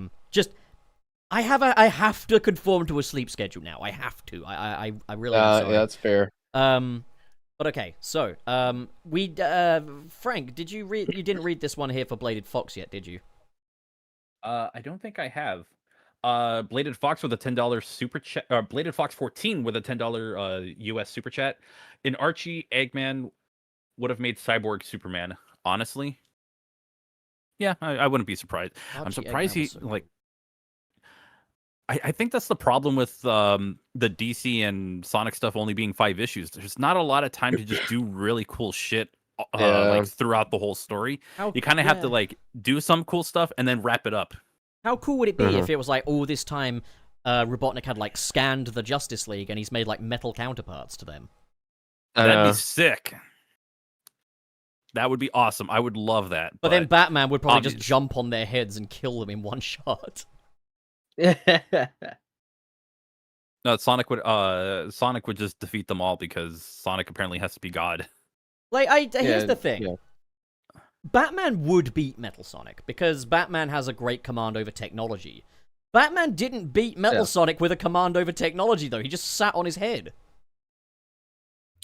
I have to conform to a sleep schedule now. I have to. I really am sorry. Yeah, that's fair. But okay. So, Frank, did you read? You didn't read this one here for Bladed Fox yet, did you? I don't think I have. Bladed Fox with a $10 super chat, or Bladed Fox 14 with a $10 US super chat. In Archie, Eggman would have made Cyborg Superman. Honestly, yeah, I wouldn't be surprised. Archie I'm surprised Eggman he like. I think that's the problem with the DC and Sonic stuff only being 5 issues. There's not a lot of time to just do really cool shit like throughout the whole story. You kind of have to like do some cool stuff and then wrap it up. How cool would it be if it was like, all this time Robotnik had like scanned the Justice League and he's made like metal counterparts to them? That'd be sick. That would be awesome. I would love that. But then Batman would probably just jump on their heads and kill them in one shot. No, Sonic would just defeat them all because Sonic apparently has to be God. Like, here's the thing. Yeah. Batman would beat Metal Sonic because Batman has a great command over technology. Batman didn't beat Metal Sonic with a command over technology, though. He just sat on his head.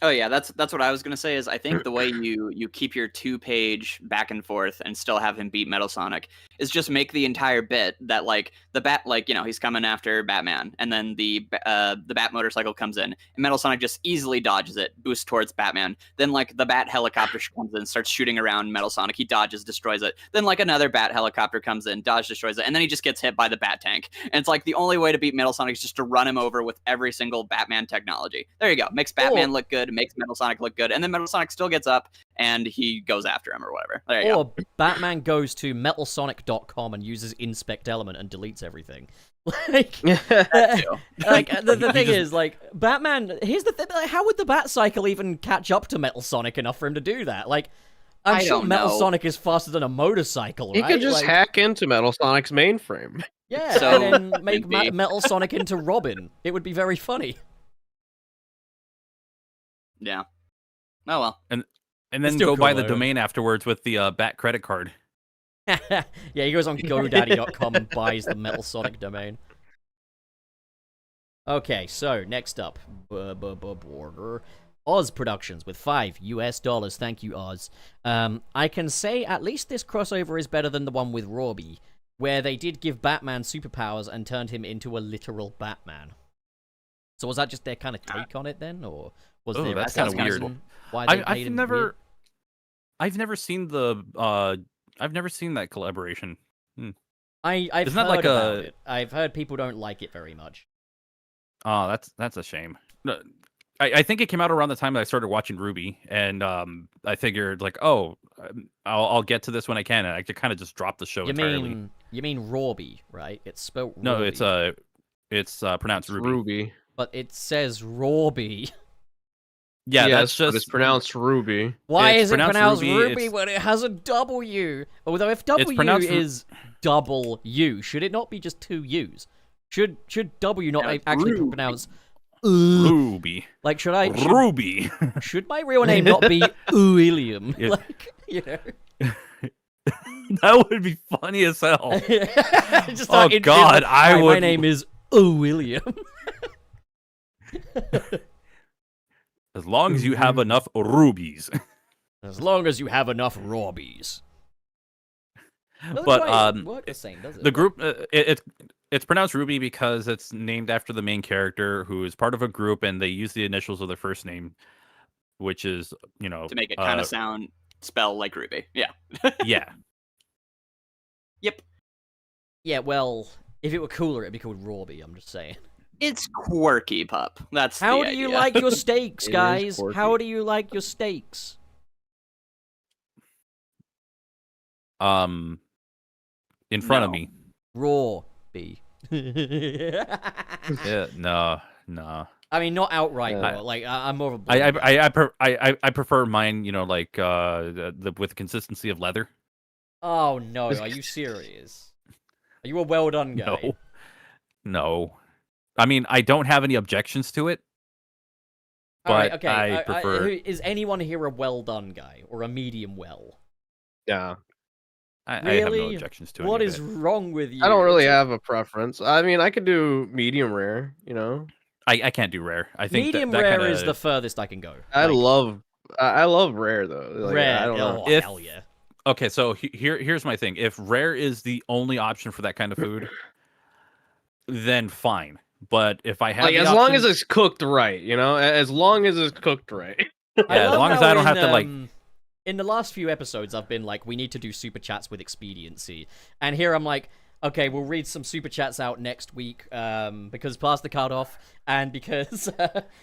Oh yeah, that's what I was gonna say. Is I think the way you keep your 2-page back and forth and still have him beat Metal Sonic is just make the entire bit that like the bat, like, you know, he's coming after Batman, and then the Bat motorcycle comes in, and Metal Sonic just easily dodges it, boosts towards Batman. Then like the Bat helicopter comes in, starts shooting around Metal Sonic. He dodges, destroys it. Then like another Bat helicopter comes in, destroys it, and then he just gets hit by the Bat tank. And it's like the only way to beat Metal Sonic is just to run him over with every single Batman technology. There you go. Makes Batman look good. Makes Metal Sonic look good, and then Metal Sonic still gets up and he goes after him or whatever. There you go. Batman goes to metalsonic.com and uses inspect element and deletes everything. Like, the thing is, like, Batman, here's the thing, like, how would the Bat Cycle even catch up to Metal Sonic enough for him to do that? Like, I'm sure Metal Sonic is faster than a motorcycle, right? He could just hack into Metal Sonic's mainframe. Yeah, and then make Metal Sonic into Robin. It would be very funny. Yeah. Oh well. And then go buy the domain afterwards with the Bat credit card. Yeah, he goes on GoDaddy.com and buys the Metal Sonic domain. Okay, so next up, Oz Productions with $5 US. Thank you, Oz. I can say at least this crossover is better than the one with Robbie, where they did give Batman superpowers and turned him into a literal Batman. So was that just their kind of take on it then, or was there that's kind of weird? Why they made him weird? I've never seen that collaboration. I've heard about it. I've heard people don't like it very much. Oh, that's a shame. I think it came out around the time that I started watching Ruby, and I figured like, I'll get to this when I can, and I kind of just dropped the show entirely. You mean Robbie, right? It's spelled Robbie. No, it's pronounced Ruby. But it says Robbie. Yeah, that's just... it's pronounced Ruby. Why is it pronounced Ruby when it has a W? Although if W is double U, should it not be just 2 U's? Should W not actually be pronounced Ruby. Like, should Ruby. should my real name not be William? Yeah. Like, you know. That would be funny as hell. Just Oh, start God, I "Hi, would- My name is William. As long as you have enough rubies. As long as you have enough Robbies. But work the same, does it? the group it's pronounced Ruby because it's named after the main character who is part of a group, and they use the initials of their first name, which is to make it kind of spell like Ruby. Yeah. yeah. Yep. Yeah, well, if it were cooler, it'd be called Robbie. I'm just saying. It's quirky, pup. That's How the do you idea. like your steaks, It is guys? quirky. How do you like your steaks? In front of No. me. Raw B. Yeah, no. I mean, not outright Yeah. raw. Like I'm more of a. I prefer mine, like with consistency of leather. Oh no! Are you serious? Are you a well done guy? No. I mean, I don't have any objections to it. All right, But okay. I prefer. Is anyone here a well done guy or a medium well? Yeah. I have no Really? objections to What any of is it. wrong with you? I don't really It's- have a preference. I mean, I could do medium rare, you know. I can't do rare. I think medium that rare kinda, is the furthest I can go. I Like, love rare though. Like, rare. I don't know. Oh If- hell yeah! Okay, so here's my thing. If rare is the only option for that kind of food, then fine. But if I have Like the as long option- as it's cooked right, you know. As long as it's cooked right. Yeah, as love long as how I don't have to, like- In the last few episodes, I've been like, we need to do super chats with expediency, and here I'm like, okay, we'll read some super chats out next week, because past the cutoff, and because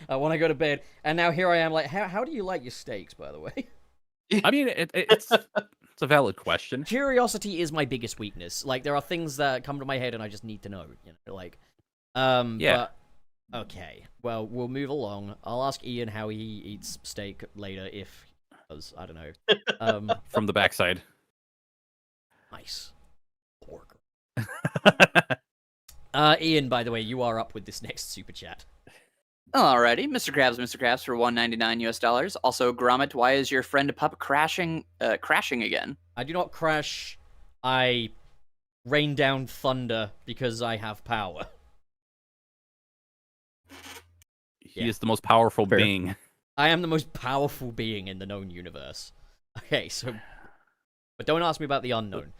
I want to go to bed. And now here I am, like, how do you like your steaks, by the way? I mean, it's a valid question. Curiosity is my biggest weakness. Like, there are things that come to my head, and I just need to know. You know, like, Yeah. But, okay, well, we'll move along. I'll ask Ian how he eats steak later, if he does. I don't know. From the backside. Nice. Pork. Ian, by the way, you are up with this next super chat. Alrighty, Mr. Krabs for $1.99 US. Also, Gromit, why is your friend Pup crashing again? I do not crash. I rain down thunder because I have power. He Yeah. is the most powerful Fair. being. I am the most powerful being in the known universe. Okay, so... But don't ask me about the unknown.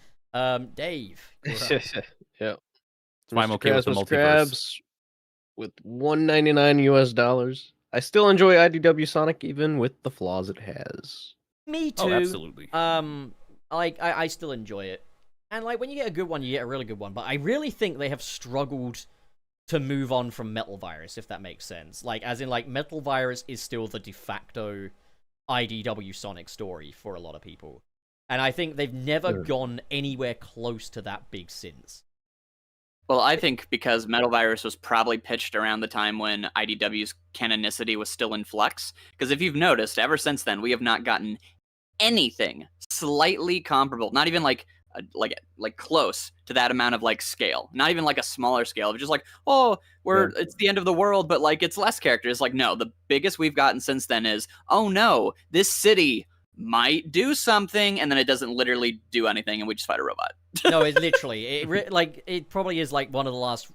Dave. You're up. Yeah. why I'm okay with the Mr. multiverse. Krabs with $1.99 US. I still enjoy IDW Sonic even with the flaws it has. Me too. Oh, absolutely. Like, I still enjoy it. And, like, when you get a good one, you get a really good one. But I really think they have struggled to move on from Metal Virus, if that makes sense. Like, as in, like, Metal Virus is still the de facto IDW Sonic story for a lot of people. And I think they've never gone anywhere close to that big since. Well, I think because Metal Virus was probably pitched around the time when IDW's canonicity was still in flux. Because if you've noticed, ever since then, we have not gotten anything slightly comparable. Not even like close to that amount of like scale. Not even like a smaller scale. Just like, oh, it's the end of the world, but like it's less characters. Like, no, the biggest we've gotten since then is, oh no, this city might do something, and then it doesn't literally do anything, and we just fight a robot. No, it literally, it probably is like one of the last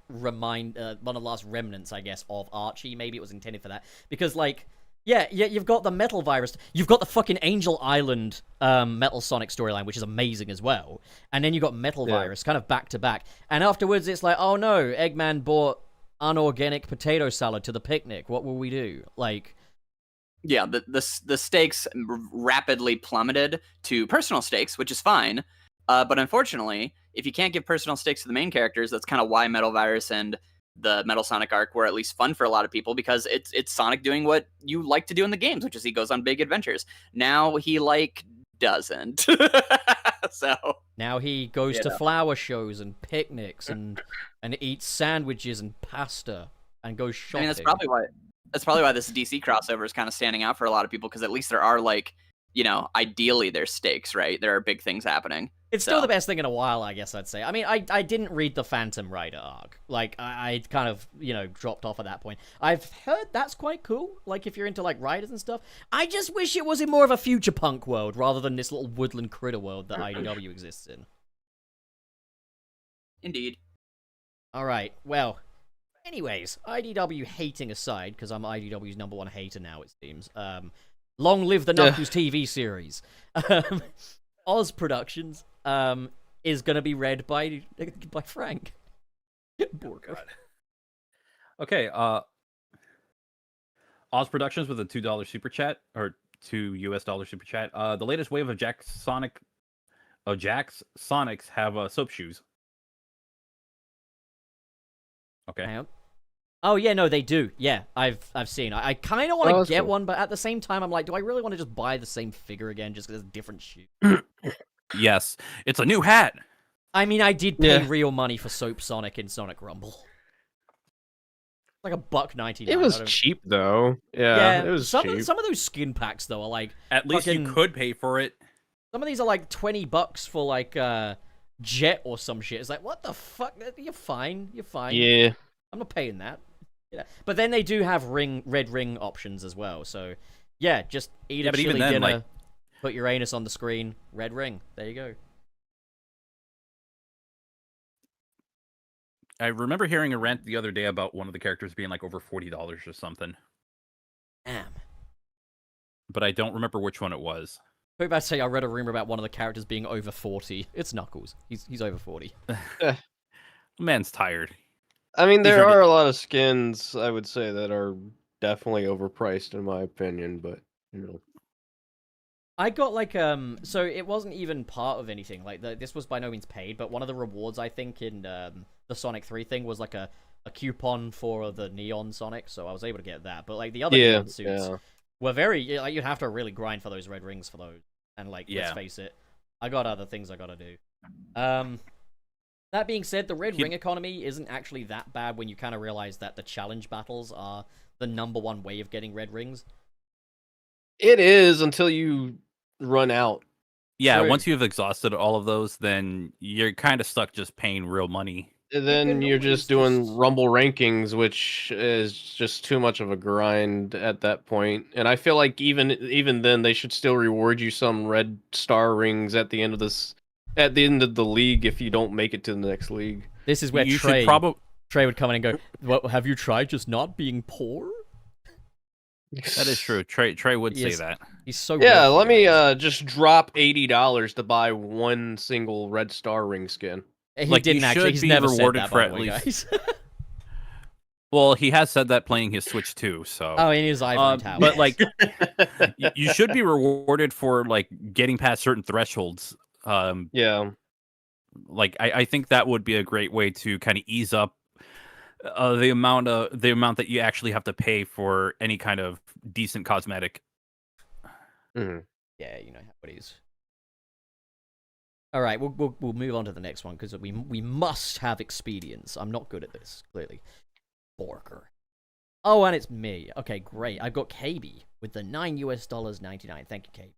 remnants, I guess, of Archie. Maybe it was intended for that, because like, yeah, you've got the Metal Virus, you've got the fucking Angel Island Metal Sonic storyline, which is amazing as well, and then you got Metal Virus kind of back to back, and afterwards it's like, oh no, Eggman brought unorganic potato salad to the picnic. What will we do? Like. Yeah, the stakes rapidly plummeted to personal stakes, which is fine. But unfortunately, if you can't give personal stakes to the main characters, that's kind of why Metal Virus and the Metal Sonic arc were at least fun for a lot of people, because it's Sonic doing what you like to do in the games, which is he goes on big adventures. Now he doesn't. So Now he goes to flower shows and picnics and eats sandwiches and pasta and goes shopping. I mean, that's probably why this DC crossover is kind of standing out for a lot of people, because at least there are, like, you know, ideally there's stakes, right? There are big things happening. It's still So. the best thing in a while, I guess I'd say. I mean, I didn't read the Phantom Rider arc. Like, I kind of, dropped off at that point. I've heard that's quite cool, like, if you're into, like, riders and stuff. I just wish it was in more of a future punk world, rather than this little woodland critter world that IDW exists in. Indeed. Alright, well, anyways, IDW hating aside, because I'm IDW's #1 hater now, it seems. Long live the Knuckles TV series. Oz Productions is going to be read by Frank. Okay, Oz Productions with a $2 super chat, or $2 super chat. The latest wave of Jakks Sonics have soap shoes. Okay. Oh yeah, no, they do. Yeah, I've seen. I kind of want to get cool. one, but at the same time, I'm like, do I really want to just buy the same figure again just because it's a different shoe? Yes, it's a new hat. I mean, I did pay real money for Soap Sonic in Sonic Rumble. Like $1.99. It was cheap though. Yeah, it was cheap. Some of those skin packs though are like At least you could pay for it. Some of these are like $20 for like Jet or some shit. It's like, what the fuck? You're fine. You're fine. Yeah. I'm not paying that. Yeah. But then they do have red ring options as well. So yeah, just eat a chili dinner, put your anus on the screen, red ring. There you go. I remember hearing a rant the other day about one of the characters being like over $40 or something. Damn. But I don't remember which one it was. I was about to say I read a rumor about one of the characters being over 40. It's Knuckles. He's over 40. Man's tired. I mean, there are a lot of skins, I would say, that are definitely overpriced in my opinion, but I got like so it wasn't even part of anything. Like this was by no means paid, but one of the rewards I think in the Sonic 3 thing was like a coupon for the Neon Sonic, so I was able to get that. But like the other Neon suits were very like you'd have to really grind for those red rings for those. And like let's face it, I got other things I gotta do. That being said, the red ring economy isn't actually that bad when you kind of realize that the challenge battles are the #1 way of getting red rings. It is until you run out. Yeah, once you've exhausted all of those, then you're kind of stuck just paying real money. And then you're just doing Rumble rankings, which is just too much of a grind at that point. And I feel like even then, they should still reward you some red star rings at the end of the league if you don't make it to the next league. This is where Trey would come in and go, "What have you tried? Just not being poor." That is true. Trey would say that. He's so let me just drop $80 to buy one single red star ring skin. He didn't actually. He's never rewarded for at least. Well, he has said that playing his Switch too. So in his ivory tower. But like, you should be rewarded for like getting past certain thresholds. Like I think that would be a great way to kind of ease up the amount that you actually have to pay for any kind of decent cosmetic. Mm-hmm. Yeah, you know how it is. All right, we'll move on to the next one because we must have expedience. I'm not good at this, clearly. Borker. Oh, and it's me. Okay, great. I've got KB with the $9.99. Thank you, KB.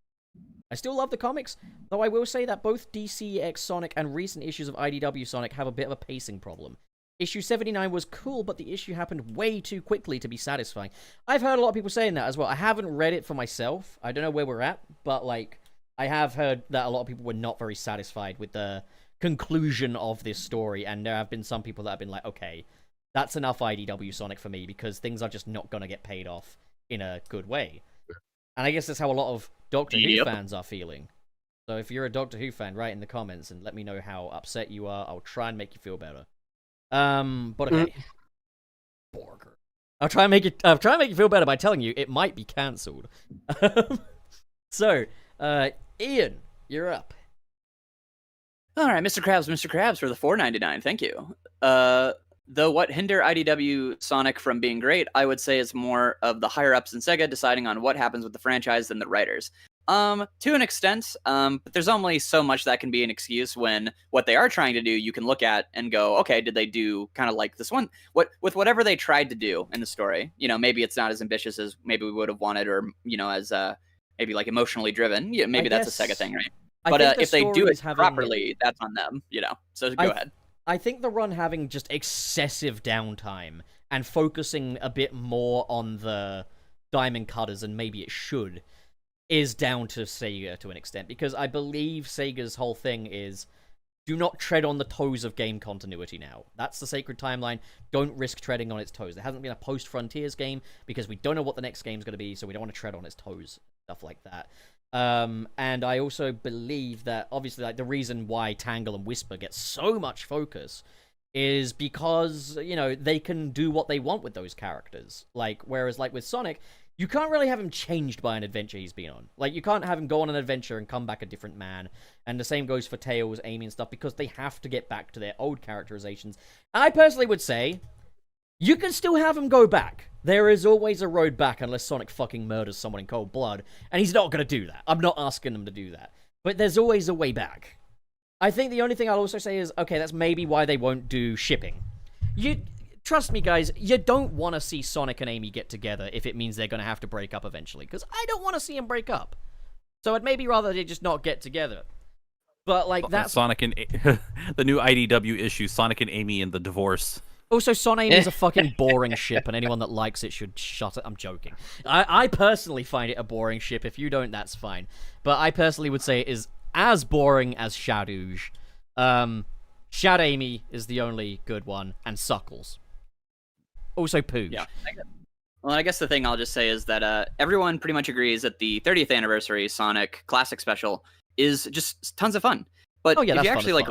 I still love the comics, though I will say that both DC X Sonic and recent issues of IDW Sonic have a bit of a pacing problem. Issue 79 was cool, but the issue happened way too quickly to be satisfying. I've heard a lot of people saying that as well. I haven't read it for myself. I don't know where we're at, but like I have heard that a lot of people were not very satisfied with the conclusion of this story, and there have been some people that have been like, okay, that's enough IDW Sonic for me because things are just not going to get paid off in a good way. And I guess that's how a lot of Doctor Who fans are feeling. So if you're a Doctor Who fan, write in the comments and let me know how upset you are. I'll try and make you feel better. But okay. Borger. I'll try and make you feel better by telling you it might be cancelled. So, Ian, you're up. All right, Mr. Krabs for the $4.99. Thank you. Though what hinder IDW Sonic from being great, I would say is more of the higher-ups in Sega deciding on what happens with the franchise than the writers. To an extent, but there's only so much that can be an excuse when what they are trying to do, you can look at and go, okay, did they do kind of like this one? With whatever they tried to do in the story, maybe it's not as ambitious as maybe we would have wanted, or, as maybe like emotionally driven. Yeah, maybe that's a Sega thing, right? But think the if they do story it is having- properly, that's on them, you know. So go ahead. I think the run having just excessive downtime and focusing a bit more on the diamond cutters than maybe it should is down to Sega to an extent, because I believe Sega's whole thing is do not tread on the toes of game continuity now. That's the sacred timeline. Don't risk treading on its toes. There hasn't been a post-Frontiers game because we don't know what the next game's going to be, so we don't want to tread on its toes. Stuff like that. And I also believe that, obviously, like the reason why Tangle and Whisper get so much focus is because, you know, they can do what they want with those characters. Like, whereas, like, with Sonic, you can't really have him changed by an adventure he's been on. Like, you can't have him go on an adventure and come back a different man. And the same goes for Tails, Amy, and stuff, because they have to get back to their old characterizations. I personally would say, you can still have him go back. There is always a road back unless Sonic fucking murders someone in cold blood. And he's not going to do that. I'm not asking him to do that. But there's always a way back. I think the only thing I'll also say is, okay, that's maybe why they won't do shipping. Trust me, guys, you don't want to see Sonic and Amy get together if it means they're going to have to break up eventually, because I don't want to see them break up. So I'd maybe rather they just not get together. But, like, that's... Sonic and... the new IDW issue, Sonic and Amy and the divorce. Also, Son Amy is a fucking boring ship, and anyone that likes it should shut it. I'm joking. I personally find it a boring ship. If you don't, that's fine. But I personally would say it is as boring as Shadouge. Shad Amy is the only good one, and Suckles. Also Pooge. Yeah. Well, I guess the thing I'll just say is that everyone pretty much agrees that the 30th anniversary Sonic Classic Special is just tons of fun. But if you actually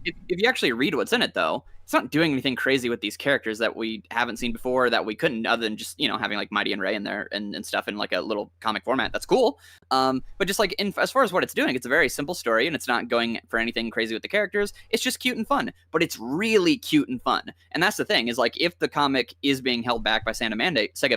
if you actually read what's in it, though, it's not doing anything crazy with these characters that we haven't seen before, that we couldn't, other than just, you know, having like Mighty and Ray in there and stuff in like a little comic format. That's cool. But just like as far as what it's doing, it's a very simple story, and it's not going for anything crazy with the characters. It's just cute and fun, but it's really cute and fun. And that's the thing, is like, if the comic is being held back by Sega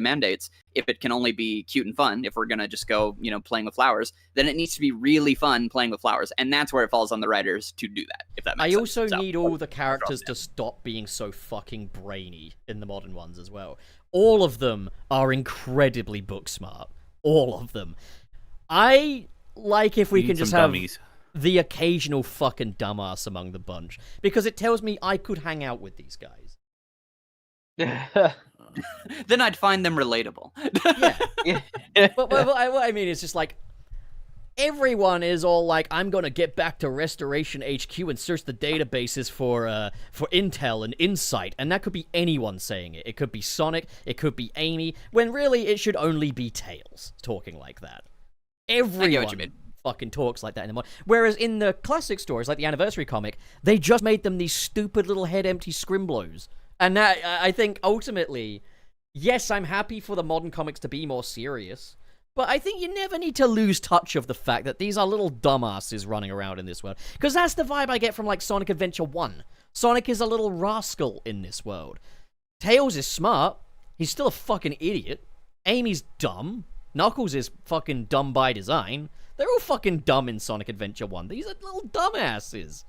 mandates, if it can only be cute and fun, if we're gonna just go, you know, playing with flowers, then it needs to be really fun playing with flowers, and that's where it falls on the writers to do that. If that makes sense. I also need all the characters to stop being so fucking brainy in the modern ones as well. All of them are incredibly book smart. All of them. I like if we can just have the occasional fucking dumbass among the bunch, because it tells me I could hang out with these guys. Then I'd find them relatable. Yeah. But what I mean is just like, everyone is all like, I'm gonna get back to Restoration HQ and search the databases for intel and insight, and that could be anyone saying it. It could be Sonic, it could be Amy, when really it should only be Tails talking like that. Everyone fucking talks like that in the modern. Whereas in the classic stories, like the anniversary comic, they just made them these stupid little head-empty scrimblows. And that, I think, ultimately, yes, I'm happy for the modern comics to be more serious, but I think you never need to lose touch of the fact that these are little dumbasses running around in this world. Because that's the vibe I get from, like, Sonic Adventure 1. Sonic is a little rascal in this world. Tails is smart. He's still a fucking idiot. Amy's dumb. Knuckles is fucking dumb by design. They're all fucking dumb in Sonic Adventure 1. These are little dumbasses.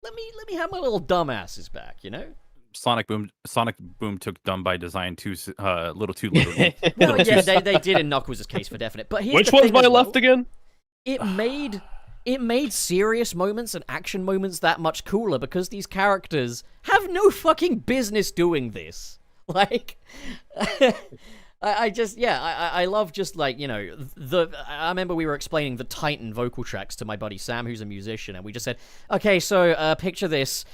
Let me have my little dumbasses back, you know? Sonic Boom took dumb by design a little too literally. Well, yeah, they did in Knuckles' case for definite. But which one's my left again? It made serious moments and action moments that much cooler because these characters have no fucking business doing this. Like, I love just like, you know, I remember we were explaining the Titan vocal tracks to my buddy Sam, who's a musician, and we just said, okay, so picture this.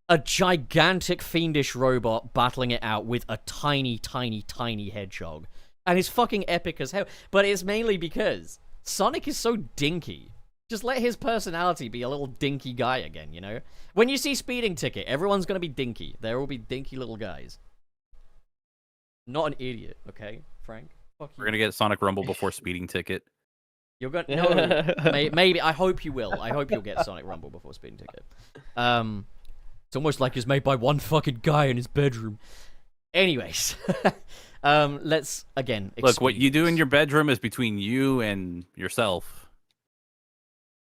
A gigantic fiendish robot battling it out with a tiny, tiny, tiny hedgehog. And it's fucking epic as hell. But it's mainly because Sonic is so dinky. Just let his personality be a little dinky guy again, you know? When you see Speeding Ticket, everyone's gonna be dinky. They'll all be dinky little guys. Not an idiot, okay, Frank? Fuck you. We're gonna get Sonic Rumble before Speeding Ticket. You're gonna... No, maybe. I hope you will. I hope you'll get Sonic Rumble before Speeding Ticket. It's almost like it's made by one fucking guy in his bedroom. Anyways, let's, again, look, what you do in your bedroom is between you and yourself.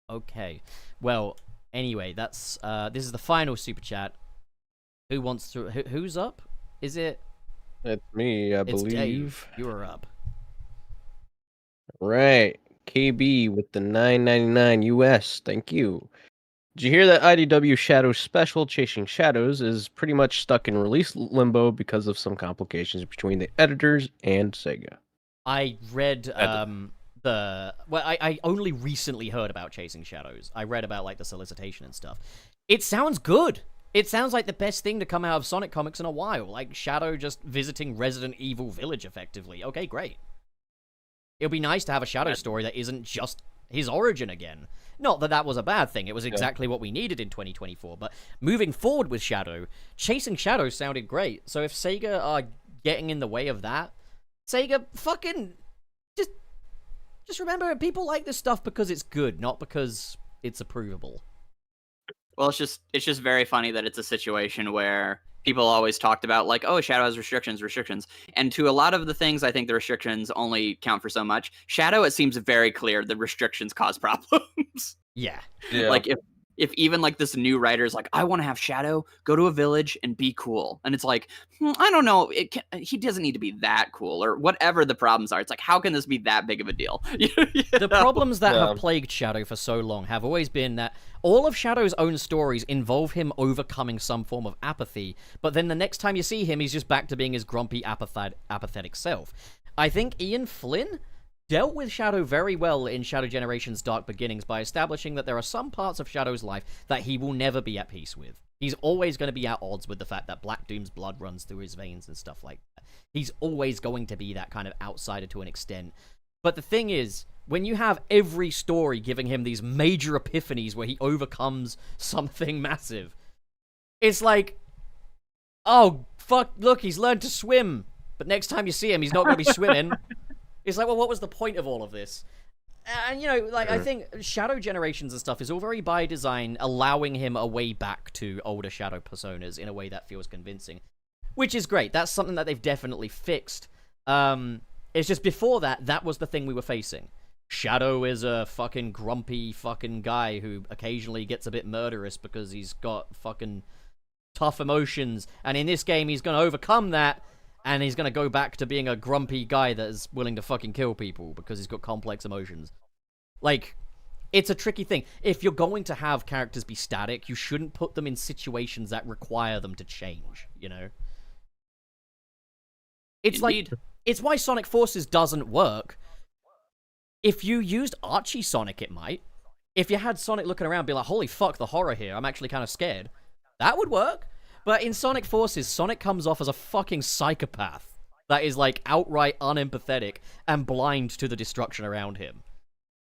Okay. Well, anyway, that's, this is the final super chat. Who wants to, who's up? Is it? It's me, I believe. Dave. You are up. Right. KB with the $9.99 US. Thank you. Did you hear that IDW Shadow Special Chasing Shadows is pretty much stuck in release limbo because of some complications between the editors and Sega? I read I only recently heard about Chasing Shadows. I read about like the solicitation and stuff. It sounds good. It sounds like the best thing to come out of Sonic comics in a while. Like Shadow just visiting Resident Evil Village effectively. Okay, great. It'll be nice to have a Shadow story that isn't just his origin again. Not that that was a bad thing. It was exactly what we needed in 2024. But moving forward with Shadow, Chasing Shadow sounded great. So if Sega are getting in the way of that, Sega, fucking just remember, people like this stuff because it's good, not because it's approvable. Well, it's just very funny that it's a situation where people always talked about like, oh, Shadow has restrictions, and to a lot of the things, I think the restrictions only count for so much. Shadow, it seems very clear the restrictions cause problems. Yeah. Like if even like this new writer is like, I want to have Shadow go to a village and be cool, and it's like, I don't know, he doesn't need to be that cool or whatever the problems are. It's like, how can this be that big of a deal? The problems that have plagued Shadow for so long have always been that all of Shadow's own stories involve him overcoming some form of apathy, but then the next time you see him, he's just back to being his grumpy, apathetic self. I think Ian Flynn dealt with Shadow very well in Shadow Generations Dark Beginnings by establishing that there are some parts of Shadow's life that he will never be at peace with. He's always going to be at odds with the fact that Black Doom's blood runs through his veins and stuff like that. He's always going to be that kind of outsider to an extent. But the thing is, when you have every story giving him these major epiphanies where he overcomes something massive, it's like, oh, fuck, look, he's learned to swim. But next time you see him, he's not going to be swimming. It's like, well, what was the point of all of this? And, you know, like, I think Shadow Generations and stuff is all very by design, allowing him a way back to older Shadow personas in a way that feels convincing. Which is great. That's something that they've definitely fixed. It's just before that, that was the thing we were facing. Shadow is a fucking grumpy fucking guy who occasionally gets a bit murderous because he's got fucking tough emotions. And in this game, he's going to overcome that. And he's going to go back to being a grumpy guy that is willing to fucking kill people because he's got complex emotions. Like, it's a tricky thing. If you're going to have characters be static, you shouldn't put them in situations that require them to change, you know? It's Indeed. like, it's why Sonic Forces doesn't work. If you used Archie Sonic, it might. If you had Sonic looking around and be like, holy fuck, the horror here, I'm actually kind of scared. That would work. But in Sonic Forces, Sonic comes off as a fucking psychopath that is, like, outright unempathetic and blind to the destruction around him.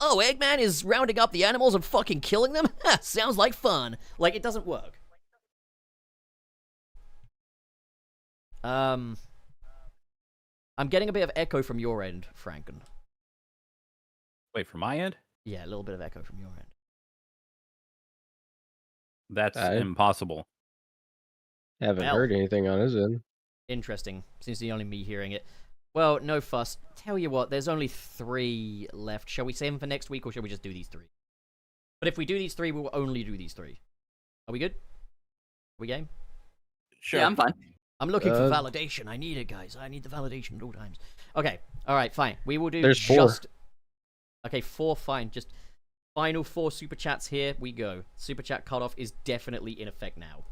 Oh, Eggman is rounding up the animals and fucking killing them? Sounds like fun. Like, it doesn't work. I'm getting a bit of echo from your end, Franken. Wait, from my end? Yeah, a little bit of echo from your end. That's impossible. Haven't heard anything on his end. Interesting. Seems to be only me hearing it. Well, no fuss. Tell you what, there's only 3 left. Shall we save them for next week, or shall we just do these 3? But if we do these 3, we'll only do these 3. Are we good? Are we game? Sure. Yeah, I'm fine. I'm looking for validation. I need it, guys. I need the validation at all times. Okay. All right, fine. We will do There's 4. Okay, 4, fine. Just final 4 super chats here. We go. Super chat cutoff is definitely in effect now.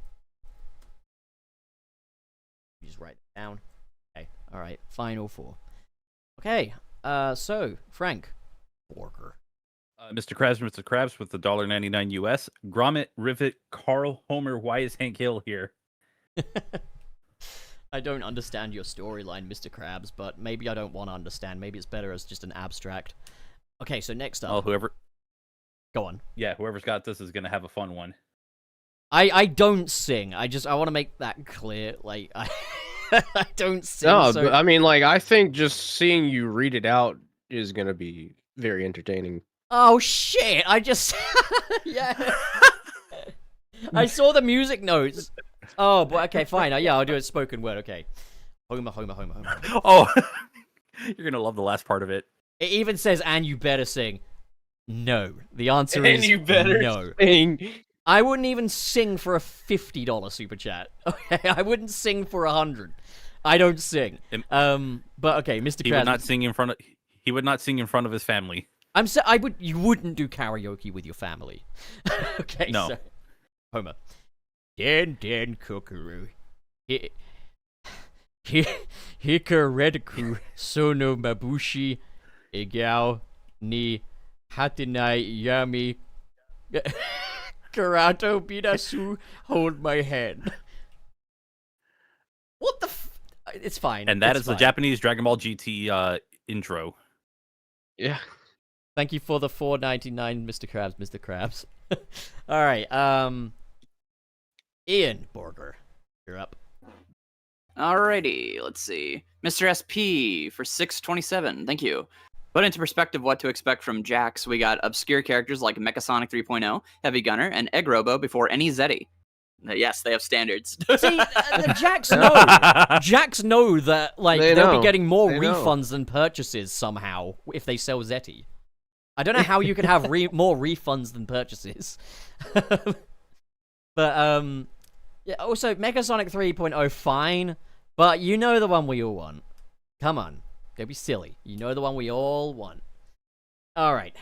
Just write it down. Okay. All right. Final 4. Okay. So Frank, Walker. Mr. Krabs with the $1.99 US. Gromit, Rivet, Carl, Homer. Why is Hank Hill here? I don't understand your storyline, Mr. Krabs, but maybe I don't want to understand. Maybe it's better as just an abstract. Okay, so next up. Oh, whoever. Go on. Yeah, whoever's got this is gonna have a fun one. I don't sing. I want to make that clear. Like, I don't sing. No, so... but I mean, like, I think just seeing you read it out is gonna be very entertaining. Oh shit! I just yeah. I saw the music notes. Oh, but okay, fine. Yeah, I'll do it spoken word. Okay. Homer. Oh, you're gonna love the last part of it. It even says, "And you better sing." No, the answer is you better no. sing. I wouldn't even sing for a $50 super chat. Okay, I wouldn't sing for 100. I don't sing. But okay, Mr. Krabs. He would not sing in front of his family. You wouldn't do karaoke with your family. Okay, No. so Homer. Den kokoru. Hikaredaku sono mabushi igao ni hatinai yami karato bidasu hold my hand. What the It's fine. And that it's is fine. the Japanese Dragon Ball GT intro. Yeah. Thank you for the $4.99, Mr. Krabs. All right, Ian Borger, you're up. Alrighty, let's see. Mr. SP for 627. Thank you. Put into perspective what to expect from Jakks, we got obscure characters like Mechasonic 3.0, Heavy Gunner, and Egg Robo before any Zeddy. Yes, they have standards. See, the Jakks know. Jakks know that they'll be getting more refunds than purchases somehow if they sell Zeti. I don't know how you could have more refunds than purchases. But yeah. Also, Mechasonic 3.0, fine, but you know the one we all want. Come on, don't be silly. You know the one we all want. All right,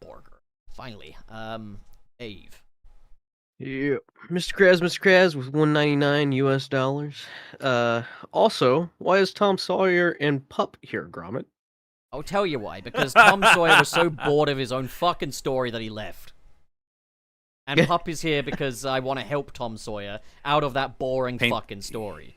Borger. Finally, Ave. Yeah, Mr. Krabs with $1.99 US. Also, why is Tom Sawyer and Pup here, Gromit? I'll tell you why. Because Tom Sawyer was so bored of his own fucking story that he left. And Pup is here because I want to help Tom Sawyer out of that boring fucking story.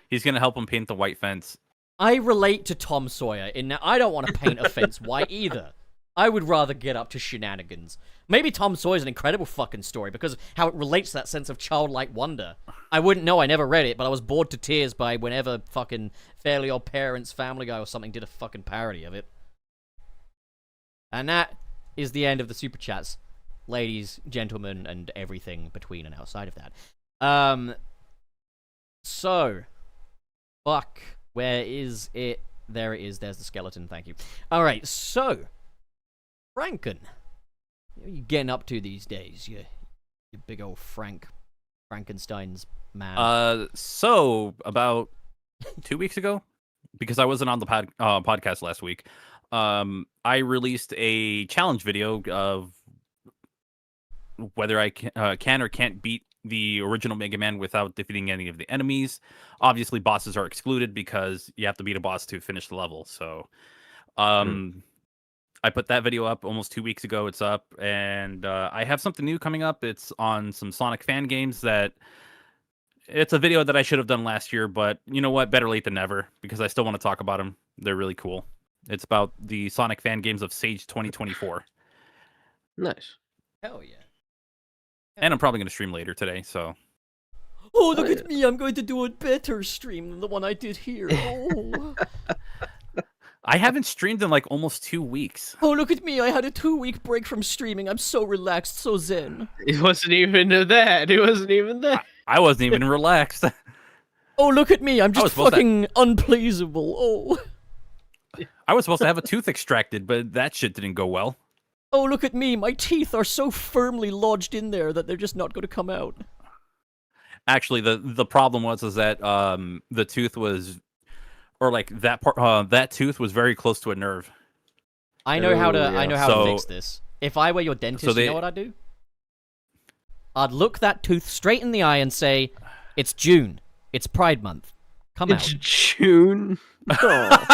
He's gonna help him paint the white fence. I relate to Tom Sawyer in that I don't want to paint a fence white either. I would rather get up to shenanigans. Maybe Tom Sawyer's an incredible fucking story because of how it relates to that sense of childlike wonder. I wouldn't know, I never read it, but I was bored to tears by whenever fucking Fairly Odd Parents, Family Guy or something did a fucking parody of it. And that is the end of the Super Chats, ladies, gentlemen, and everything between and outside of that. So, fuck, where is it? There it is, there's the skeleton, thank you. Alright, so... Franken, what are you getting up to these days? You big old Frankenstein's man. So about 2 weeks ago, because I wasn't on the podcast last week, I released a challenge video of whether I can or can't beat the original Mega Man without defeating any of the enemies. Obviously, bosses are excluded because you have to beat a boss to finish the level. So, I put that video up almost 2 weeks ago. It's up, and I have something new coming up. It's on some Sonic fan games that... It's a video that I should have done last year, but you know what? Better late than never, because I still want to talk about them. They're really cool. It's about the Sonic fan games of Sage 2024. Nice. Hell yeah. And I'm probably going to stream later today, so... Oh, look at me! I'm going to do a better stream than the one I did here. Oh... I haven't streamed in like almost 2 weeks. Oh, look at me. I had a 2-week break from streaming. I'm so relaxed, so zen. It wasn't even that. It wasn't even that. I wasn't even relaxed. Oh, look at me. I'm just fucking unpleasable. Oh. I was supposed to have a tooth extracted, but that shit didn't go well. Oh, look at me. My teeth are so firmly lodged in there that they're just not going to come out. Actually, the problem was that the tooth was... Or like that part, that tooth was very close to a nerve. I know how to fix this. If I were your dentist, you know what I'd do? I'd look that tooth straight in the eye and say, "It's June. It's Pride Month. Come out." It's June. But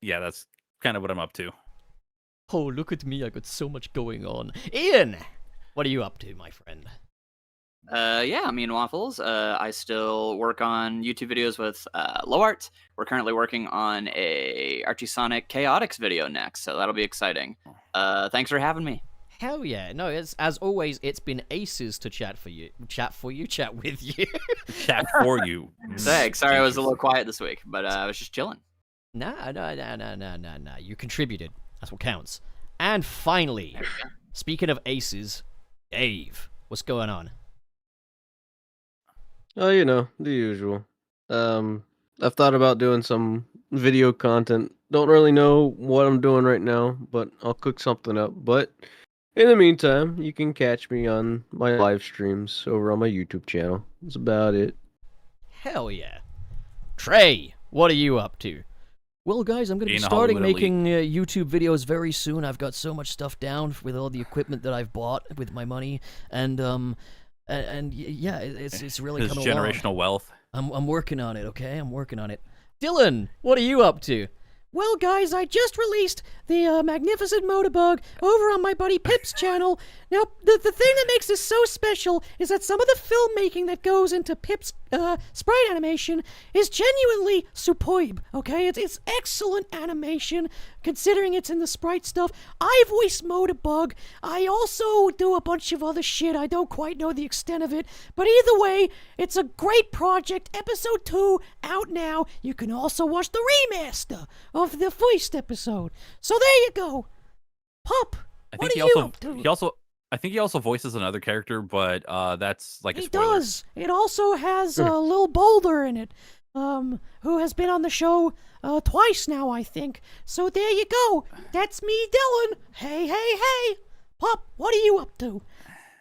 yeah, that's kind of what I'm up to. Oh, look at me. I got so much going on. Ian, what are you up to, my friend? Yeah, me and Waffles. I still work on YouTube videos with Low Art. We're currently working on a Archie Sonic Chaotix video next, so that'll be exciting. Thanks for having me. Hell yeah. No, as always, it's been aces to chat with you. Chat with you. Chat for you. Thanks. Sorry I was a little quiet this week, but I was just chilling. Nah. You contributed. That's what counts. And finally, speaking of aces, Dave, what's going on? Oh, you know, the usual. I've thought about doing some video content. Don't really know what I'm doing right now, but I'll cook something up. But in the meantime, you can catch me on my live streams over on my YouTube channel. That's about it. Hell yeah. Trey, what are you up to? Well, guys, I'm going to be Being a starting Hollywood making YouTube videos very soon. I've got so much stuff down with all the equipment that I've bought with my money, and yeah, it's really His coming generational along. wealth. I'm working on it, okay? I'm working on it. Dylan, what are you up to? Well, guys, I just released the Magnificent Motorbug over on my buddy Pip's channel. Now, the thing that makes this so special is that some of the filmmaking that goes into Pip's sprite animation is genuinely superb, okay? It's excellent animation, considering it's in the sprite stuff. I voice Motorbug. I also do a bunch of other shit. I don't quite know the extent of it. But either way, it's a great project. Episode 2 out now. You can also watch the remaster of the first episode. So there you go. Pop, I what think are you up to? I think he also voices another character, but that's like a He spoiler. does. It also has Lil Boulder in it, who has been on the show twice now, I think. So there you go. That's me, Dylan. Hey, hey, hey. Pop, what are you up to?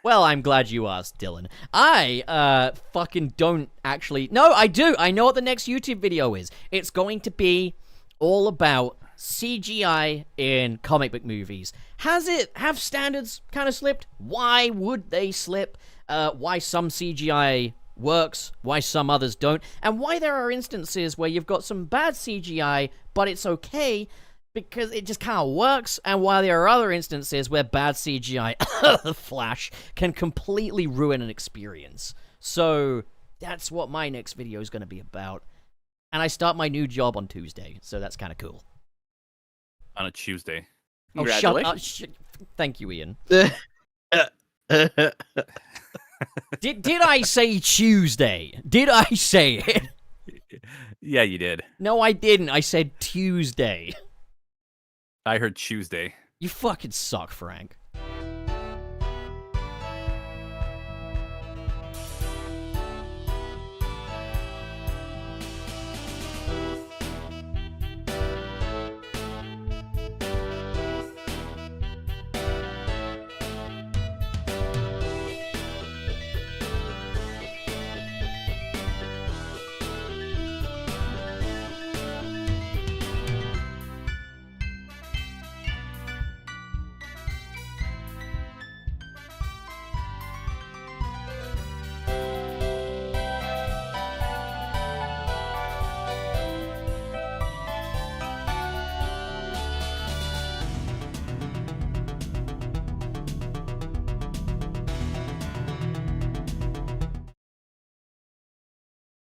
Well, I'm glad you asked, Dylan. I fucking don't actually... No, I do. I know what the next YouTube video is. It's going to be all about CGI in comic book movies. Have standards kind of slipped? Why would they slip? Why some CGI works, why some others don't, and why there are instances where you've got some bad CGI, but it's okay because it just kind of works, and while there are other instances where bad CGI, the Flash, can completely ruin an experience. So that's what my next video is going to be about. And I start my new job on Tuesday, so that's kind of cool. On a Tuesday. Oh, shut up. Thank you, Ian. Did I say Tuesday? Did I say it? Yeah, you did. No, I didn't. I said Tuesday. I heard Tuesday. You fucking suck, Frank.